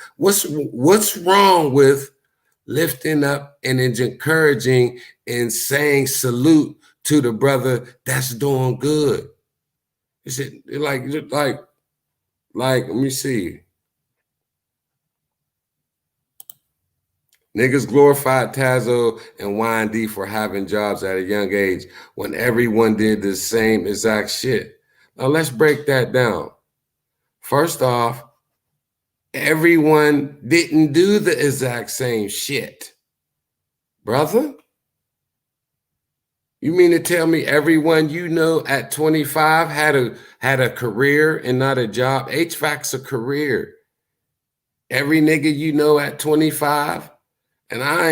lifting up and encouraging and saying salute to the brother that's doing good? Is it like let me see. Niggas glorified Tazo and YND for having jobs at a young age when everyone did the same exact shit. Now let's break that down. First off, everyone didn't do the exact same shit. Brother? You mean to tell me everyone you know at 25 had a career and not a job? HVAC's a career. Every nigga you know at 25, and I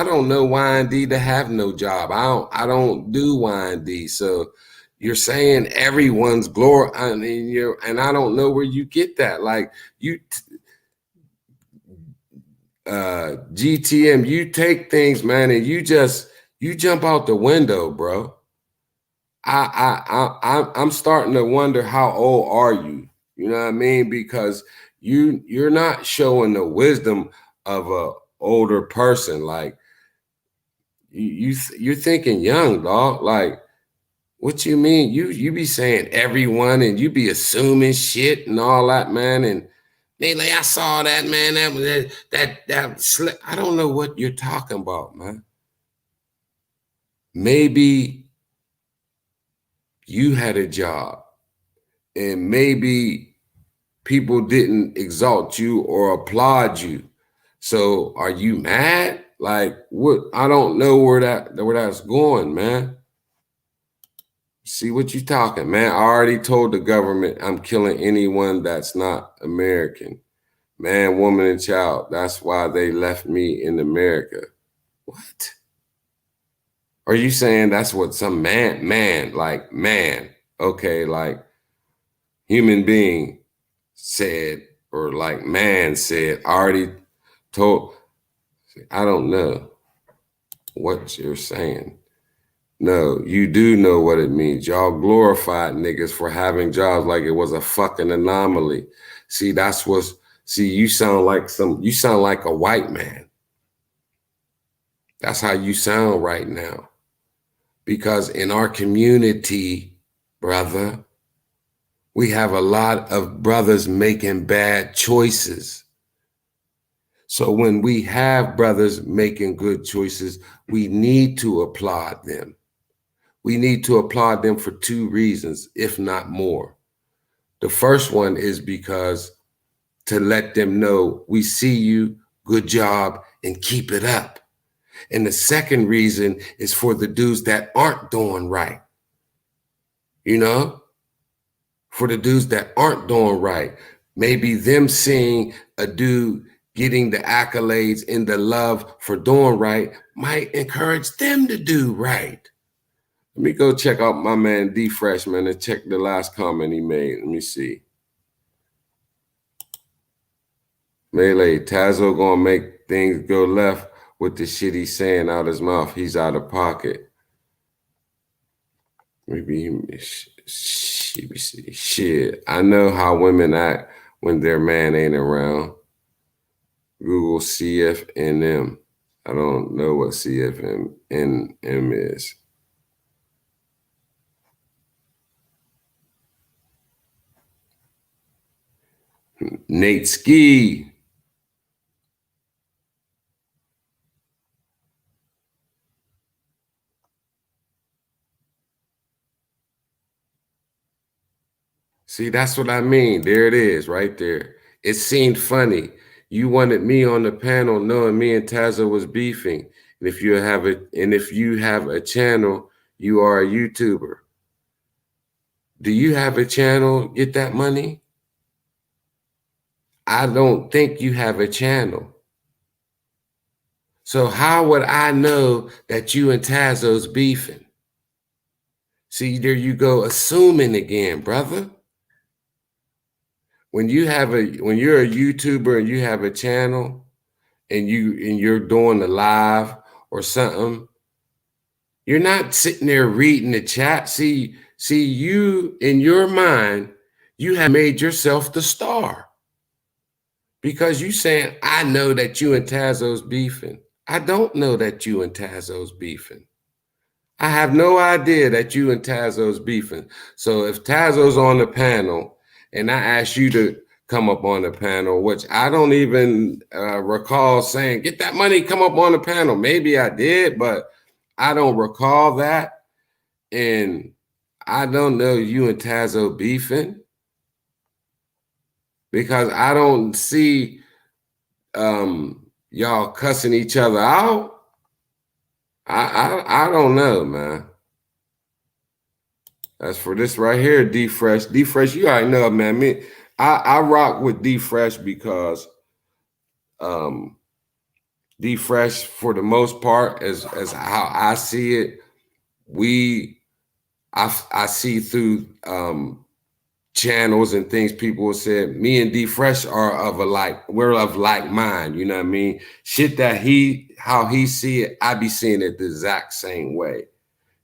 don't know Y&D to have no job. I don't do Y&D. So you're saying everyone's glory. I mean, and I don't know where you get that. Like you GTM, you take things, man, and you jump out the window, bro. I'm starting to wonder, how old are you? You know what I mean? Because you're not showing the wisdom of a older person. Like you're thinking young, dog. Like, what you mean? You be saying everyone, and you be assuming shit and all that, man. And they like, I saw that, man. That was that. I don't know what you're talking about, man. Maybe you had a job, and maybe people didn't exalt you or applaud you. So are you mad? Like, what? I don't know where that's going, man. See what you talking, man. I already told the government I'm killing anyone that's not American. Man, woman, and child. That's why they left me in America. What? Are you saying that's what some man, okay, like human being said, or like man said, already told? I don't know what you're saying. No, you do know what it means. Y'all glorified niggas for having jobs like it was a fucking anomaly. See, you sound like a white man. That's how you sound right now. Because in our community, brother, we have a lot of brothers making bad choices. So when we have brothers making good choices, we need to applaud them. We need to applaud them for two reasons, if not more. The first one is because to let them know we see you, good job, and keep it up. And the second reason is for the dudes that aren't doing right. You know, for the dudes that aren't doing right. Maybe them seeing a dude getting the accolades and the love for doing right might encourage them to do right. Let me go check out my man D Fresh, man, and check the last comment he made. Let me see. Melee, Tazo gonna make things go left with the shit he's saying out his mouth. He's out of pocket. Maybe shit. I know how women act when their man ain't around. Google CFNM. I don't know what CFNM is. Nate Ski. See, that's what I mean. There it is, right there. It seemed funny. You wanted me on the panel knowing me and Tazo was beefing. And if you have a channel, you are a YouTuber. Do you have a channel? Get that money? I don't think you have a channel. So how would I know that you and Tazo's beefing? See, there you go, assuming again, brother. When you're a YouTuber and you have a channel and you're doing a live or something, you're not sitting there reading the chat. See, you in your mind, You have made yourself the star because you saying, I know that you and Tazo's beefing. I don't know that you and Tazo's beefing. I have no idea that you and Tazo's beefing. So if Tazo's on the panel and I ask you to come up on the panel, which I don't even recall saying, get that money, come up on the panel. Maybe I did, but I don't recall that. And I don't know you and Tazo beefing because I don't see y'all cussing each other out. I don't know, man. As for this right here, D Fresh, you already know, man. I rock with D Fresh because D Fresh, for the most part, as how I see it, I see through channels and things people have said, me and D Fresh are we're of like mind, you know what I mean? Shit that how he see it, I be seeing it the exact same way.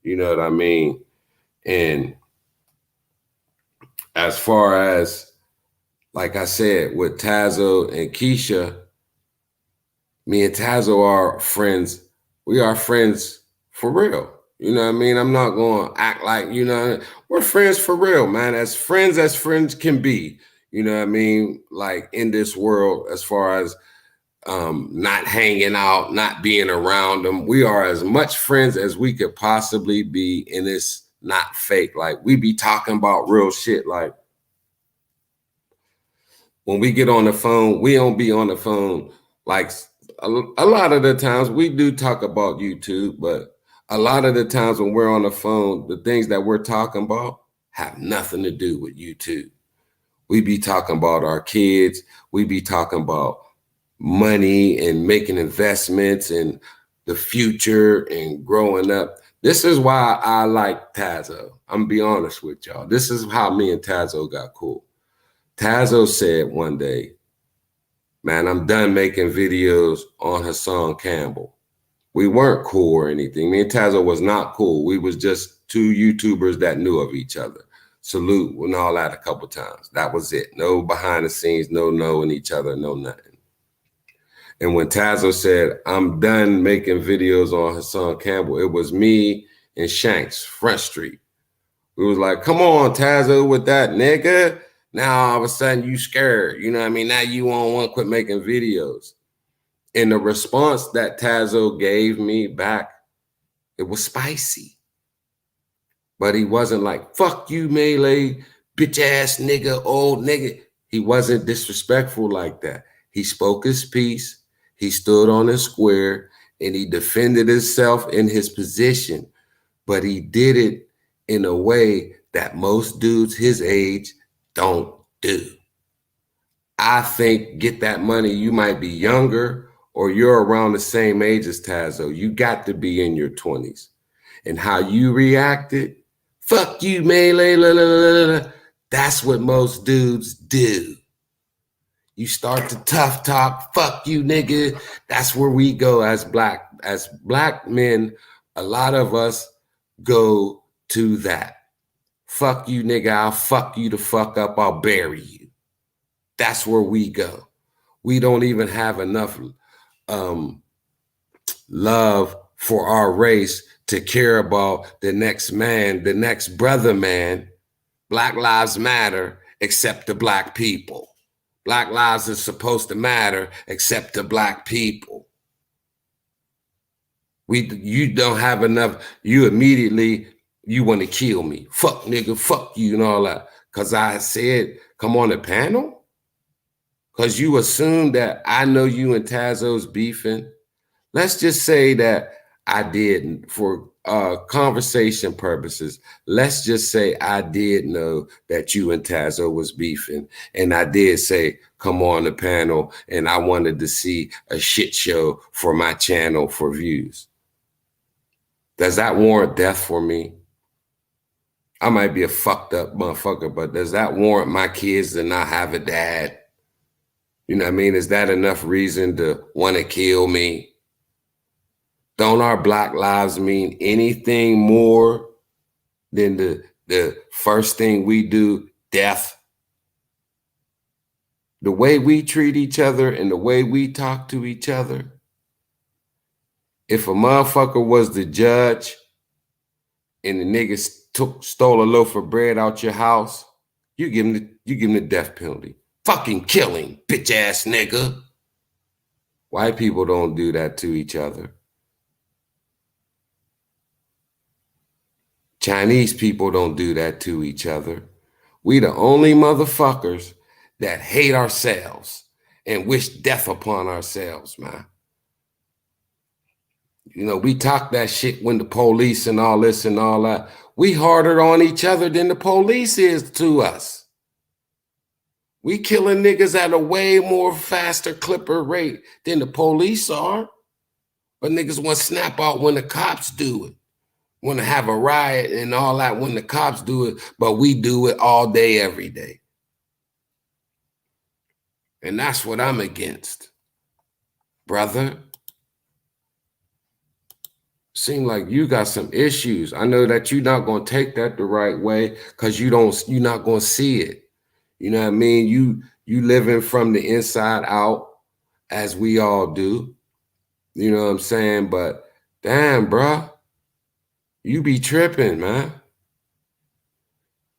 You know what I mean? And as far as, like I said, with Tazo and Keisha, me and Tazo are friends. We are friends for real. You know what I mean? I'm not going to act like, we're friends for real, man. As friends can be. You know what I mean? Like in this world, as far as not hanging out, not being around them. We are as much friends as we could possibly be, and it's not fake. Like we be talking about real shit. Like when we get on the phone, we don't be on the phone. Like a lot of the times we do talk about YouTube, but a lot of the times when we're on the phone, the things that we're talking about have nothing to do with YouTube. We be talking about our kids. We be talking about money and making investments and the future and growing up. This is why I like Tazo. I'm gonna be honest with y'all. This is how me and Tazo got cool. Tazo said one day, man, I'm done making videos on Hassan Campbell. We weren't cool or anything. Me and Tazo was not cool. We was just two YouTubers that knew of each other. Salute and all that a couple times. That was it. No behind the scenes, no knowing each other, no nothing. And when Tazo said, I'm done making videos on Hassan Campbell, it was me and Shanks, Front Street. We was like, come on, Tazo, with that nigga. Now all of a sudden you scared. You know what I mean? Now you won't want to quit making videos. And the response that Tazo gave me back, it was spicy. But he wasn't like, fuck you, Melee, bitch ass nigga, old nigga. He wasn't disrespectful like that. He spoke his piece. He stood on his square and he defended himself in his position. But he did it in a way that most dudes his age don't do. I think get that money, you might be younger or you're around the same age as Tazo. You got to be in your 20s. And how you reacted, fuck you, Melee, la, la, la, la. That's what most dudes do. You start to tough talk, fuck you, nigga. That's where we go as black men. A lot of us go to that. Fuck you, nigga. I'll fuck you the fuck up. I'll bury you. That's where we go. We don't even have enough love for our race to care about the next man, the next brother man. Black lives matter except the black people. Black lives are supposed to matter except to black people. You don't have enough. You immediately, you want to kill me. Fuck nigga, fuck you and all that. Because I said, come on the panel? Because you assume that I know you and Tazo's beefing. Let's just say that I didn't, for conversation purposes. Let's just say I did know that you and Tazo was beefing. And I did say, come on the panel. And I wanted to see a shit show for my channel for views. Does that warrant death for me? I might be a fucked up motherfucker, but does that warrant my kids to not have a dad? You know what I mean? Is that enough reason to want to kill me? Don't our black lives mean anything more than the first thing we do, death? The way we treat each other and the way we talk to each other, if a motherfucker was the judge and the nigga stole a loaf of bread out your house, you give him the death penalty. Fucking killing, bitch ass nigga. White people don't do that to each other. Chinese people don't do that to each other. We the only motherfuckers that hate ourselves and wish death upon ourselves, man. You know, we talk that shit when the police and all this and all that. We harder on each other than the police is to us. We killing niggas at a way more faster clipper rate than the police are. But niggas want to snap out when the cops do it. Want to have a riot and all that when the cops do it, but we do it all day, every day. And that's what I'm against, brother. Seem like you got some issues. I know that you're not going to take that the right way because you're not going to see it. You know what I mean? You living from the inside out, as we all do. You know what I'm saying? But damn, bro, you be tripping, man.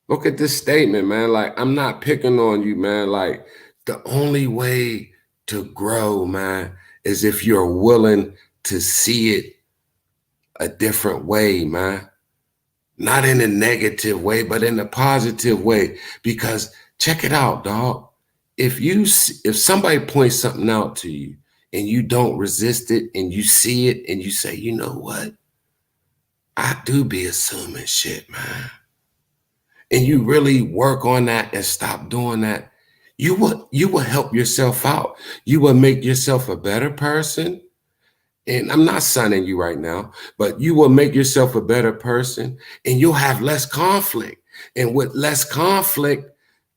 Look at this statement, man. Like, I'm not picking on you, man. Like, the only way to grow, man, is if you're willing to see it a different way, man. Not in a negative way, but in a positive way. Because check it out, dog. If somebody points something out to you and you don't resist it and you see it and you say, you know what? I do be assuming shit, man. And you really work on that and stop doing that, you will help yourself out. You will make yourself a better person. And I'm not sunning you right now, but you will make yourself a better person and you'll have less conflict. And with less conflict,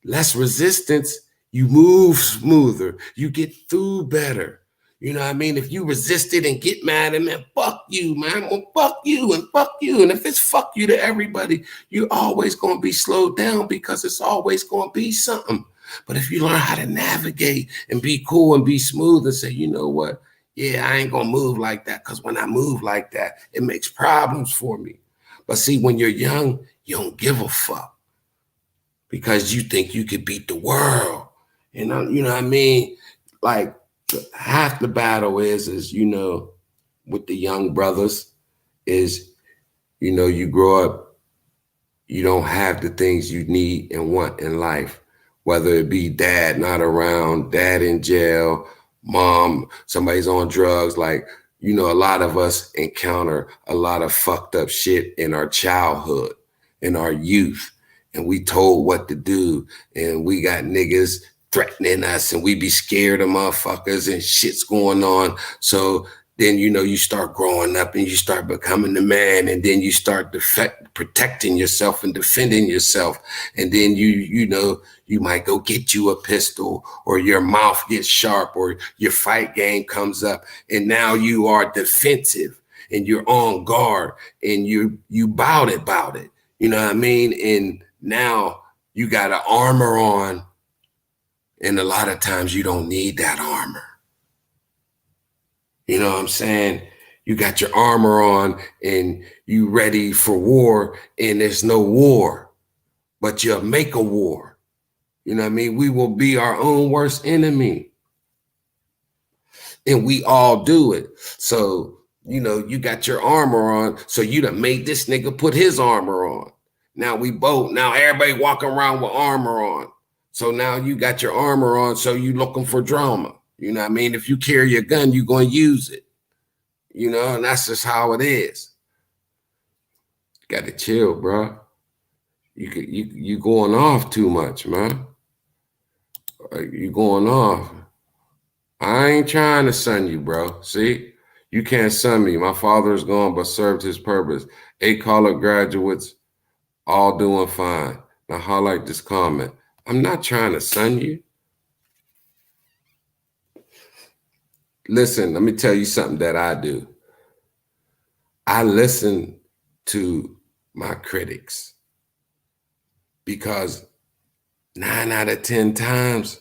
less resistance, you move smoother, you get through better. You know what I mean? If you resist it and get mad and man, fuck you, man. Well, fuck you and fuck you. And if it's fuck you to everybody, you're always going to be slowed down because it's always going to be something. But if you learn how to navigate and be cool and be smooth and say, you know what? Yeah, I ain't going to move like that because when I move like that, it makes problems for me. But see, when you're young, you don't give a fuck because you think you could beat the world. You know what I mean? Like, half the battle is, you know, with the young brothers is, you know, you grow up, you don't have the things you need and want in life, whether it be dad not around, dad in jail, mom, somebody's on drugs. Like, you know, a lot of us encounter a lot of fucked up shit in our childhood, in our youth, and we told what to do, and we got niggas threatening us and we be scared of motherfuckers and shit's going on. So then, you know, you start growing up and you start becoming the man, and then you start protecting yourself and defending yourself. And then you know, you might go get you a pistol, or your mouth gets sharp, or your fight game comes up, and now you are defensive and you're on guard and you bout it. You know what I mean? And now you got an armor on. And a lot of times you don't need that armor. You know what I'm saying? You got your armor on and you ready for war, and there's no war, but you'll make a war. You know what I mean? We will be our own worst enemy. And we all do it. So, you know, you got your armor on. So you done made this nigga put his armor on. Now everybody walking around with armor on. So now you got your armor on, so you looking for drama. You know what I mean? If you carry a gun, you're going to use it. You know, and that's just how it is. Got to chill, bro. You going off too much, man. You going off. I ain't trying to sun you, bro. See? You can't sun me. My father is gone, but served his purpose. 8 college graduates, all doing fine. Now highlight this comment. I'm not trying to sun you. Listen, let me tell you something that I do. I listen to my critics because 9 out of 10 times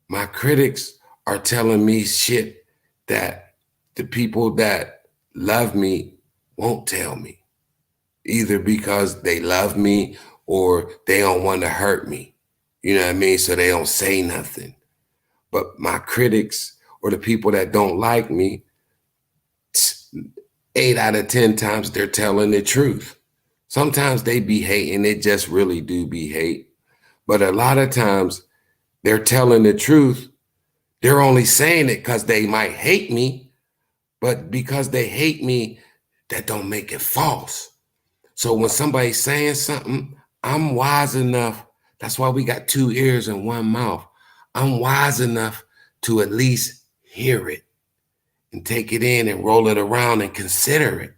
My critics are telling me shit that the people that love me won't tell me, either because they love me or they don't want to hurt me. You know what I mean? So they don't say nothing. But my critics or the people that don't like me, 8 out of 10 times they're telling the truth. Sometimes they be hating, it just really do be hate. But a lot of times they're telling the truth. They're only saying it because they might hate me, but because they hate me, that don't make it false. So when somebody's saying something, I'm wise enough. That's why we got 2 ears and 1 mouth. I'm wise enough to at least hear it and take it in and roll it around and consider it,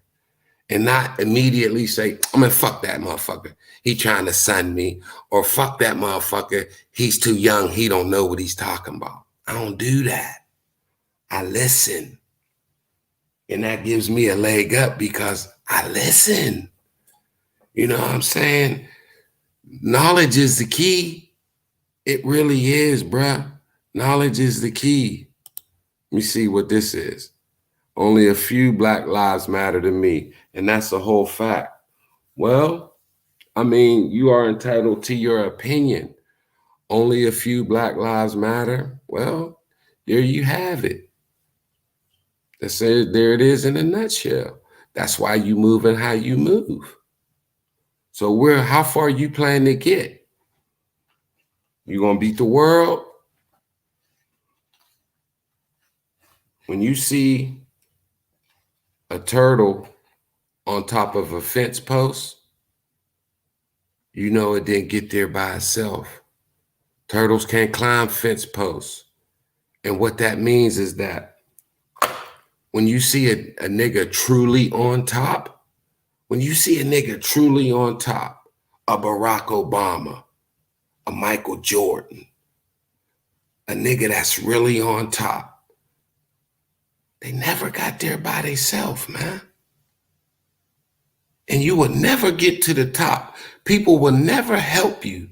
and not immediately say, I'm gonna fuck that motherfucker. He trying to sun me, or fuck that motherfucker. He's too young. He don't know what he's talking about. I don't do that. I listen. And that gives me a leg up because I listen. You know what I'm saying? Knowledge is the key. It really is, bruh. Knowledge is the key. Let me see what this is. Only a few Black lives matter to me. And that's a whole fact. Well, I mean, you are entitled to your opinion. Only a few Black lives matter. Well, there you have it. That's it. There it is in a nutshell. That's why you move and how you move. So how far you plan to get? You gonna beat the world? When you see a turtle on top of a fence post, you know it didn't get there by itself. Turtles can't climb fence posts. And what that means is that when you see a nigga truly on top, when you see a nigga truly on top, a Barack Obama, a Michael Jordan, a nigga that's really on top, they never got there by themselves, man. And you will never get to the top. People will never help you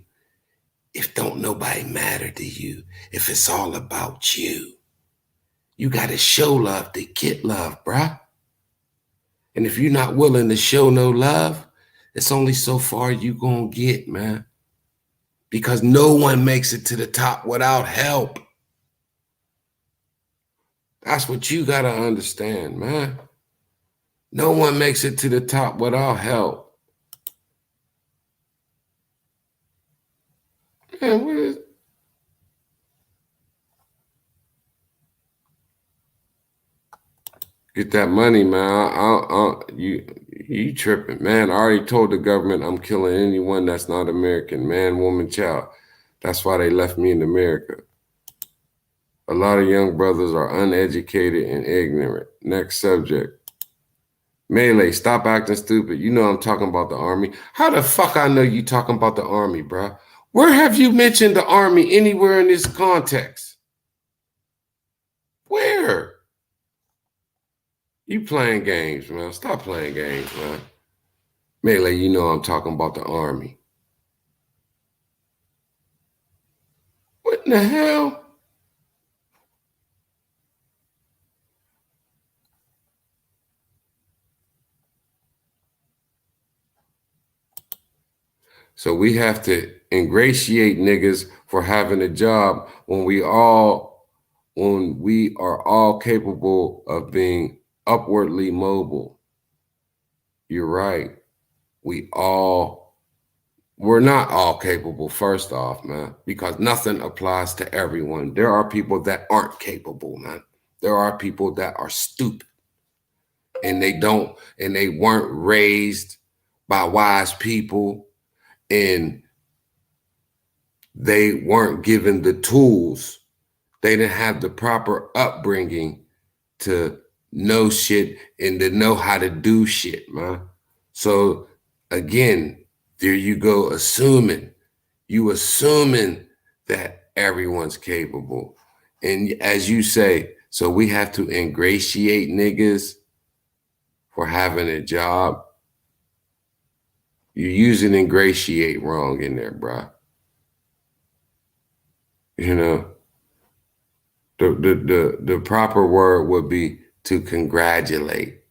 if don't nobody matter to you, if it's all about you. You got to show love to get love, bruh. And if you're not willing to show no love, it's only so far you gonna get, man. Because no one makes it to the top without help. That's what you gotta understand, man. No one makes it to the top without help. Man, what is... Get that money, man. You tripping, man. I already told the government I'm killing anyone that's not American, man, woman, child. That's why they left me in America. A lot of young brothers are uneducated and ignorant. Next subject. Melee, stop acting stupid. You know I'm talking about the Army. How the fuck I know you talking about the Army, bro? Where have you mentioned the Army anywhere in this context? Where? You playing games, man. Stop playing games, man. Melee, you know I'm talking about the Army. What in the hell? So we have to ingratiate niggas for having a job when we are all capable of being upwardly mobile. You're right. We're not all capable, first off, man, because nothing applies to everyone. There are people that aren't capable, man. There are people that are stupid and they weren't raised by wise people, and they weren't given the tools. They didn't have the proper upbringing to know shit and to know how to do shit, man. So again, there you go, assuming that everyone's capable. And as you say, so we have to ingratiate niggas for having a job. You're using ingratiate wrong in there, bro. You know, the proper word would be to congratulate,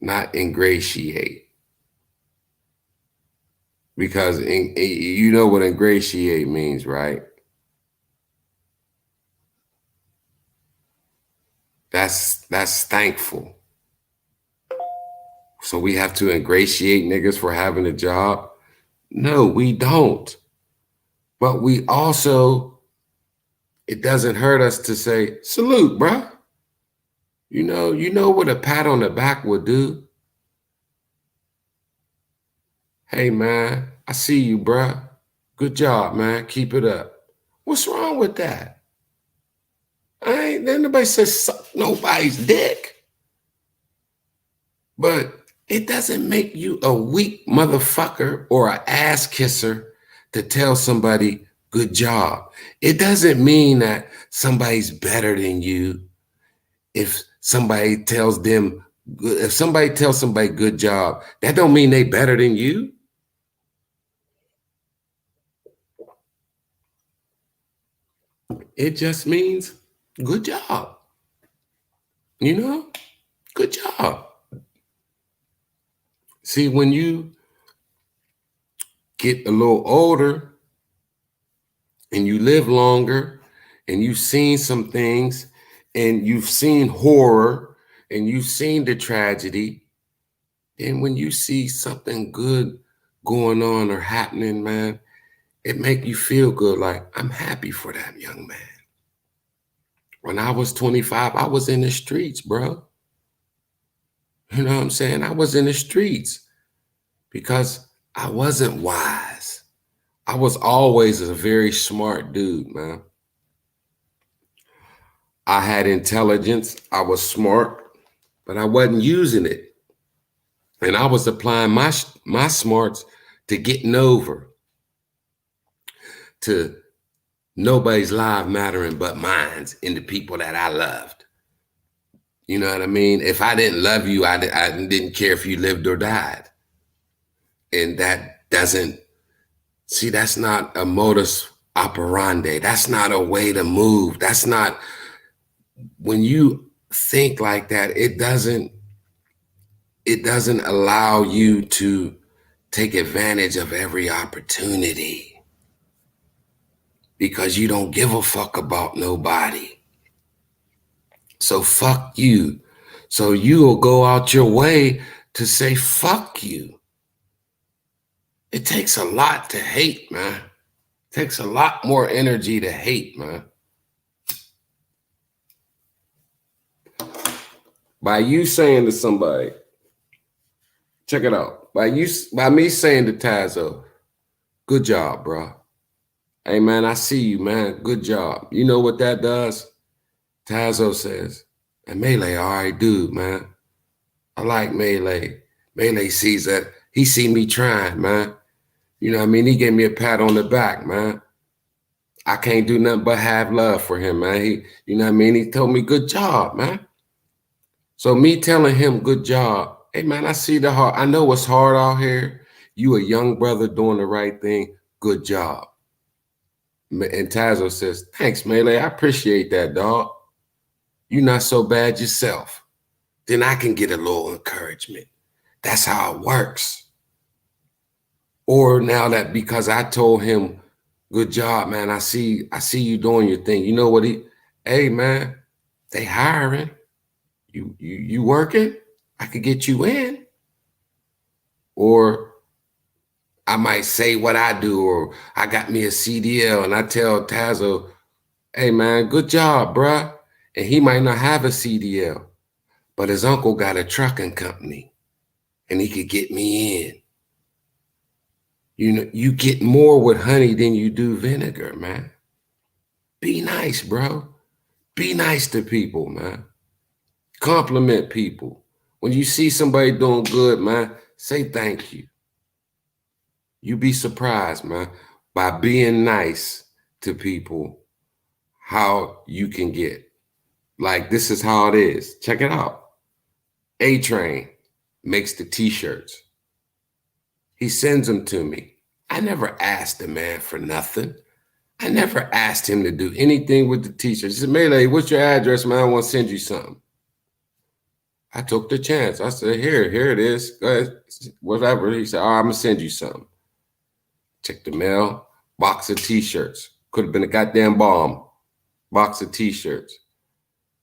not ingratiate. Because you know what ingratiate means, right? That's thankful. So we have to ingratiate niggas for having a job? No, we don't. But we also, it doesn't hurt us to say, salute, bruh. You know what a pat on the back would do? Hey man, I see you, bruh. Good job, man. Keep it up. What's wrong with that? Nobody says suck nobody's dick. But it doesn't make you a weak motherfucker or an ass kisser to tell somebody good job. It doesn't mean that somebody's better than you if somebody tells them good. If somebody tells somebody good job, that don't mean they better than you. It just means good job. You know, good job. See, when you get a little older and you live longer and you've seen some things and you've seen horror and you've seen the tragedy, then when you see something good going on or happening, man, it make you feel good. Like, I'm happy for that young man. When I was 25, I was in the streets, bro. You know what I'm saying? I was in the streets because I wasn't wise. I was always a very smart dude, man. I had intelligence. I was smart, but I wasn't using it. And I was applying my smarts to getting over, to nobody's life mattering but mine's and the people that I loved. You know what I mean? If I didn't love you, I didn't care if you lived or died. And that doesn't, see, that's not a modus operandi. That's not a way to move. That's not, when you think like that, it doesn't allow you to take advantage of every opportunity because you don't give a fuck about nobody. So fuck you. So you will go out your way to say fuck you. It takes a lot to hate, man. It takes a lot more energy to hate, man. By you saying to somebody, check it out. By me saying to Tazo, good job, bro. Hey, man, I see you, man. Good job. You know what that does? Tazo says, and Melee, all right, dude, man. I like Melee. Melee sees that. He see me trying, man. You know what I mean? He gave me a pat on the back, man. I can't do nothing but have love for him, man. You know what I mean? He told me, good job, man. So me telling him, good job. Hey, man, I see the heart. I know it's hard out here. You a young brother doing the right thing. Good job. And Tazo says, thanks, Melee. I appreciate that, dog. You're not so bad yourself. Then I can get a little encouragement. That's how it works. Or now that because I told him, good job, man. I see you doing your thing. You know what hey, man, they hiring. You working? I could get you in. Or I might say what I do, or I got me a CDL and I tell Tazo, hey, man, good job, bruh. And he might not have a CDL, but his uncle got a trucking company and he could get me in. You know, you get more with honey than you do vinegar, man. Be nice, bro. Be nice to people, man. Compliment people. When you see somebody doing good, man, say thank you. You be surprised, man, by being nice to people, how you can get. Like, this is how it is. Check it out. A-Train makes the t-shirts. He sends them to me. I never asked the man for nothing. I never asked him to do anything with the t-shirt. He said, Melee, what's your address, man? I want to send you something. I took the chance. I said, here it is. Go ahead. Whatever. He said, I'm going to send you something. Check the mail. Box of t-shirts. Could have been a goddamn bomb. Box of t-shirts.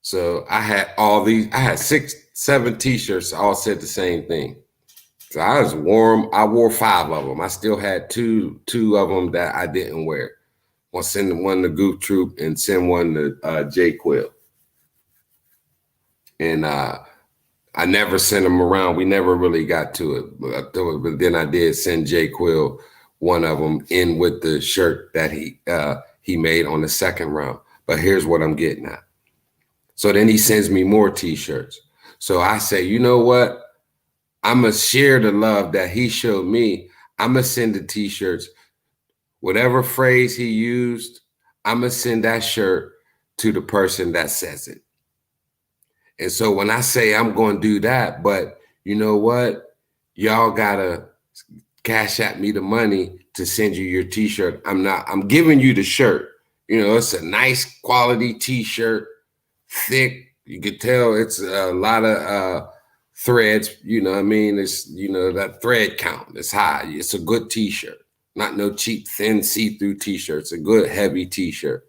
So I had all these. I had 6, 7 t-shirts. All said the same thing. So I was warm. I wore 5 of them. I still had two of them that I didn't wear. I'll send one to Goof Troop and send one to J Quill. And I never sent them around. We never really got to it. But then I did send J Quill one of them in with the shirt that he made on the second round. But here's what I'm getting at. So then he sends me more t-shirts. So I say, you know what? I'm going to share the love that he showed me. I'm going to send the t-shirts. Whatever phrase he used, I'm going to send that shirt to the person that says it. And so when I say I'm going to do that, but you know what? Y'all got to cash at me the money to send you your t-shirt. I'm giving you the shirt. You know, it's a nice quality t-shirt, thick. You could tell it's a lot of threads, you know what I mean? It's, you know, that thread count is high. It's a good t-shirt, not no cheap, thin, see-through t-shirt. It's a good, heavy t-shirt.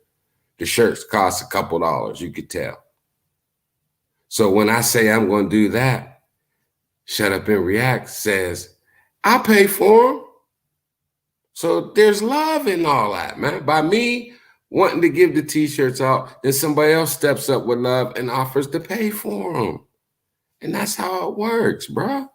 The shirts cost a couple dollars, you could tell. So when I say I'm going to do that, Shut Up and React says, I'll pay for them. So there's love in all that, man. By me wanting to give the t-shirts out, then somebody else steps up with love and offers to pay for them. And that's how it works, bro.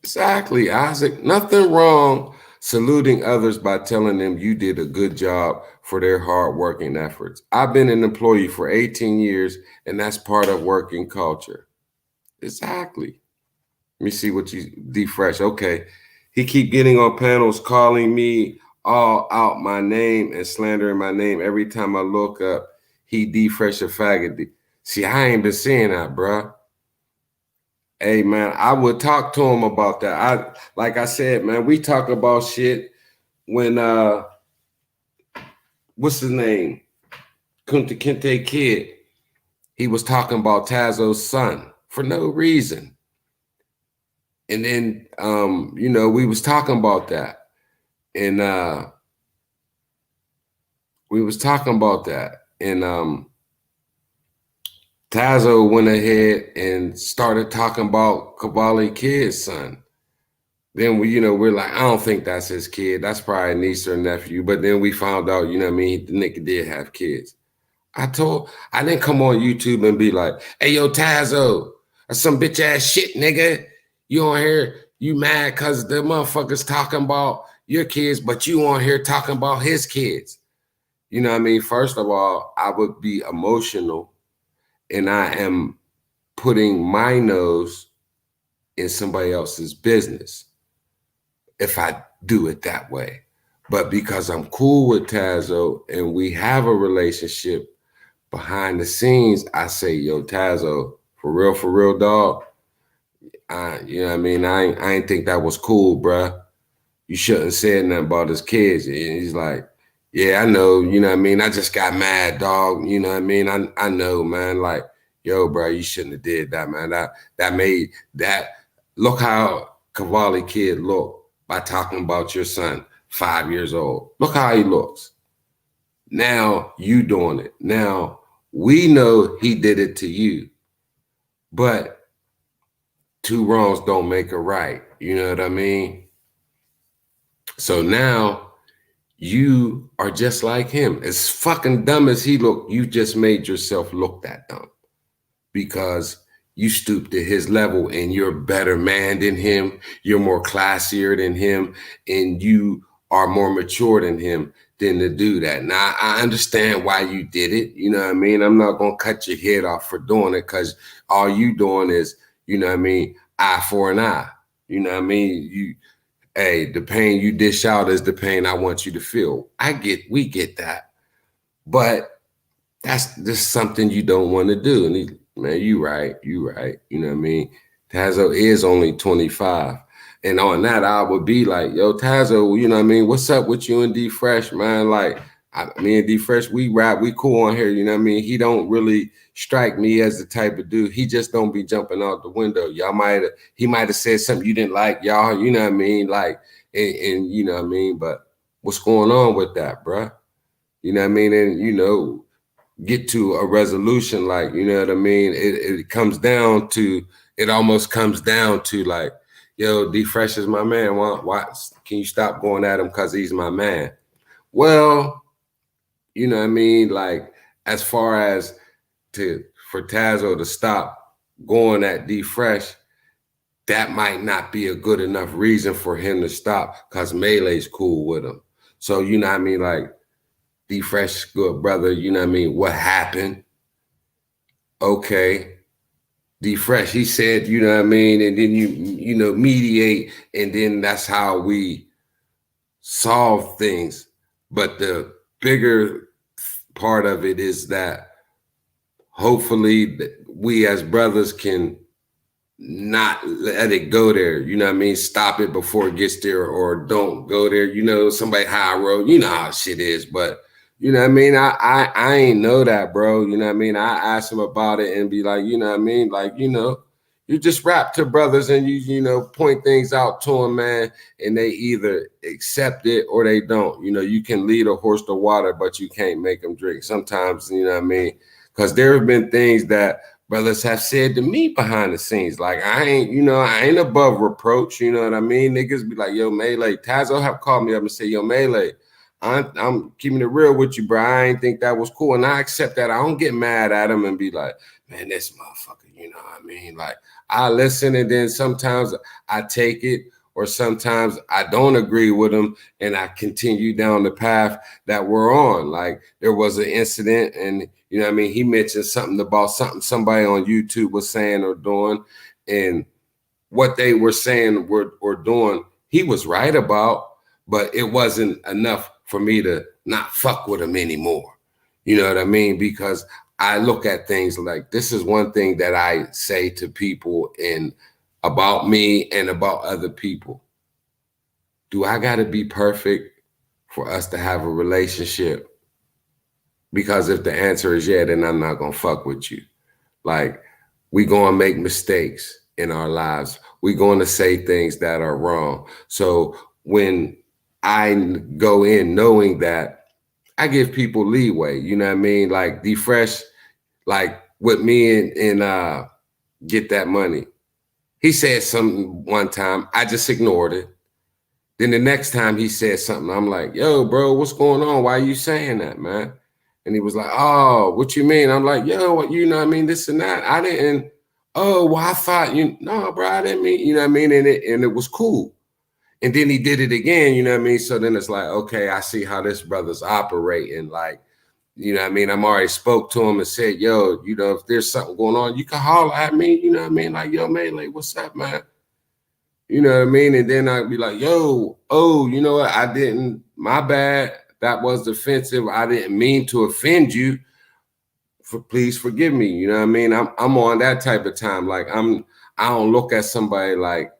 Exactly, Isaac. Nothing wrong saluting others by telling them you did a good job for their hard working efforts. I've been an employee for 18 years, and that's part of working culture. Exactly. Let me see what you defresh. Okay. He keep getting on panels, calling me all out my name and slandering my name. Every time I look up, he defresh a faggot. See, I ain't been seeing that, bro. Hey, man, I would talk to him about that. Like I said, man, we talk about shit when, what's his name? Kunta Kinte Kid. He was talking about Tazo's son for no reason. And then, you know, we was talking about that. And Tazo went ahead and started talking about Cavalli Kid's son. Then we're like, I don't think that's his kid. That's probably a niece or nephew. But then we found out, you know what I mean, the nigga did have kids. I didn't come on YouTube and be like, hey, yo, Tazo, that's some bitch ass shit, nigga. You on here, you mad because the motherfuckers talking about your kids, but you on here talking about his kids. You know what I mean? First of all, I would be emotional, and I am putting my nose in somebody else's business if I do it that way. But because I'm cool with Tazo and we have a relationship behind the scenes, I say, yo, Tazo, for real, dog. You know what I mean? I ain't think that was cool, bruh. You shouldn't have said nothing about his kids. And he's like, yeah, I know, you know what I mean? I just got mad, dog. You know what I mean? I know, man. Like, yo, bro, you shouldn't have did that, man. That made that. Look how Cavalli Kid looked by talking about your son, 5 years old. Look how he looks. Now you doing it. Now we know he did it to you, but 2 wrongs don't make a right. You know what I mean? So now you are just like him. As fucking dumb as he looked, you just made yourself look that dumb because you stooped to his level and you're a better man than him. You're more classier than him, and you are more mature than him than to do that. Now, I understand why you did it. You know what I mean? I'm not going to cut your head off for doing it because all you doing is, you know what I mean, eye for an eye. You know what I mean? Hey, the pain you dish out is the pain I want you to feel. We get that. But that's just something you don't want to do. And man, you right. You know what I mean? Tazo is only 25. And on that, I would be like, yo, Tazo, you know what I mean? What's up with you and D Fresh, man? Like, me and D Fresh, we rap, we cool on here, you know what I mean? He don't really strike me as the type of dude. He just don't be jumping out the window. He might have said something you didn't like, y'all, you know what I mean? Like, and you know what I mean? But what's going on with that, bruh? You know what I mean? And, you know, get to a resolution, like, you know what I mean? It almost comes down to like, yo, D Fresh is my man. Why can you stop going at him because he's my man? Well, you know what I mean? Like, as far as for Tazo to stop going at D Fresh, that might not be a good enough reason for him to stop because Melee's cool with him. So, you know what I mean? Like, D Fresh, good brother, you know what I mean? What happened? Okay. D Fresh, he said, you know what I mean? And then you know, mediate, and then that's how we solve things. But the bigger part of it is that hopefully we as brothers can not let it go there. You know what I mean? Stop it before it gets there, or don't go there. You know, somebody high road, you know how shit is, but you know what I mean? I ain't know that, bro. You know what I mean? I asked him about it and be like, you know what I mean? Like, you know, you just rap to brothers and you know, point things out to them, man, and they either accept it or they don't. You know, you can lead a horse to water, but you can't make them drink. Sometimes, you know what I mean? Because there have been things that brothers have said to me behind the scenes. Like, I ain't above reproach. You know what I mean? Niggas be like, yo, Melee. Tazo have called me up and say, yo, Melee, I'm keeping it real with you, bro. I ain't think that was cool. And I accept that. I don't get mad at him and be like, man, this motherfucker, you know what I mean? Like, I listen, and then sometimes I take it, or sometimes I don't agree with him and I continue down the path that we're on. Like, there was an incident, and you know what I mean? He mentioned something about something somebody on YouTube was saying or doing, and what they were saying or doing, he was right about, but it wasn't enough for me to not fuck with him anymore. You know what I mean? Because I look at things like, this is one thing that I say to people and about me and about other people. Do I got to be perfect for us to have a relationship? Because if the answer is yeah, then I'm not going to fuck with you. Like, we going to make mistakes in our lives. We're going to say things that are wrong. So when I go in knowing that, I give people leeway, you know what I mean? Like, D Fresh, like with me and Get That Money. He said something one time, I just ignored it. Then the next time he said something, I'm like, yo, bro, what's going on? Why are you saying that, man? And he was like, oh, what you mean? I'm like, yo, what, you know what I mean? This and that. I didn't, oh, well, I thought no, bro, I didn't mean, you know what I mean? And it was cool. And then he did it again, you know what I mean? So then it's like, okay, I see how this brother's operating. Like, you know what I mean? I'm already spoke to him and said, yo, you know, if there's something going on, you can holler at me, you know what I mean? Like, yo, man, like, what's up, man? You know what I mean? And then I'd be like, yo, oh, you know what? I didn't, my bad. That was offensive. I didn't mean to offend you. Please forgive me. You know what I mean? I'm on that type of time. Like, I don't look at somebody like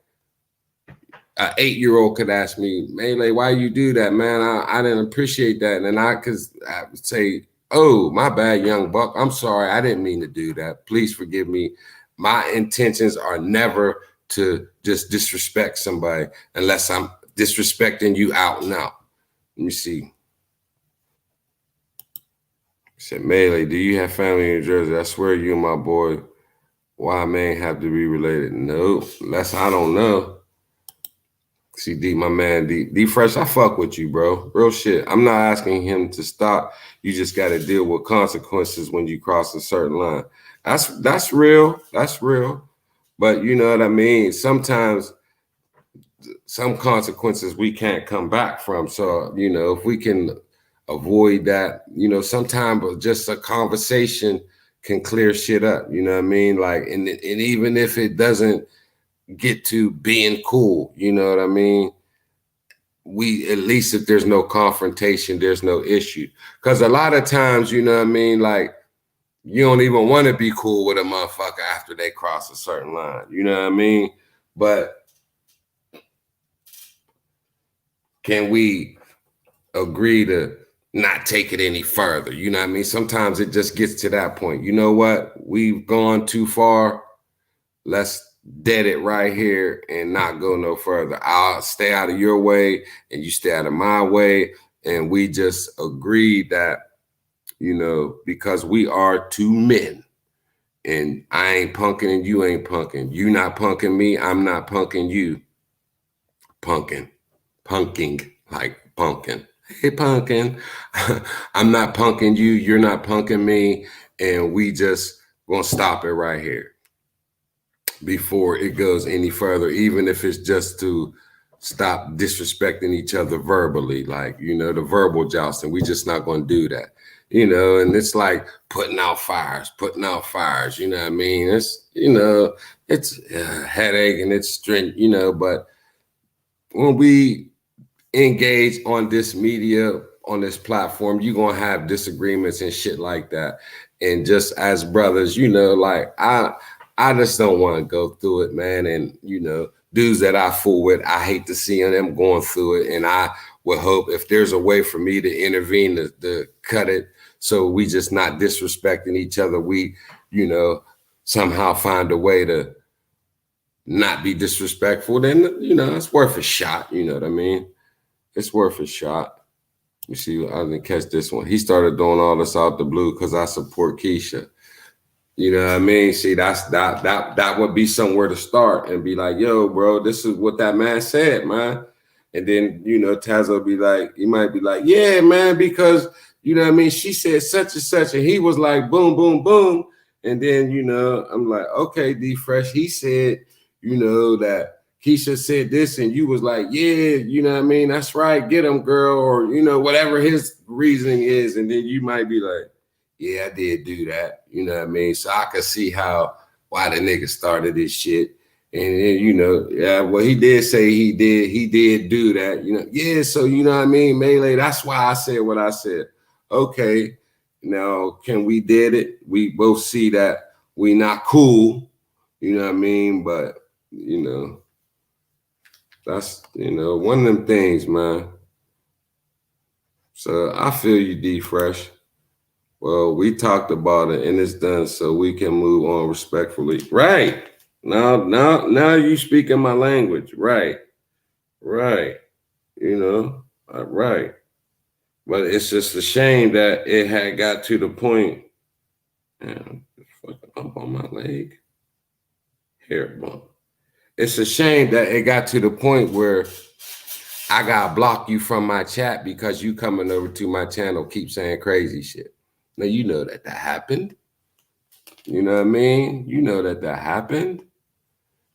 an 8-year-old could ask me, Melee, why you do that, man? I didn't appreciate that. And I would say, oh, my bad, young buck. I'm sorry. I didn't mean to do that. Please forgive me. My intentions are never to just disrespect somebody unless I'm disrespecting you out and out. Let me see. I said, Melee, do you have family in Jersey? I swear you and my boy, why man have to be related? No, unless I don't know. See, D, my man, D Fresh, I fuck with you, bro. Real shit. I'm not asking him to stop. You just got to deal with consequences when you cross a certain line. That's real. That's real. But you know what I mean? Sometimes some consequences we can't come back from. So, you know, if we can avoid that, you know, sometimes just a conversation can clear shit up. You know what I mean? Like, and even if it doesn't get to being cool, you know what I mean? We, at least if there's no confrontation, there's no issue. Because a lot of times, you know what I mean, like, you don't even want to be cool with a motherfucker after they cross a certain line. You know what I mean? But can we agree to not take it any further? You know what I mean? Sometimes it just gets to that point. You know what? We've gone too far. Let's dead it right here and not go no further. I'll stay out of your way and you stay out of my way. And we just agreed that, you know, because we are two men and I ain't punking and you ain't punking. You not punking me, I'm not punking you. Punking like pumpkin. Hey, pumpkin. I'm not punking you, you're not punking me, and we just gonna stop it right here before it goes any further, even if it's just to stop disrespecting each other verbally, like, you know, the verbal jousting. We just not gonna do that, you know. And it's like putting out fires, you know what I mean? It's, you know, it's a headache and it's strength, you know. But when we engage on this media, on this platform, you're gonna have disagreements and shit like that. And just as brothers, you know, like I just don't want to go through it, man. And you know, dudes that I fool with, I hate to see them going through it. And I would hope if there's a way for me to intervene to cut it, so we just not disrespecting each other. We, you know, somehow find a way to not be disrespectful. Then, you know, it's worth a shot. You know what I mean? It's worth a shot. You see, I didn't catch this one. He started doing all this out the blue because I support Keisha. You know what I mean? See, that would be somewhere to start and be like, yo, bro, this is what that man said, man. And then, you know, Taz will be like, he might be like, yeah, man, because, you know what I mean, she said such and such, and he was like, boom, boom, boom. And then, you know, I'm like, okay, D Fresh, he said, you know, that Keisha said this, and you was like, yeah, you know what I mean? That's right, get him, girl, or, you know, whatever his reasoning is. And then you might be like, yeah, I did do that. You know what I mean? So I could see why the nigga started this shit. And then, you know, yeah, well, he did say he did do that, you know. Yeah, so you know what I mean, Melee, that's why I said what I said. Okay, now can we did it? We both see that we not cool, you know what I mean? But, you know, that's, you know, one of them things, man. So I feel you, D Fresh. Well, we talked about it and it's done, so we can move on respectfully. Right. Now you speaking my language. Right. Right. You know, right. But it's just a shame that it had got to the point. Damn, fucking up on my leg. Hair bump. It's a shame that it got to the point where I gotta block you from my chat because you coming over to my channel keep saying crazy shit. Now you know that happened. You know what I mean? You know that happened.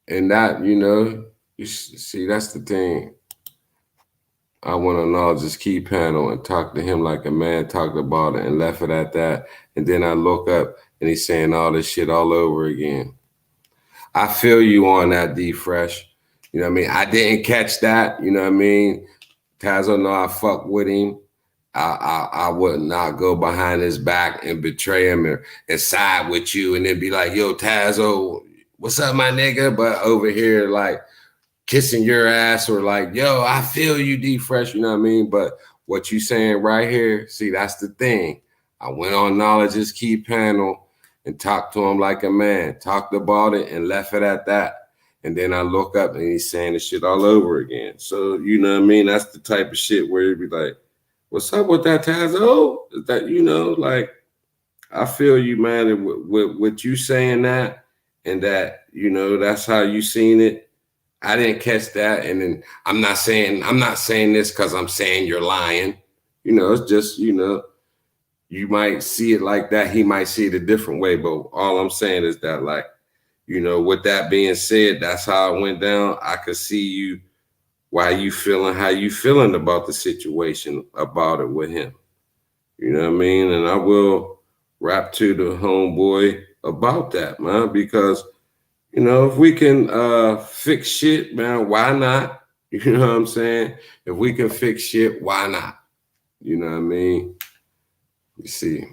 And that, you know, you see, that's the thing. I want to acknowledge this key panel and talk to him like a man talked about it and left it at that. And then I look up and he's saying all this shit all over again. I feel you on that, D Fresh. You know what I mean? I didn't catch that. You know what I mean? Tazo know I fuck with him. I would not go behind his back and betray him and side with you and then be like, yo, Tazo, what's up, my nigga? But over here, like, kissing your ass or like, yo, I feel you, D Fresh, you know what I mean? But what you saying right here, see, that's the thing. I went on Knowledge's key panel and talked to him like a man, talked about it and left it at that. And then I look up and he's saying the shit all over again. So, you know what I mean? That's the type of shit where you'd be like, what's up with that, Tazo? That, you know, like, I feel you, man, and with you saying that and that, you know, that's how you seen it. I didn't catch that. And then I'm not saying this because I'm saying you're lying. You know, it's just, you know, you might see it like that. He might see it a different way. But all I'm saying is that, like, you know, with that being said, that's how it went down. I could see you, how you feeling about the situation, about it with him. You know what I mean? And I will rap to the homeboy about that, man, because, you know, if we can fix shit, man, why not? You know what I'm saying? If we can fix shit, why not? You know what I mean? You see.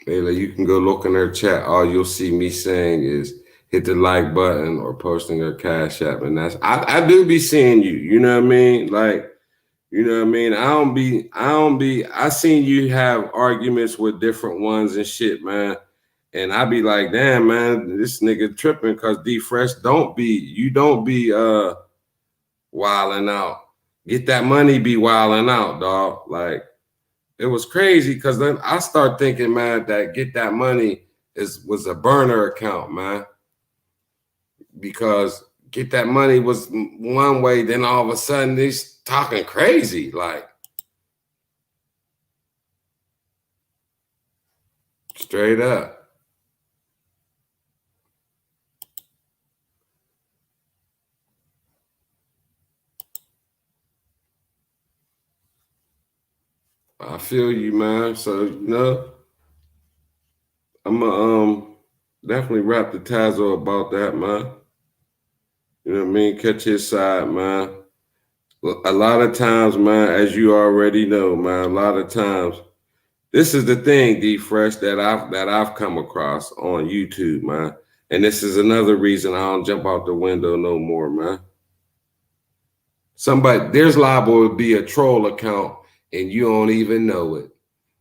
Ayla, you can go look in her chat. All you'll see me saying is hit the like button or posting a cash app. And I do be seeing you, you know what I mean? Like, you know what I mean? I seen you have arguments with different ones and shit, man. And I be like, damn, man, this nigga tripping because D Fresh don't be wilding out. Get that money, be wilding out, dog. Like, it was crazy because then I start thinking, man, that Get That Money was a burner account, man. Because Get That Money was one way, then all of a sudden he's talking crazy, like straight up. I feel you, man. So I'm gonna definitely rap the Tazo about that, man. You know what I mean? Catch his side, man. A lot of times, man, as you already know, man, a lot of times, this is the thing, D Fresh, that I've come across on YouTube, man. And this is another reason I don't jump out the window no more, man. There's liable to be a troll account and you don't even know it.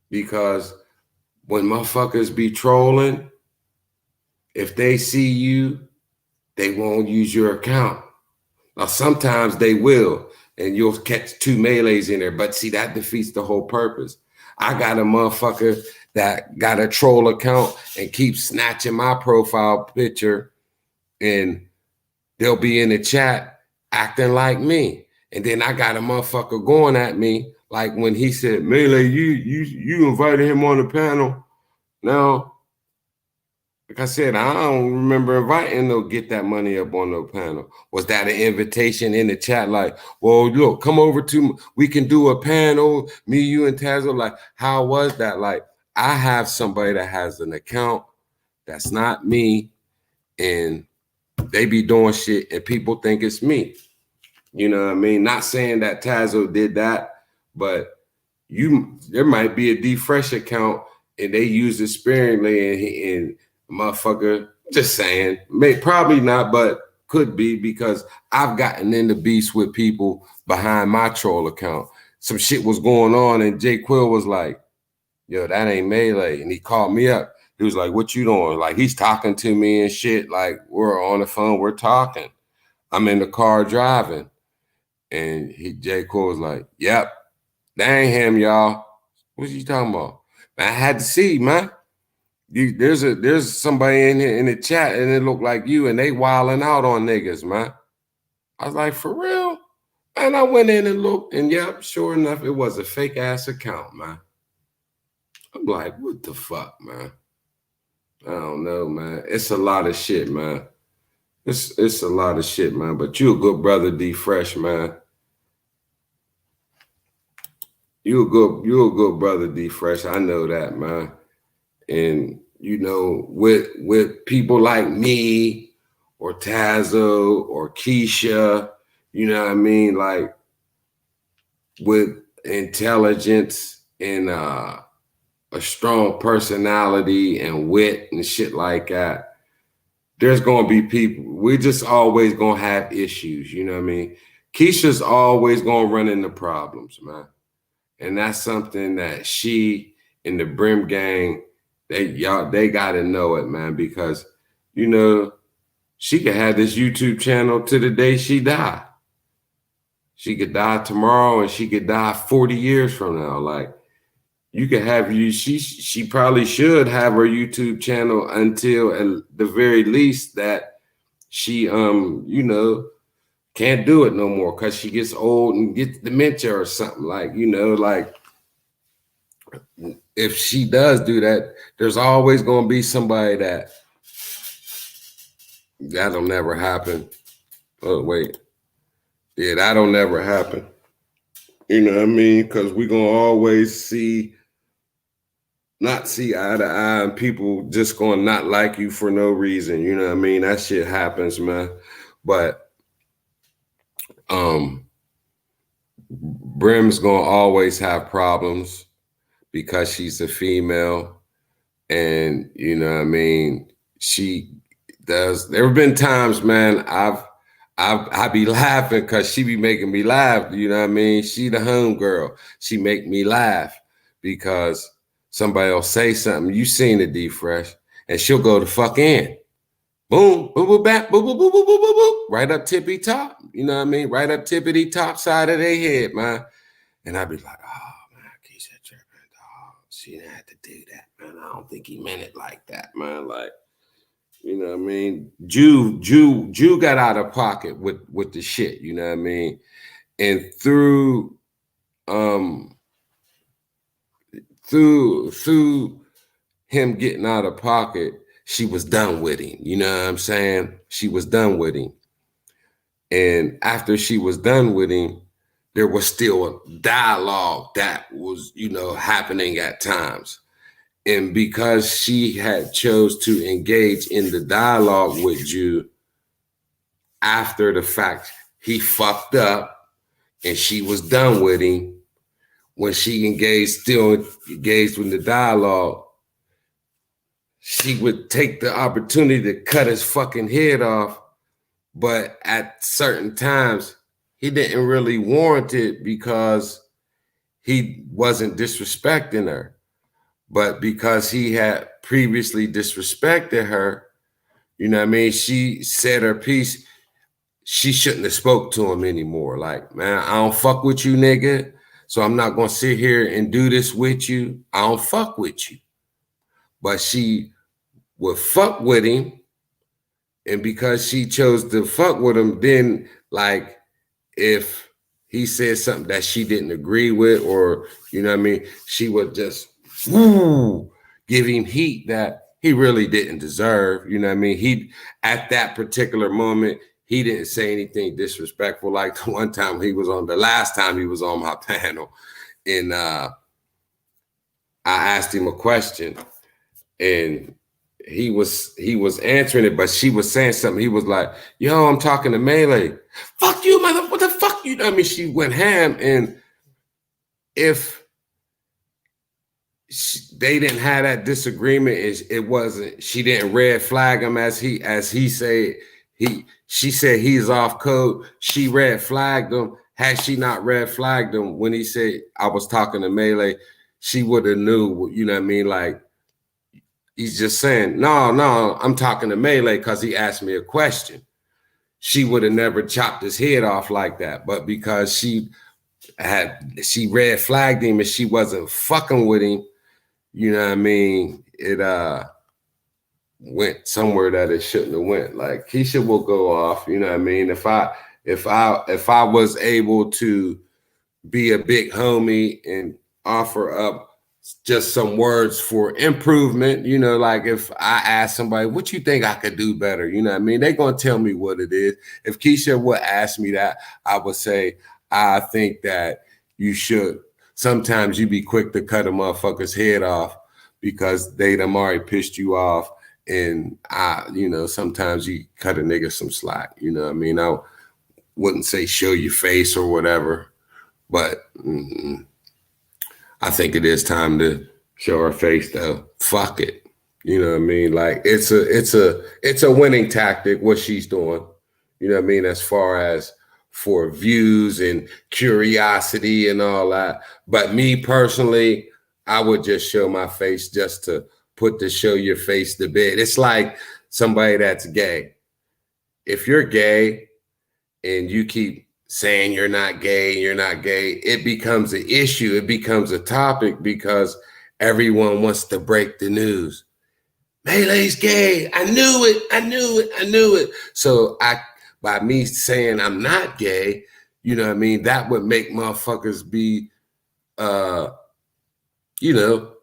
Because when motherfuckers be trolling, if they see you, they won't use your account. Now, sometimes they will, and you'll catch two melees in there. But see, that defeats the whole purpose. I got a motherfucker that got a troll account and keeps snatching my profile picture, and they'll be in the chat acting like me. And then I got a motherfucker going at me like when he said, Melee, you invited him on the panel. Now, like I said, I don't remember inviting no Get That Money up on no panel. Was that an invitation in the chat? Like, well, look, come over we can do a panel, me, you, and Tazo. Like, how was that? Like, I have somebody that has an account that's not me, and they be doing shit, and people think it's me. You know what I mean? Not saying that Tazo did that, but there might be a D Fresh account, and they use it sparingly, and motherfucker, just saying, probably not, but could be, because I've gotten into beefs with people behind my troll account. Some shit was going on, and Jay Quill was like, yo, that ain't Melee. And he called me up. He was like, what you doing? Like, he's talking to me and shit. Like, we're on the phone, we're talking. I'm in the car driving. And J. Quill was like, yep, that ain't him, y'all. What you talking about? Man, I had to see, man. There's somebody in the chat and it looked like you, and they wilding out on niggas, man. I was like, for real? And I went in and looked, and yep, sure enough, it was a fake ass account, man. I'm like, what the fuck, man? I don't know, man. It's a lot of shit, man. It's a lot of shit, man. But you a good brother, D Fresh, man. You a good brother, D Fresh. I know that, man. And with people like me or Tazo or Keisha, you know what I mean? Like, with intelligence and a strong personality and wit and shit like that, there's gonna be people. We're just always gonna have issues, you know what I mean? Keisha's always gonna run into problems, man. And that's something that she and the Brim gang, they gotta know it, man, because she could have this YouTube channel to the day she die. She could die tomorrow, and she could die 40 years from now. Like, you could have she probably should have her YouTube channel until at the very least that she can't do it no more because she gets old and gets dementia or something, like, like, if she does do that, there's always going to be somebody that'll never happen. Oh, wait. Yeah, that'll never happen. You know what I mean? Because we're going to always not see eye to eye, and people just going to not like you for no reason. You know what I mean? That shit happens, man. But Brim's going to always have problems because she's a female. And, you know what I mean? does. There have been times, man, I be laughing because she be making me laugh. You know what I mean? She the home girl. She make me laugh because somebody will say something. You seen it, D Fresh, and she'll go the fuck in. Boom, boom, boom, back, boom, boom, boom, boom, boom, boom, boom, right up tippy top. You know what I mean? Right up tippity top side of their head, man. And I'd be like, oh man, Keisha tripping, dog. She didn't have to do that, man. I don't think he meant it like that, man. Like, you know what I mean? Jew got out of pocket with the shit, you know what I mean? And um through him getting out of pocket, she was done with him. You know what I'm saying? She was done with him. And after she was done with him, there was still a dialogue that was, you know, happening at times. And because she had chose to engage in the dialogue with you after the fact, he fucked up and she was done with him. When she still engaged with the dialogue, she would take the opportunity to cut his fucking head off. But at certain times, he didn't really warrant it because he wasn't disrespecting her. But because he had previously disrespected her, you know what I mean? She said her piece. She shouldn't have spoke to him anymore. Like, man, I don't fuck with you, nigga. So I'm not going to sit here and do this with you. I don't fuck with you. But she would fuck with him. And because she chose to fuck with him, then like if he said something that she didn't agree with, or, you know what I mean, she would just give him heat that he really didn't deserve. You know what I mean? He, at that particular moment, he didn't say anything disrespectful. Like the last time he was on my panel, and I asked him a question, and he was answering it, but she was saying something. He was like, yo, I'm talking to Melee. Fuck you, mother, what the fuck? You know what I mean? She went ham, and if they didn't have that disagreement, it wasn't, she didn't red flag him as he said, she said he's off code. She red flagged him. Had she not red flagged him when he said I was talking to Melee, she would have knew, you know what I mean? Like, he's just saying, no, I'm talking to Melee because he asked me a question. She would have never chopped his head off like that. But because she red flagged him and she wasn't fucking with him, you know what I mean? It went somewhere that it shouldn't have went. Like, Keisha will go off, you know what I mean? If I was able to be a big homie and offer up just some words for improvement, you know, like if I ask somebody, what you think I could do better? You know what I mean? They're going to tell me what it is. If Keisha would ask me that, I would say, I think that you should, sometimes you be quick to cut a motherfucker's head off because they done already pissed you off. And you know, sometimes you cut a nigga some slack, you know what I mean? I wouldn't say show your face or whatever, but I think it is time to show her face though. Fuck it. You know what I mean? Like, it's a winning tactic, what she's doing. You know what I mean? As far as for views and curiosity and all that. But me personally, I would just show my face just to put the show your face to bed. It's like somebody that's gay. If you're gay and you keep saying you're not gay, it becomes an issue. It becomes a topic because everyone wants to break the news. Melee's gay. I knew it. So by me saying I'm not gay, you know what I mean? That would make motherfuckers be, you know,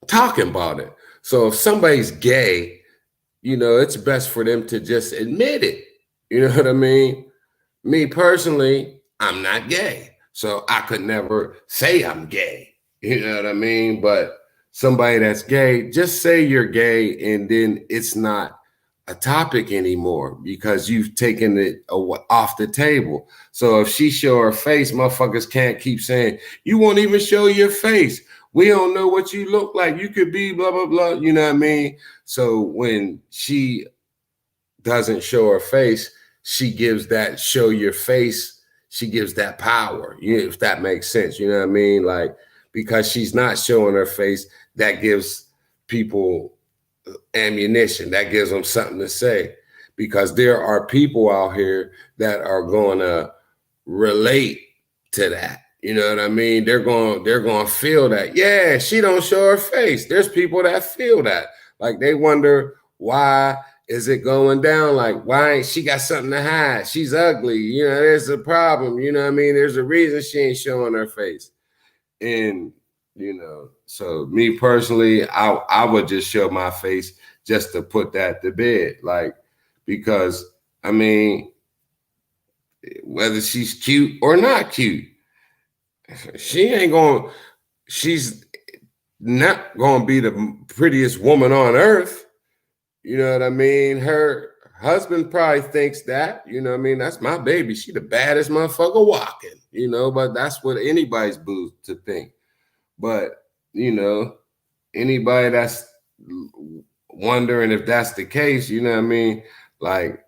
talking about it. So if somebody's gay, you know, it's best for them to just admit it. You know what I mean? Me personally, I'm not gay. So I could never say I'm gay. You know what I mean? But somebody that's gay, just say you're gay and then it's not a topic anymore because you've taken it off the table. So if she show her face, motherfuckers can't keep saying, you won't even show your face. We don't know what you look like. You could be blah, blah, blah. You know what I mean? So when she doesn't show her face, she gives that show your face, she gives that power, if that makes sense, you know what I mean? Like, because she's not showing her face, that gives people ammunition, that gives them something to say, because there are people out here that are going to relate to that. You know what I mean? They're going to feel that. Yeah, she don't show her face. There's people that feel that. Like, they wonder, why is it going down? Like, why ain't she got something to hide? She's ugly. You know, there's a problem. You know what I mean? There's a reason she ain't showing her face. And, you know, so me personally, I would just show my face just to put that to bed. Like, because, I mean, whether she's cute or not cute, she's not gonna be the prettiest woman on earth. You know what I mean? Her husband probably thinks that, you know what I mean? That's my baby. She the baddest motherfucker walking, you know, but that's what anybody's boo to think. But, you know, anybody that's wondering if that's the case, you know what I mean? Like,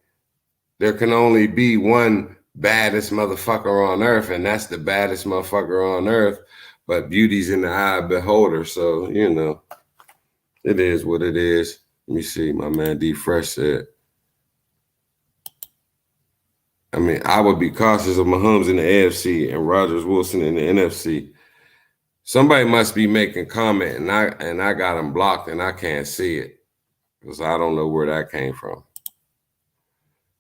there can only be one baddest motherfucker on earth, and that's the baddest motherfucker on earth. But beauty's in the eye of the beholder. So, you know, it is what it is. Let me see. My man D Fresh said, I mean, I would be cautious of Mahomes in the AFC and Rodgers Wilson in the NFC. Somebody must be making comment, and I got him blocked, and I can't see it because I don't know where that came from.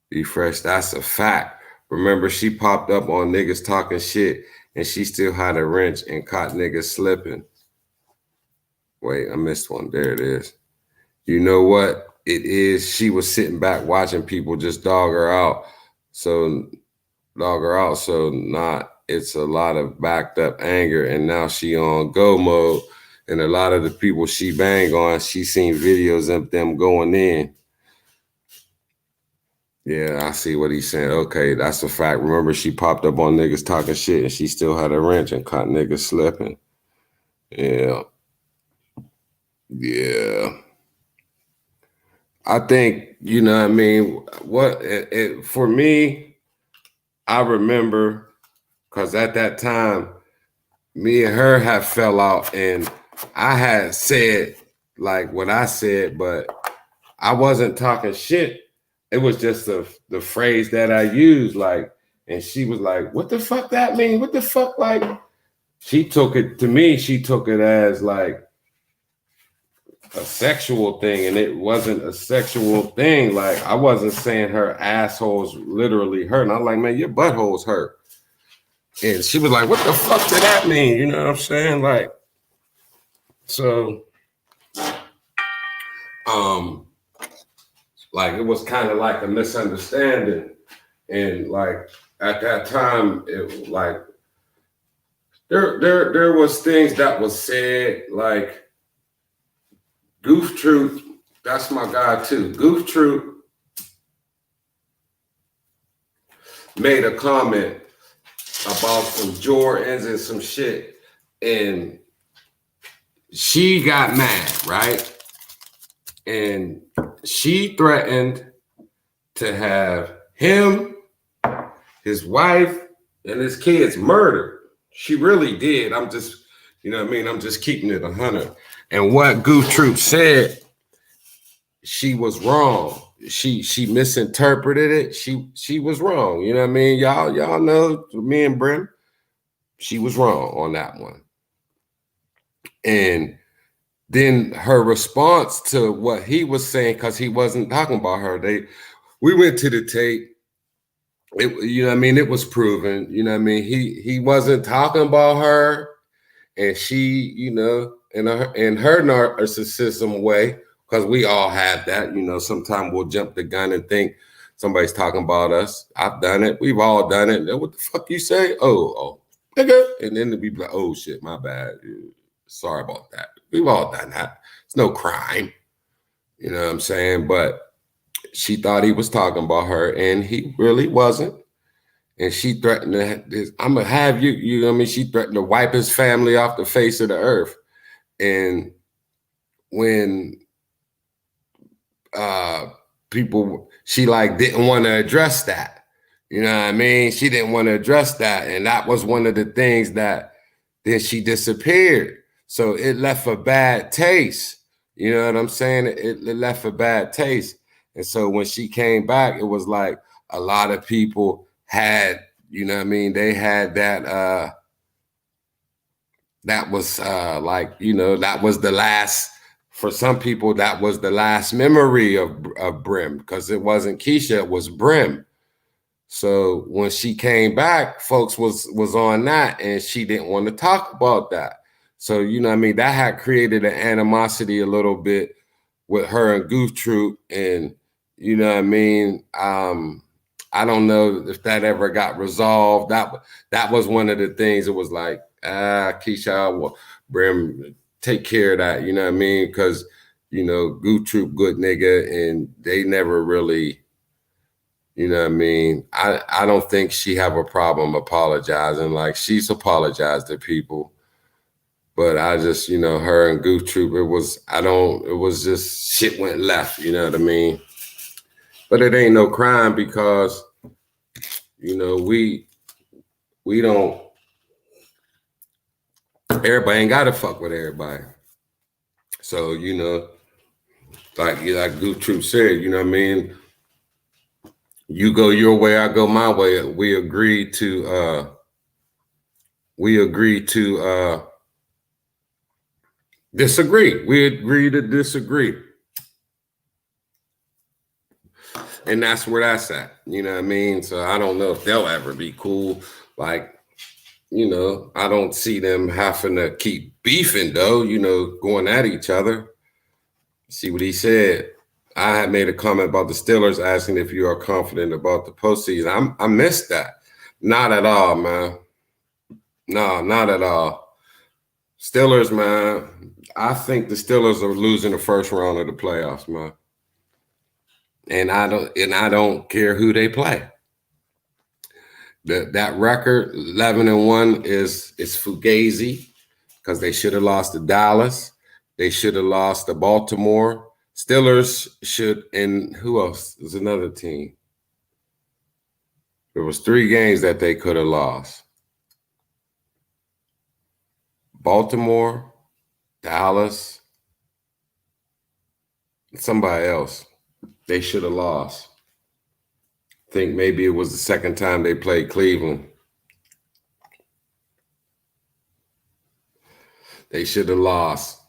Be fresh, that's a fact. Remember, she popped up on niggas talking shit, and she still had a wrench and caught niggas slipping. Wait, I missed one. There it is. You know what it is? She was sitting back watching people just dog her out. So not, it's a lot of backed up anger, and now she on go mode. And a lot of the people she bang on, she seen videos of them going in. Yeah, I see what he's saying. Okay, that's a fact. Remember, she popped up on niggas talking shit, and she still had a wrench and caught niggas slipping. Yeah. Yeah. I think, you know what I mean? For me, I remember, because at that time, me and her had fell out, and I had said like what I said, but I wasn't talking shit. It was just the phrase that I used, like, and she was like, what the fuck that mean? What the fuck? Like, she took it as like a sexual thing, and it wasn't a sexual thing. Like, I wasn't saying her assholes literally hurt. And I'm like, man, your buttholes hurt. And she was like, what the fuck did that mean? You know what I'm saying? Like, so, like, it was kind of like a misunderstanding. And like, at that time, it like, there was things that was said, like, Goof Troop, that's my guy too. Goof Troop made a comment about some Jordans and some shit, and she got mad, right? And she threatened to have him, his wife, and his kids murdered. She really did. I'm just, you know what I mean? I'm just keeping it 100. And what Goof Troop said, she was wrong. She misinterpreted it. She was wrong. You know what I mean? Y'all know, me and Brim, she was wrong on that one. And then her response to what he was saying, because he wasn't talking about her, we went to the tape. You know what I mean? It was proven, you know what I mean? He wasn't talking about her, and she, you know, in her narcissism way, because we all have that, you know, sometimes we'll jump the gun and think somebody's talking about us. I've done it. We've all done it. What the fuck you say? Oh, nigga. And then we be like, oh shit, my bad. Sorry about that. We've all done that. It's no crime. You know what I'm saying? But she thought he was talking about her, and he really wasn't. And she threatened to, I'm going to have you, you know what I mean? She threatened to wipe his family off the face of the earth. And when people, she like didn't want to address that. You know what I mean? She didn't want to address that. And that was one of the things that then she disappeared. So it left a bad taste. You know what I'm saying? It left a bad taste. And so when she came back, it was like a lot of people had, you know what I mean? They had that, that was like, you know, that was the last, for some people, that was the last memory of Brim, because it wasn't Keisha, it was Brim. So when she came back, folks was on that, and she didn't want to talk about that. So, you know what I mean? That had created an animosity a little bit with her and Goof Troop. And, you know what I mean? I don't know if that ever got resolved. That was one of the things. It was like, Keisha, Brim, take care of that. You know what I mean? Because, you know, Goof Troop, good nigga, and they never really, you know what I mean? I don't think she have a problem apologizing. Like, she's apologized to people. But I just, you know, her and Goof Troop, it was just shit went left, you know what I mean? But it ain't no crime because, you know, we don't, everybody ain't gotta fuck with everybody. So, you know, like Goof Troop said, you know what I mean? You go your way, I go my way. We agreed to disagree. We agree to disagree. And that's where that's at. You know what I mean? So I don't know if they'll ever be cool. Like, you know, I don't see them having to keep beefing though, you know, going at each other. See what he said. I had made a comment about the Steelers asking if you are confident about the postseason. I missed that. Not at all, man. No, not at all. Steelers, man. I think the Steelers are losing the first round of the playoffs, man. And I don't care who they play. That record, 11-1, is fugazi because they should have lost to Dallas. They should have lost to Baltimore. Steelers should, and who else? There's another team. There was 3 games that they could have lost. Baltimore, Dallas, somebody else. They should have lost. I think maybe it was the second time they played Cleveland. They should have lost.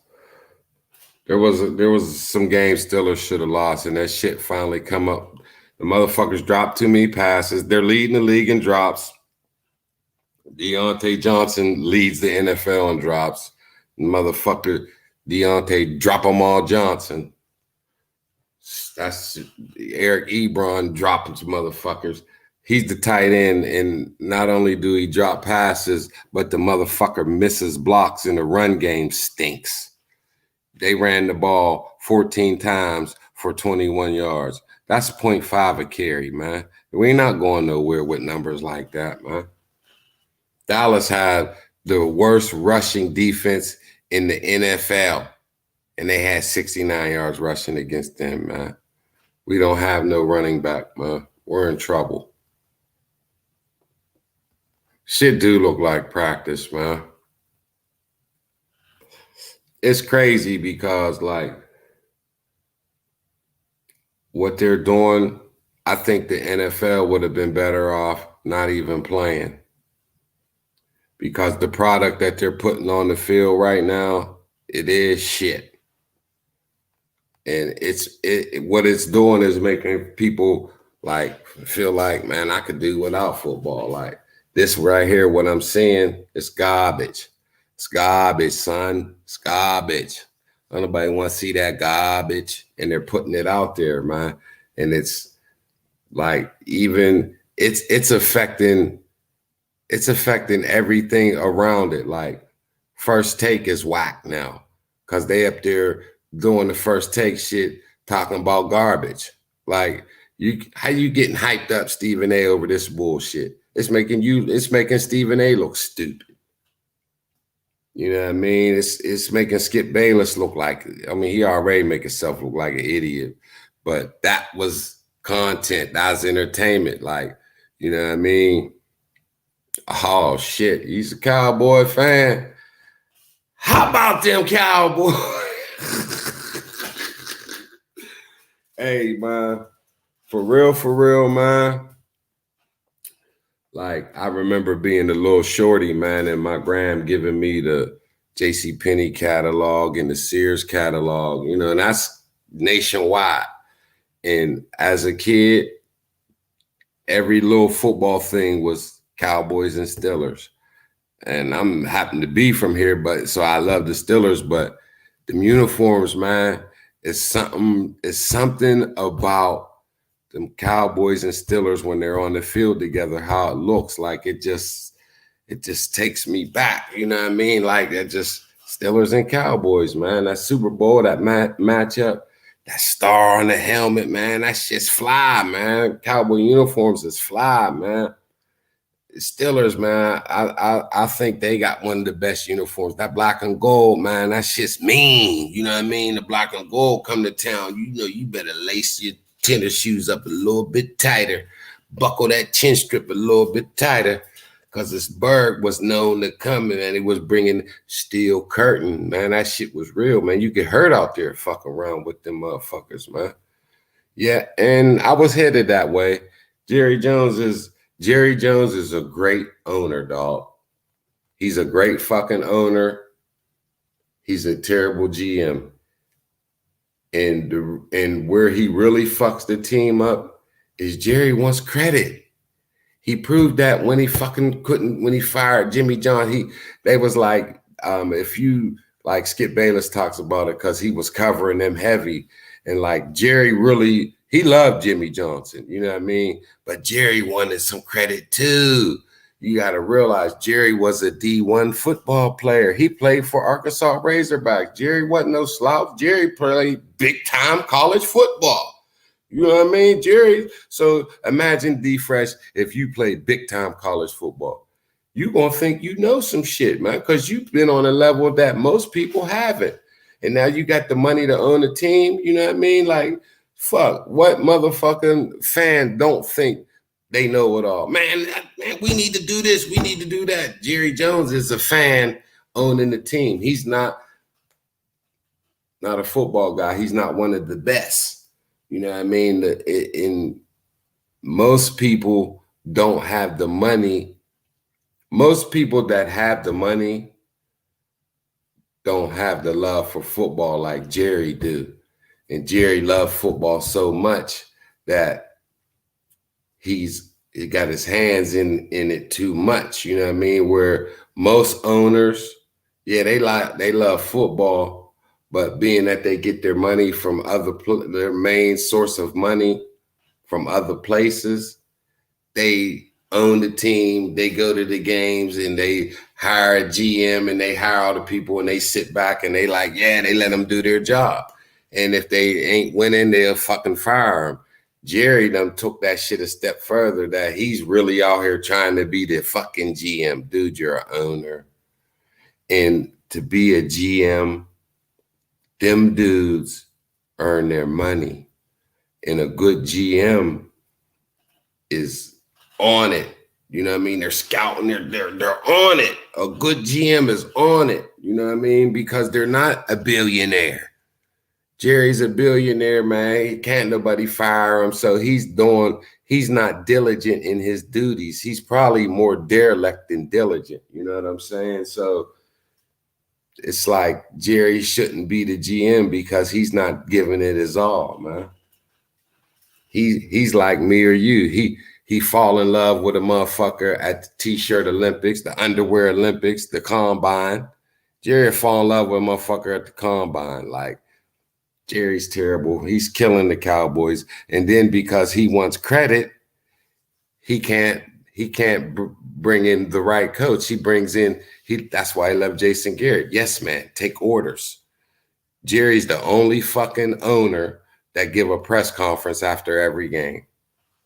There was some games Steelers should have lost, and that shit finally come up. The motherfuckers dropped too many passes. They're leading the league in drops. Deontay Johnson leads the NFL in drops. Motherfucker, Deontay drop them all Johnson. That's Eric Ebron dropping some motherfuckers. He's the tight end, and not only do he drop passes, but the motherfucker misses blocks in the run game stinks. They ran the ball 14 times for 21 yards. That's 0.5 a carry, man. We ain't not going nowhere with numbers like that, man. Dallas had the worst rushing defense in the NFL, and they had 69 yards rushing against them, man. We don't have no running back, man. We're in trouble. Shit do look like practice, man. It's crazy because, like, what they're doing, I think the NFL would have been better off not even playing. Because the product that they're putting on the field right now, it is shit. And what it's doing is making people like feel like, man, I could do without football. Like this right here, what I'm seeing, it's garbage. It's garbage, son. It's garbage. Nobody want to see that garbage, and they're putting it out there, man. And it's like even it's affecting everything around it. Like First Take is whack now because they up there doing the First Take shit, talking about garbage. Like how you getting hyped up, Stephen A, over this bullshit? It's making Stephen A look stupid. You know what I mean? It's making Skip Bayless look like, I mean, he already make himself look like an idiot. but that was content. That was entertainment. Like, you know what I mean? Oh shit, he's a Cowboy fan. How about them Cowboys? Hey man, for real, man. Like, I remember being a little shorty, man, and my gram giving me the J.C. Penney catalog and the Sears catalog, you know, and that's nationwide. And as a kid, every little football thing was Cowboys and Steelers. And I'm happen to be from here, but so I love the Steelers, but the uniforms, man, it's something about them Cowboys and Steelers when they're on the field together, how it looks like it just takes me back. You know what I mean? Like that just Steelers and Cowboys, man. That Super Bowl, that matchup, that star on the helmet, man. That shit's fly, man. Cowboy uniforms is fly, man. Steelers, man, I think they got one of the best uniforms. That black and gold, man, that shit's mean. You know what I mean? The black and gold come to town. You know, you better lace your tennis shoes up a little bit tighter, buckle that chin strip a little bit tighter, because this Berg was known to come and he was bringing steel curtain. Man, that shit was real, man. You get hurt out there fucking around with them motherfuckers, man. Yeah, and I was headed that way. Jerry Jones is a great owner, dog. He's a great fucking owner. He's a terrible GM. And where he really fucks the team up is Jerry wants credit. He proved that when he fired Jimmy John, they was like, if you like Skip Bayless talks about it, because he was covering them heavy. And like Jerry really, he loved Jimmy Johnson, you know what I mean? But Jerry wanted some credit too. You got to realize Jerry was a D1 football player. He played for Arkansas Razorbacks. Jerry wasn't no slouch. Jerry played big time college football. You know what I mean, Jerry? So imagine D-Fresh if you played big time college football. You're going to think you know some shit, man, because you've been on a level that most people haven't. And now you got the money to own a team, you know what I mean? Like, fuck, what motherfucking fan don't think they know it all? Man, we need to do this. We need to do that. Jerry Jones is a fan owning the team. He's not a football guy. He's not one of the best. You know what I mean? In most people don't have the money. Most people that have the money don't have the love for football like Jerry do. And Jerry loved football so much that he got his hands in it too much. You know what I mean? Where most owners, yeah, they love football, but being that they get their money from their main source of money from other places, they own the team, they go to the games, and they hire a GM, and they hire all the people, and they sit back and they like, yeah, they let them do their job. And if they ain't winning, they'll fucking fire them. Jerry done took that shit a step further, that he's really out here trying to be the fucking GM. Dude, you're an owner. And to be a GM, them dudes earn their money. And a good GM is on it. You know what I mean? They're scouting, they're on it. A good GM is on it. You know what I mean? Because they're not a billionaire. Jerry's a billionaire, man. He can't nobody fire him. So he's not diligent in his duties. He's probably more derelict than diligent. You know what I'm saying? So it's like Jerry shouldn't be the GM because he's not giving it his all, man. He's like me or you. He fall in love with a motherfucker at the T-shirt Olympics, the underwear Olympics, the combine. Jerry fall in love with a motherfucker at the combine. Like, Jerry's terrible. He's killing the Cowboys. And then because he wants credit, he can't bring in the right coach. He brings in, that's why I love Jason Garrett. Yes, man, take orders. Jerry's the only fucking owner that give a press conference after every game.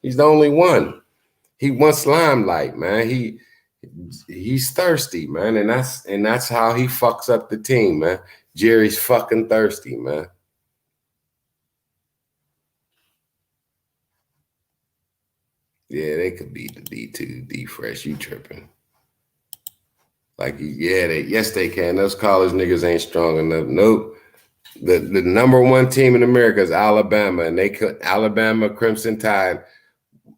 He's the only one. He wants limelight, man. He's thirsty, man. And that's how he fucks up the team, man. Jerry's fucking thirsty, man. Yeah, they could beat the D2, D Fresh. You tripping? Like, yeah, yes they can. Those college niggas ain't strong enough. Nope. The number one team in America is Alabama, and they could Alabama Crimson Tide.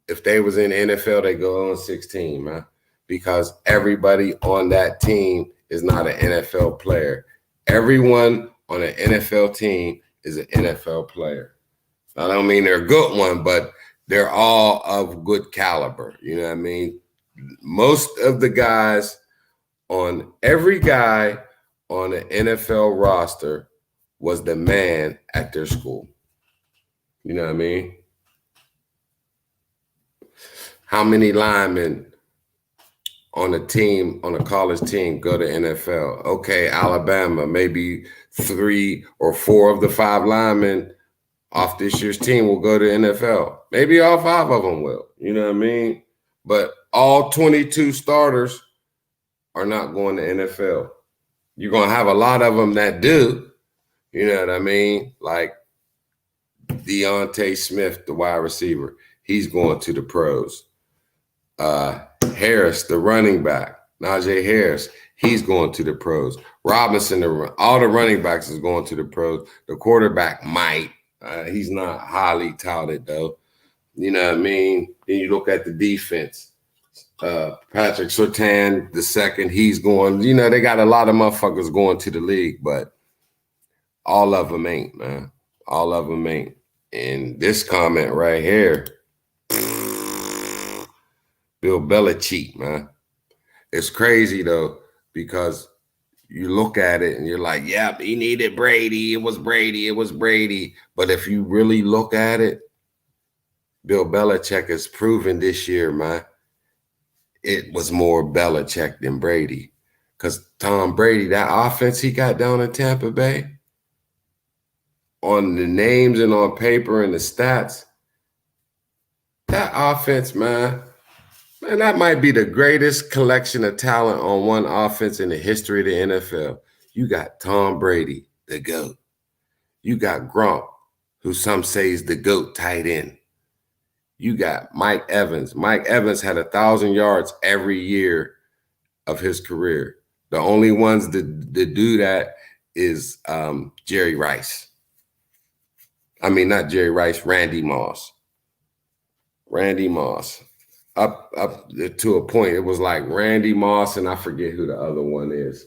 If they was in the NFL, they go on 16, man, because everybody on that team is not an NFL player. Everyone on an NFL team is an NFL player. I don't mean they're a good one, but they're all of good caliber. You know what I mean? Most of the guys every guy on an NFL roster was the man at their school. You know what I mean? How many linemen on a college team, go to NFL? Okay, Alabama, maybe 3 or 4 of the 5 linemen off this year's team will go to NFL. Maybe all 5 of them will. You know what I mean? But all 22 starters are not going to NFL. You're going to have a lot of them that do. You know what I mean? Like Deontay Smith, the wide receiver, he's going to the pros. Harris, the running back, Najee Harris, he's going to the pros. Robinson, all the running backs is going to the pros. The quarterback might. He's not highly touted, though. You know what I mean? Then you look at the defense. Patrick Surtain, the second, he's going. You know, they got a lot of motherfuckers going to the league, but all of them ain't, man. All of them ain't. And this comment right here, Bill Belichick, man. It's crazy, though, because you look at it and you're like, yep, he needed Brady. It was Brady. It was Brady. But if you really look at it, Bill Belichick has proven this year, man, it was more Belichick than Brady. Because Tom Brady, that offense he got down in Tampa Bay, on the names and on paper and the stats, that offense, man, that might be the greatest collection of talent on one offense in the history of the NFL. You got Tom Brady, the GOAT. You got Gronk, who some say is the GOAT tight end. You got Mike Evans. Mike Evans had 1,000 yards every year of his career. The only ones that do that is Jerry Rice. I mean, not Jerry Rice, Randy Moss. Randy Moss. Up to a point, it was like Randy Moss, and I forget who the other one is.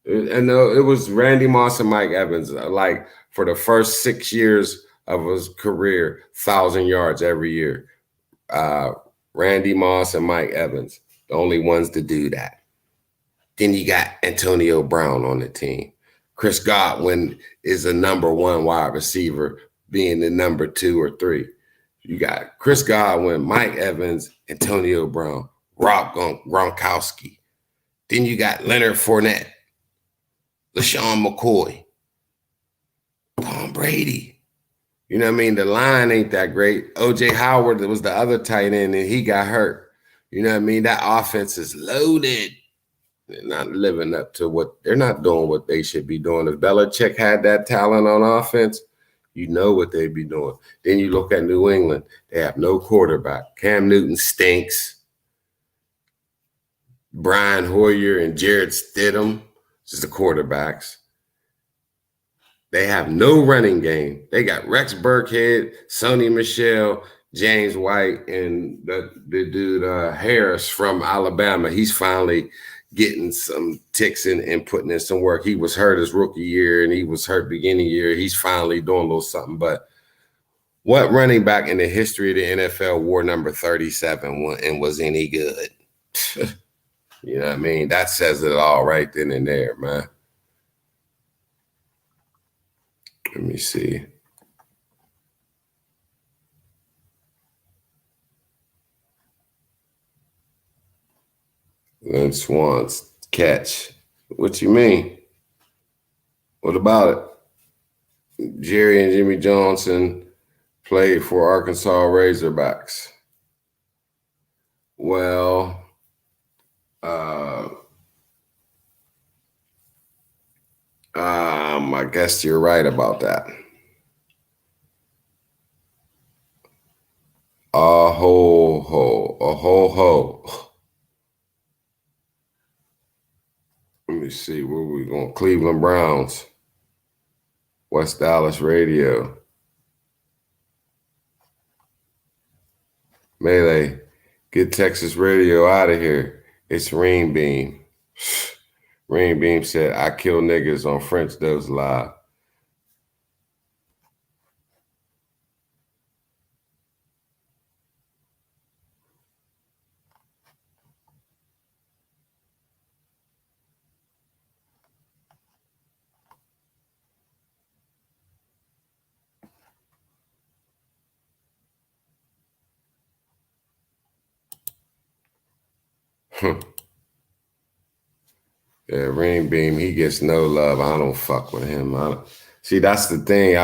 And it was Randy Moss and Mike Evans. Like for the first 6 years of his career, 1,000 yards every year. Randy Moss and Mike Evans, the only ones to do that. Then you got Antonio Brown on the team. Chris Godwin is a number 1 wide receiver, being the number 2 or 3. You got Chris Godwin, Mike Evans, Antonio Brown, Rob Gronkowski. Then you got Leonard Fournette, LaShawn McCoy, Tom Brady. You know what I mean? The line ain't that great. O.J. Howard was the other tight end, and he got hurt. You know what I mean? That offense is loaded. They're not living up to they're not doing what they should be doing. If Belichick had that talent on offense, you know what they'd be doing. Then you look at New England. They have no quarterback. Cam Newton stinks. Brian Hoyer and Jarrett Stidham is the quarterbacks. They have no running game. They got Rex Burkhead, Sony Michel, James White, and the dude Harris from Alabama. He's finally getting some ticks and putting in some work. He was hurt his rookie year, and he was hurt beginning year. He's finally doing a little something. But what running back in the history of the NFL wore number 37 and was any good? You know what I mean? That says it all right then and there, man. Let me see. Lynn Swan's catch. What you mean? What about it? Jerry and Jimmy Johnson played for Arkansas Razorbacks. Well, I guess you're right about that. A whole ho. Let me see where we going. Cleveland Browns, West Dallas Radio, Melee. Get Texas Radio out of here. It's Rain Beam. Rain Beam said, "I kill niggas on French Does Live." Yeah, Rain Beam, he gets no love. I don't fuck with him. See, that's the thing.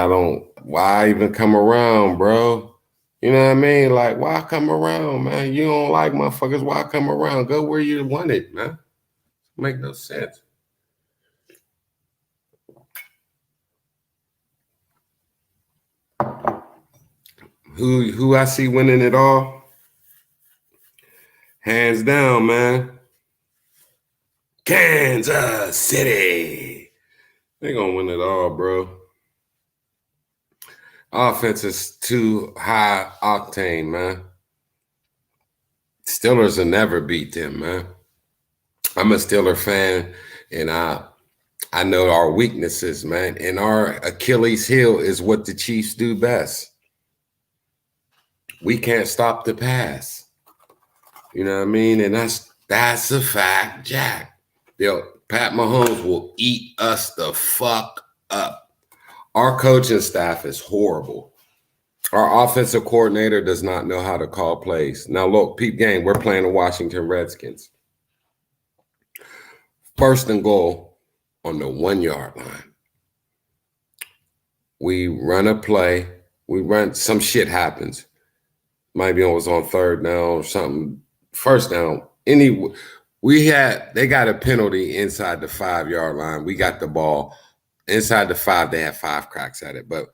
Why even come around, bro? You know what I mean? Like, why come around, man? You don't like motherfuckers. Why come around? Go where you want it, man. Make no sense. Who I see winning it all? Hands down, man. Kansas City. They gonna win it all, bro. Offense is too high octane, man. Steelers will never beat them, man. I'm a Steeler fan, and I know our weaknesses, man. And our Achilles heel is what the Chiefs do best. We can't stop the pass. You know what I mean? And that's a fact, Jack. Pat Mahomes will eat us the fuck up. Our coaching staff is horrible. Our offensive coordinator does not know how to call plays. Now, look, peep game, we're playing the Washington Redskins. First and goal on the 1 yard line. We run a play. Some shit happens. Maybe it was on third down or something. First down. They got a penalty inside the 5 yard line. We got the ball inside the 5. They had 5 cracks at it, but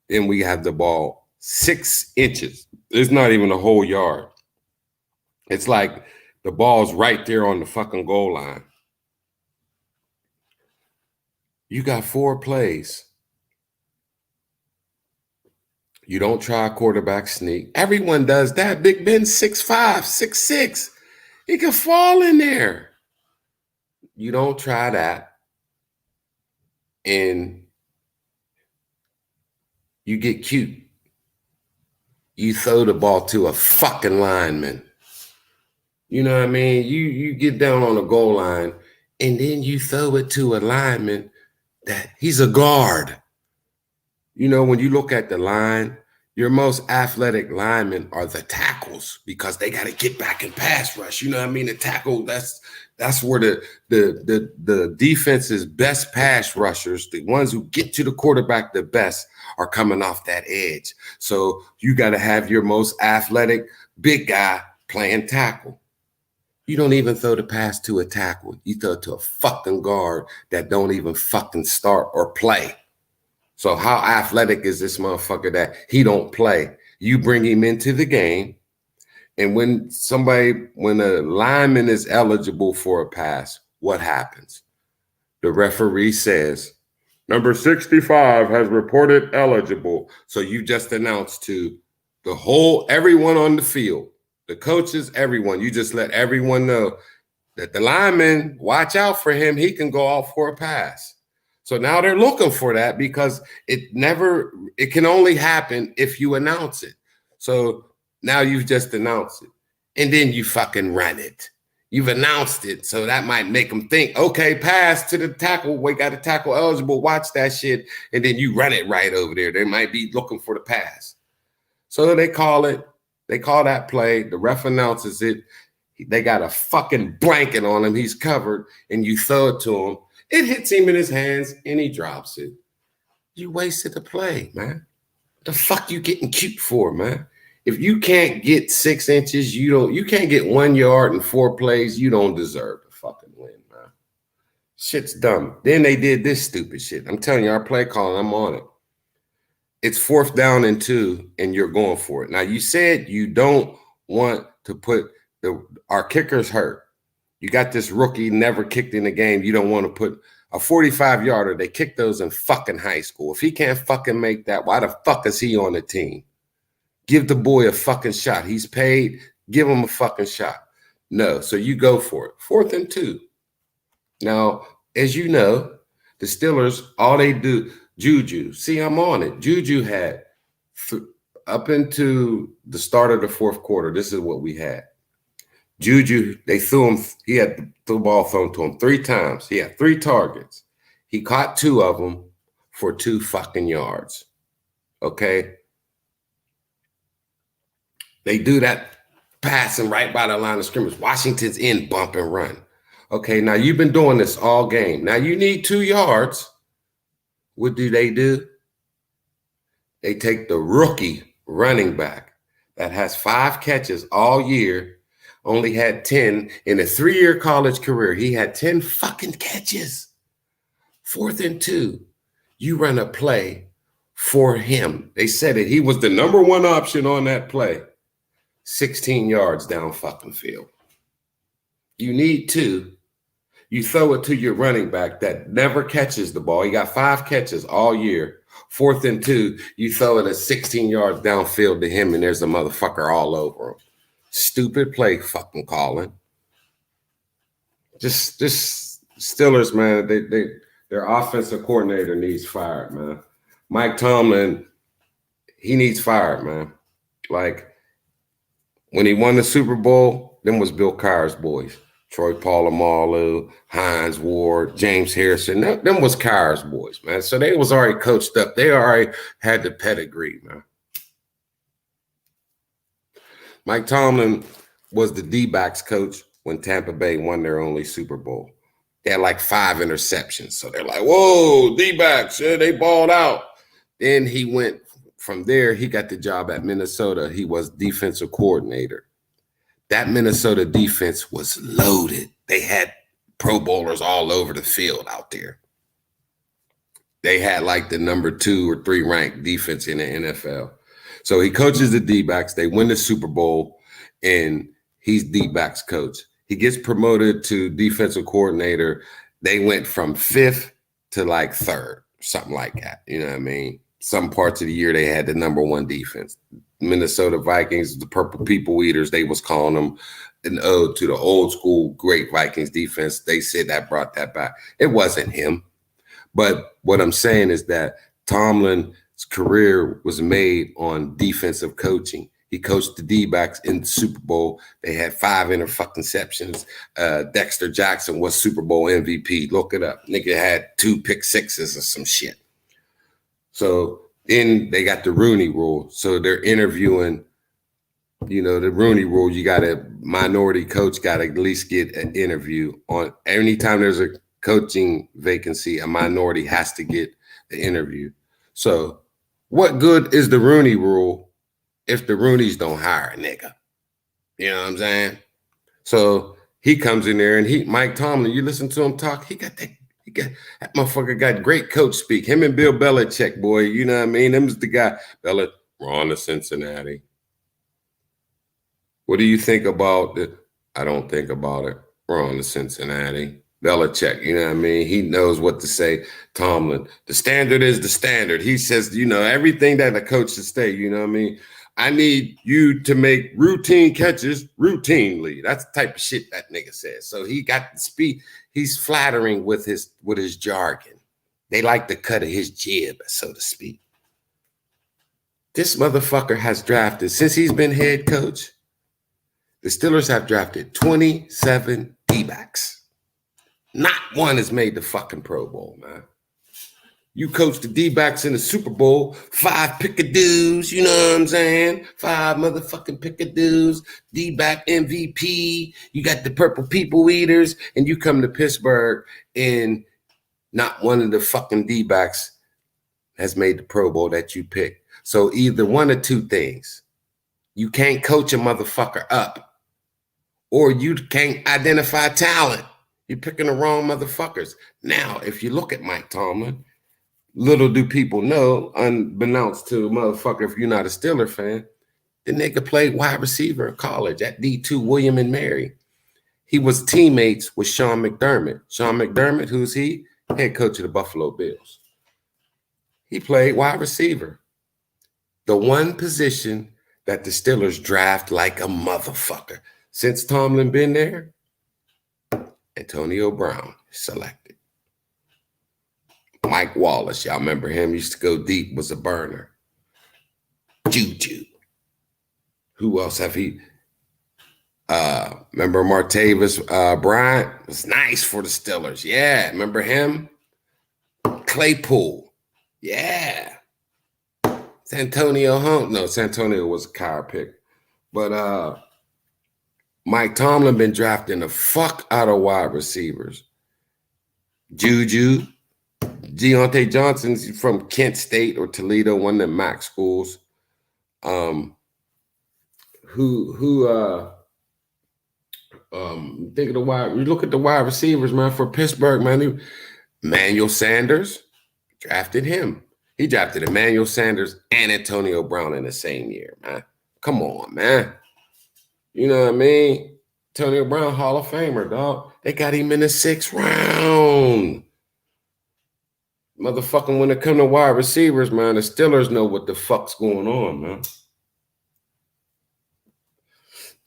then we have the ball 6 inches. It's not even a whole yard. It's like the ball's right there on the fucking goal line. You got 4 plays. You don't try a quarterback sneak. Everyone does that. Big Ben's 6'5", 6'6". He can fall in there. You don't try that. And you get cute. You throw the ball to a fucking lineman. You know what I mean? You get down on the goal line, and then you throw it to a lineman that he's a guard. You know, when you look at the line, your most athletic linemen are the tackles because they got to get back and pass rush. You know what I mean? The tackle, that's where the defense's best pass rushers, the ones who get to the quarterback the best, are coming off that edge. So you got to have your most athletic big guy playing tackle. You don't even throw the pass to a tackle. You throw it to a fucking guard that don't even fucking start or play. So how athletic is this motherfucker that he don't play? You bring him into the game, and when a lineman is eligible for a pass, what happens? The referee says, number 65 has reported eligible. So you just announced to everyone on the field, the coaches, everyone, you just let everyone know that the lineman, watch out for him. He can go off for a pass. So now they're looking for that because it can only happen if you announce it. So now you've just announced it, and then you fucking run it. You've announced it, so that might make them think, okay, pass to the tackle. We got a tackle eligible. Watch that shit, and then you run it right over there. They might be looking for the pass. So they call it. They call that play. The ref announces it. They got a fucking blanket on him. He's covered, and you throw it to him. It hits him in his hands, and he drops it. You wasted the play, man. What the fuck you getting cute for, man? If you can't get 6 inches, you can't get 1 yard in 4 plays, you don't deserve to fucking win, man. Shit's dumb. Then they did this stupid shit. I'm telling you, our play calling, I'm on it. It's 4th down and 2, and you're going for it. Now, you said you don't want to put our kickers hurt. You got this rookie never kicked in the game. You don't want to put a 45-yarder. They kick those in fucking high school. If he can't fucking make that, why the fuck is he on the team? Give the boy a fucking shot. He's paid. Give him a fucking shot. No, so you go for it. 4th and 2. Now, as you know, the Steelers, all they do, Juju. See, I'm on it. Juju had up into the start of the 4th quarter. This is what we had. Juju, they threw him. He had the ball thrown to him 3 times. He had 3 targets. He caught 2 of them for 2 fucking yards. Okay. They do that passing right by the line of scrimmage. Washington's in bump and run. Okay, now you've been doing this all game. Now you need 2 yards. What do? They take the rookie running back that has 5 catches all year, only had 10 in a 3-year college career. He had 10 fucking catches. 4th and 2. You run a play for him. They said it. He was the number 1 option on that play. 16 yards down fucking field. You need 2. You throw it to your running back that never catches the ball. He got 5 catches all year. 4th and 2, you throw it at 16 yards downfield to him, and there's a motherfucker all over him. Stupid play fucking calling. Just Steelers, man, their offensive coordinator needs fired, man. Mike Tomlin, he needs fired, man. Like, when he won the Super Bowl, them was Bill Cowher's boys. Troy Polamalu, Hines Ward, James Harrison. Them was Cowher's boys, man. So they was already coached up. They already had the pedigree, man. Mike Tomlin was the D-backs coach when Tampa Bay won their only Super Bowl. They had like 5 interceptions. So they're like, whoa, D-backs, yeah, they balled out. Then he went from there. He got the job at Minnesota. He was defensive coordinator. That Minnesota defense was loaded. They had Pro Bowlers all over the field out there. They had like the number 2 or 3 ranked defense in the NFL. So he coaches the D-backs. They win the Super Bowl, and he's D-backs coach. He gets promoted to defensive coordinator. They went from 5th to like 3rd, something like that. You know what I mean? Some parts of the year they had the number 1 defense. Minnesota Vikings, the Purple People Eaters, they was calling them an ode to the old school great Vikings defense. They said that brought that back. It wasn't him. But what I'm saying is that Tomlin's career was made on defensive coaching. He coached the D-backs in the Super Bowl. They had 5 interceptions. Dexter Jackson was Super Bowl MVP. Look it up. Nigga had 2 pick sixes or some shit. So then they got the Rooney Rule. So they're interviewing, the Rooney Rule, you got a minority coach got to at least get an interview on. Anytime there's a coaching vacancy, a minority has to get the interview. So what good is the Rooney Rule if the Rooneys don't hire a nigga? You know what I'm saying? So he comes in there and Mike Tomlin, you listen to him talk, that motherfucker got great coach speak. Him and Bill Belichick, boy, you know what I mean? Them's the guy. We're on to Cincinnati. What do you think about it? I don't think about it. We're on to Cincinnati. Belichick, you know what I mean? He knows what to say. Tomlin, the standard is the standard. He says, everything that a coach should say, you know what I mean? I need you to make routine catches routinely. That's the type of shit that nigga says. So he got the speed. He's flattering with his jargon. They like the cut of his jib, so to speak. This motherfucker has drafted, since he's been head coach, the Steelers have drafted 27 D-backs. Not one has made the fucking Pro Bowl, man. You coach the D-backs in the Super Bowl, 5 pickadoos, you know what I'm saying? 5 motherfucking pickadoos, D-back MVP. You got the Purple People Eaters, and you come to Pittsburgh, and not one of the fucking D-backs has made the Pro Bowl that you picked. So either one or 2 things. You can't coach a motherfucker up, or you can't identify talent. You're picking the wrong motherfuckers. Now, if you look at Mike Tomlin, Little do people know, unbeknownst to motherfucker, if you're not a Steeler fan, the nigga played wide receiver in college at D2 William and Mary. He was teammates with Sean McDermott. Sean McDermott, who's he? Head coach of the Buffalo Bills. He played wide receiver. The one position that the Steelers draft like a motherfucker. Since Tomlin been there, Antonio Brown selected. Mike Wallace, y'all remember him? Used to go deep, was a burner. Juju. Who else have he? Remember Martavis Bryant? Was nice for the Steelers. Yeah, remember him? Claypool. Yeah. Santonio Hunt. No, Santonio was a car pick. But Mike Tomlin been drafting the fuck out of wide receivers. Juju. Deontay Johnson's from Kent State or Toledo, one of the MAC schools. Think of the wide. You look at the wide receivers, man, for Pittsburgh, man. Emmanuel Sanders drafted him. He drafted Emmanuel Sanders and Antonio Brown in the same year, man. Come on, man. You know what I mean? Antonio Brown, Hall of Famer, dog. They got him in the 6th round. Motherfucking when it come to wide receivers, man, the Steelers know what the fuck's going on, man.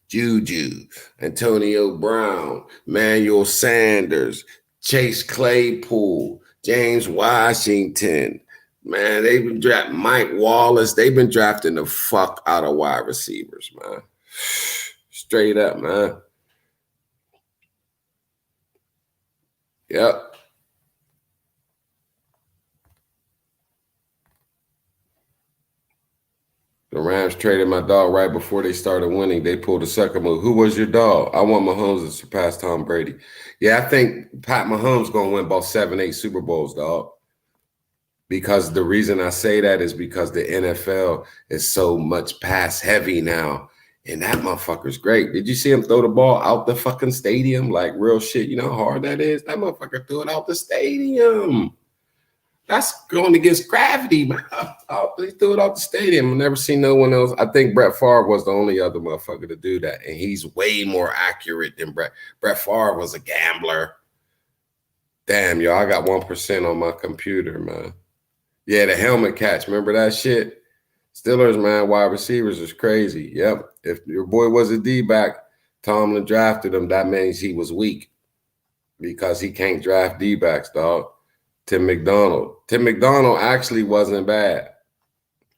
Juju, Antonio Brown, Emmanuel Sanders, Chase Claypool, James Washington. Man, they've been drafting Mike Wallace. They've been drafting the fuck out of wide receivers, man. Straight up, man. Yep. The Rams traded my dog right before they started winning. They pulled a second move. Who was your dog? I want Mahomes to surpass Tom Brady. Yeah, I think Pat Mahomes going to win about 7, 8 Super Bowls, dog. Because the reason I say that is because the NFL is so much pass heavy now. And that motherfucker's great. Did you see him throw the ball out the fucking stadium? Like real shit. You know how hard that is? That motherfucker threw it out the stadium. That's going against gravity, man. He threw it out the stadium. I've never seen no one else. I think Brett Favre was the only other motherfucker to do that. And he's way more accurate than Brett. Brett Favre was a gambler. Damn, yo, I got 1% on my computer, man. Yeah, the helmet catch. Remember that shit? Steelers, man, wide receivers is crazy. Yep. If your boy was a D-back, Tomlin drafted him, that means he was weak because he can't draft D-backs, dog. Tim McDonald. Tim McDonald actually wasn't bad.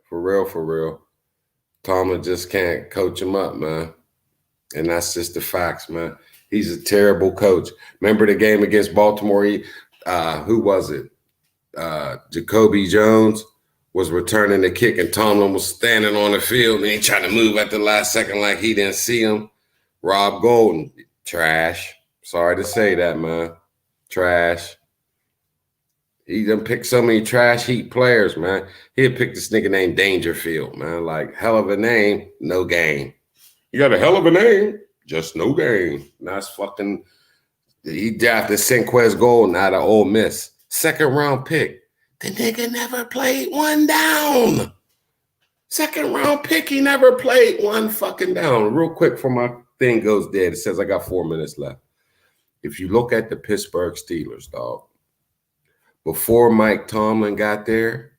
For real, for real. Tomlin just can't coach him up, man. And that's just the facts, man. He's a terrible coach. Remember the game against Baltimore? Who was it? Jacoby Jones was returning the kick and Tomlin was standing on the field and he tried to move at the last second like he didn't see him. Rob Golden, trash. Sorry to say that, man. Trash. He done picked so many trash heap players, man. He'd pick this nigga named Dangerfield, man. Like, hell of a name, no game. You got a hell of a name, just no game. That's fucking, he drafted Senquez Golden out of Ole Miss. 2nd round pick. The nigga never played one down. 2nd round pick, he never played one fucking down. Real quick before my thing goes dead, it says I got 4 minutes left. If you look at the Pittsburgh Steelers, dog, before Mike Tomlin got there,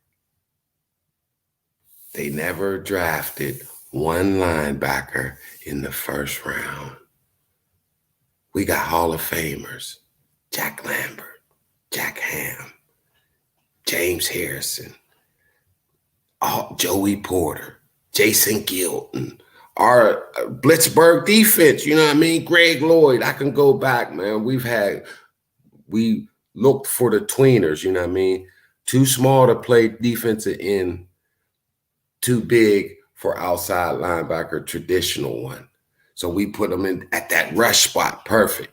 they never drafted one linebacker in the 1st round. We got Hall of Famers, Jack Lambert, Jack Ham, James Harrison, Joey Porter, Jason Gilton, our Blitzburg defense, you know what I mean? Greg Lloyd, I can go back, man. We looked for the tweeners, you know what I mean? Too small to play defensive end, too big for outside linebacker, traditional one. So we put them in at that rush spot, perfect.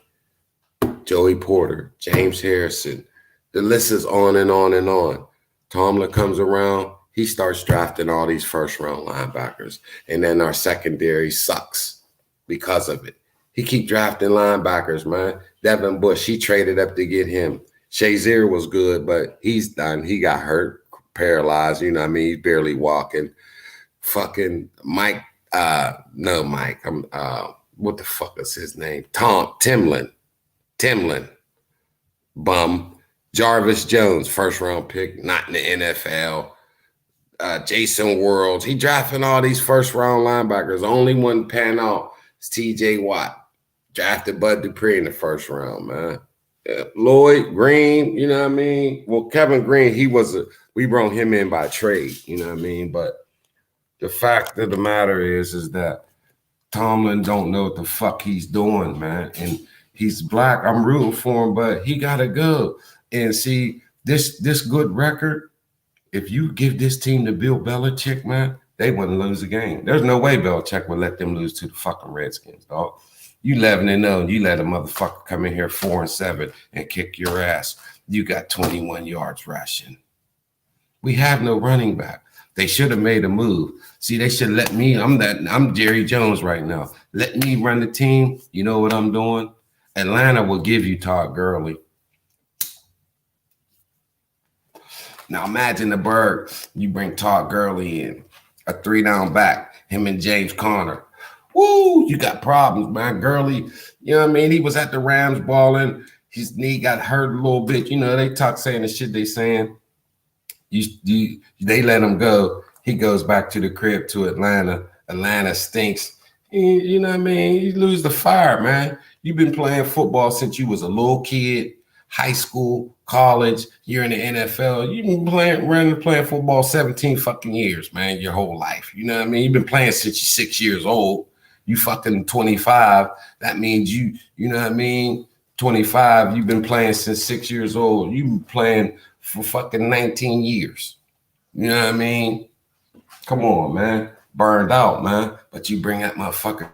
Joey Porter, James Harrison, the list is on and on and on. Tomlin comes around, he starts drafting all these 1st round linebackers. And then our secondary sucks because of it. He keep drafting linebackers, man. Devin Bush, he traded up to get him. Shazier was good, but he's done. He got hurt, paralyzed. You know what I mean? He's barely walking. Fucking Mike, no Mike. What the fuck is his name? Timlin, bum. Jarvis Jones, first round pick, not in the NFL. Jason Worlds. He drafting all these first round linebackers. The only one pan out is TJ Watt. Drafted Bud Dupree in the first round, man. Lloyd Green, you know what I mean? Well, Kevin Green, we brought him in by trade, you know what I mean? But the fact of the matter is that Tomlin don't know what the fuck he's doing, man. And he's black. I'm rooting for him, but he gotta go. And see, this good record, if you give this team to Bill Belichick, man, they wouldn't lose a game. There's no way Belichick would let them lose to the fucking Redskins, dog. You 11-0, you let a motherfucker come in here 4-7 and kick your ass. You got 21 yards rushing. We have no running back. They should have made a move. See, they should let me. I'm Jerry Jones right now. Let me run the team. You know what I'm doing? Atlanta will give you Todd Gurley. Now imagine the Bird. You bring Todd Gurley in, a 3-down back, him and James Conner. Woo, you got problems, man. Gurley, you know what I mean? He was at the Rams balling. His knee got hurt a little bit. You know, they talk saying the shit they saying. They let him go. He goes back to the crib to Atlanta. Atlanta stinks. You know what I mean? You lose the fire, man. You've been playing football since you was a little kid, high school, college. You're in the NFL. You've been playing football 17 fucking years, man, your whole life. You know what I mean? You've been playing since you're 6 years old. You fucking 25. That means you know what I mean? 25, you've been playing since 6 years old. You've been playing for fucking 19 years. You know what I mean? Come on, man. Burned out, man. But you bring that motherfucker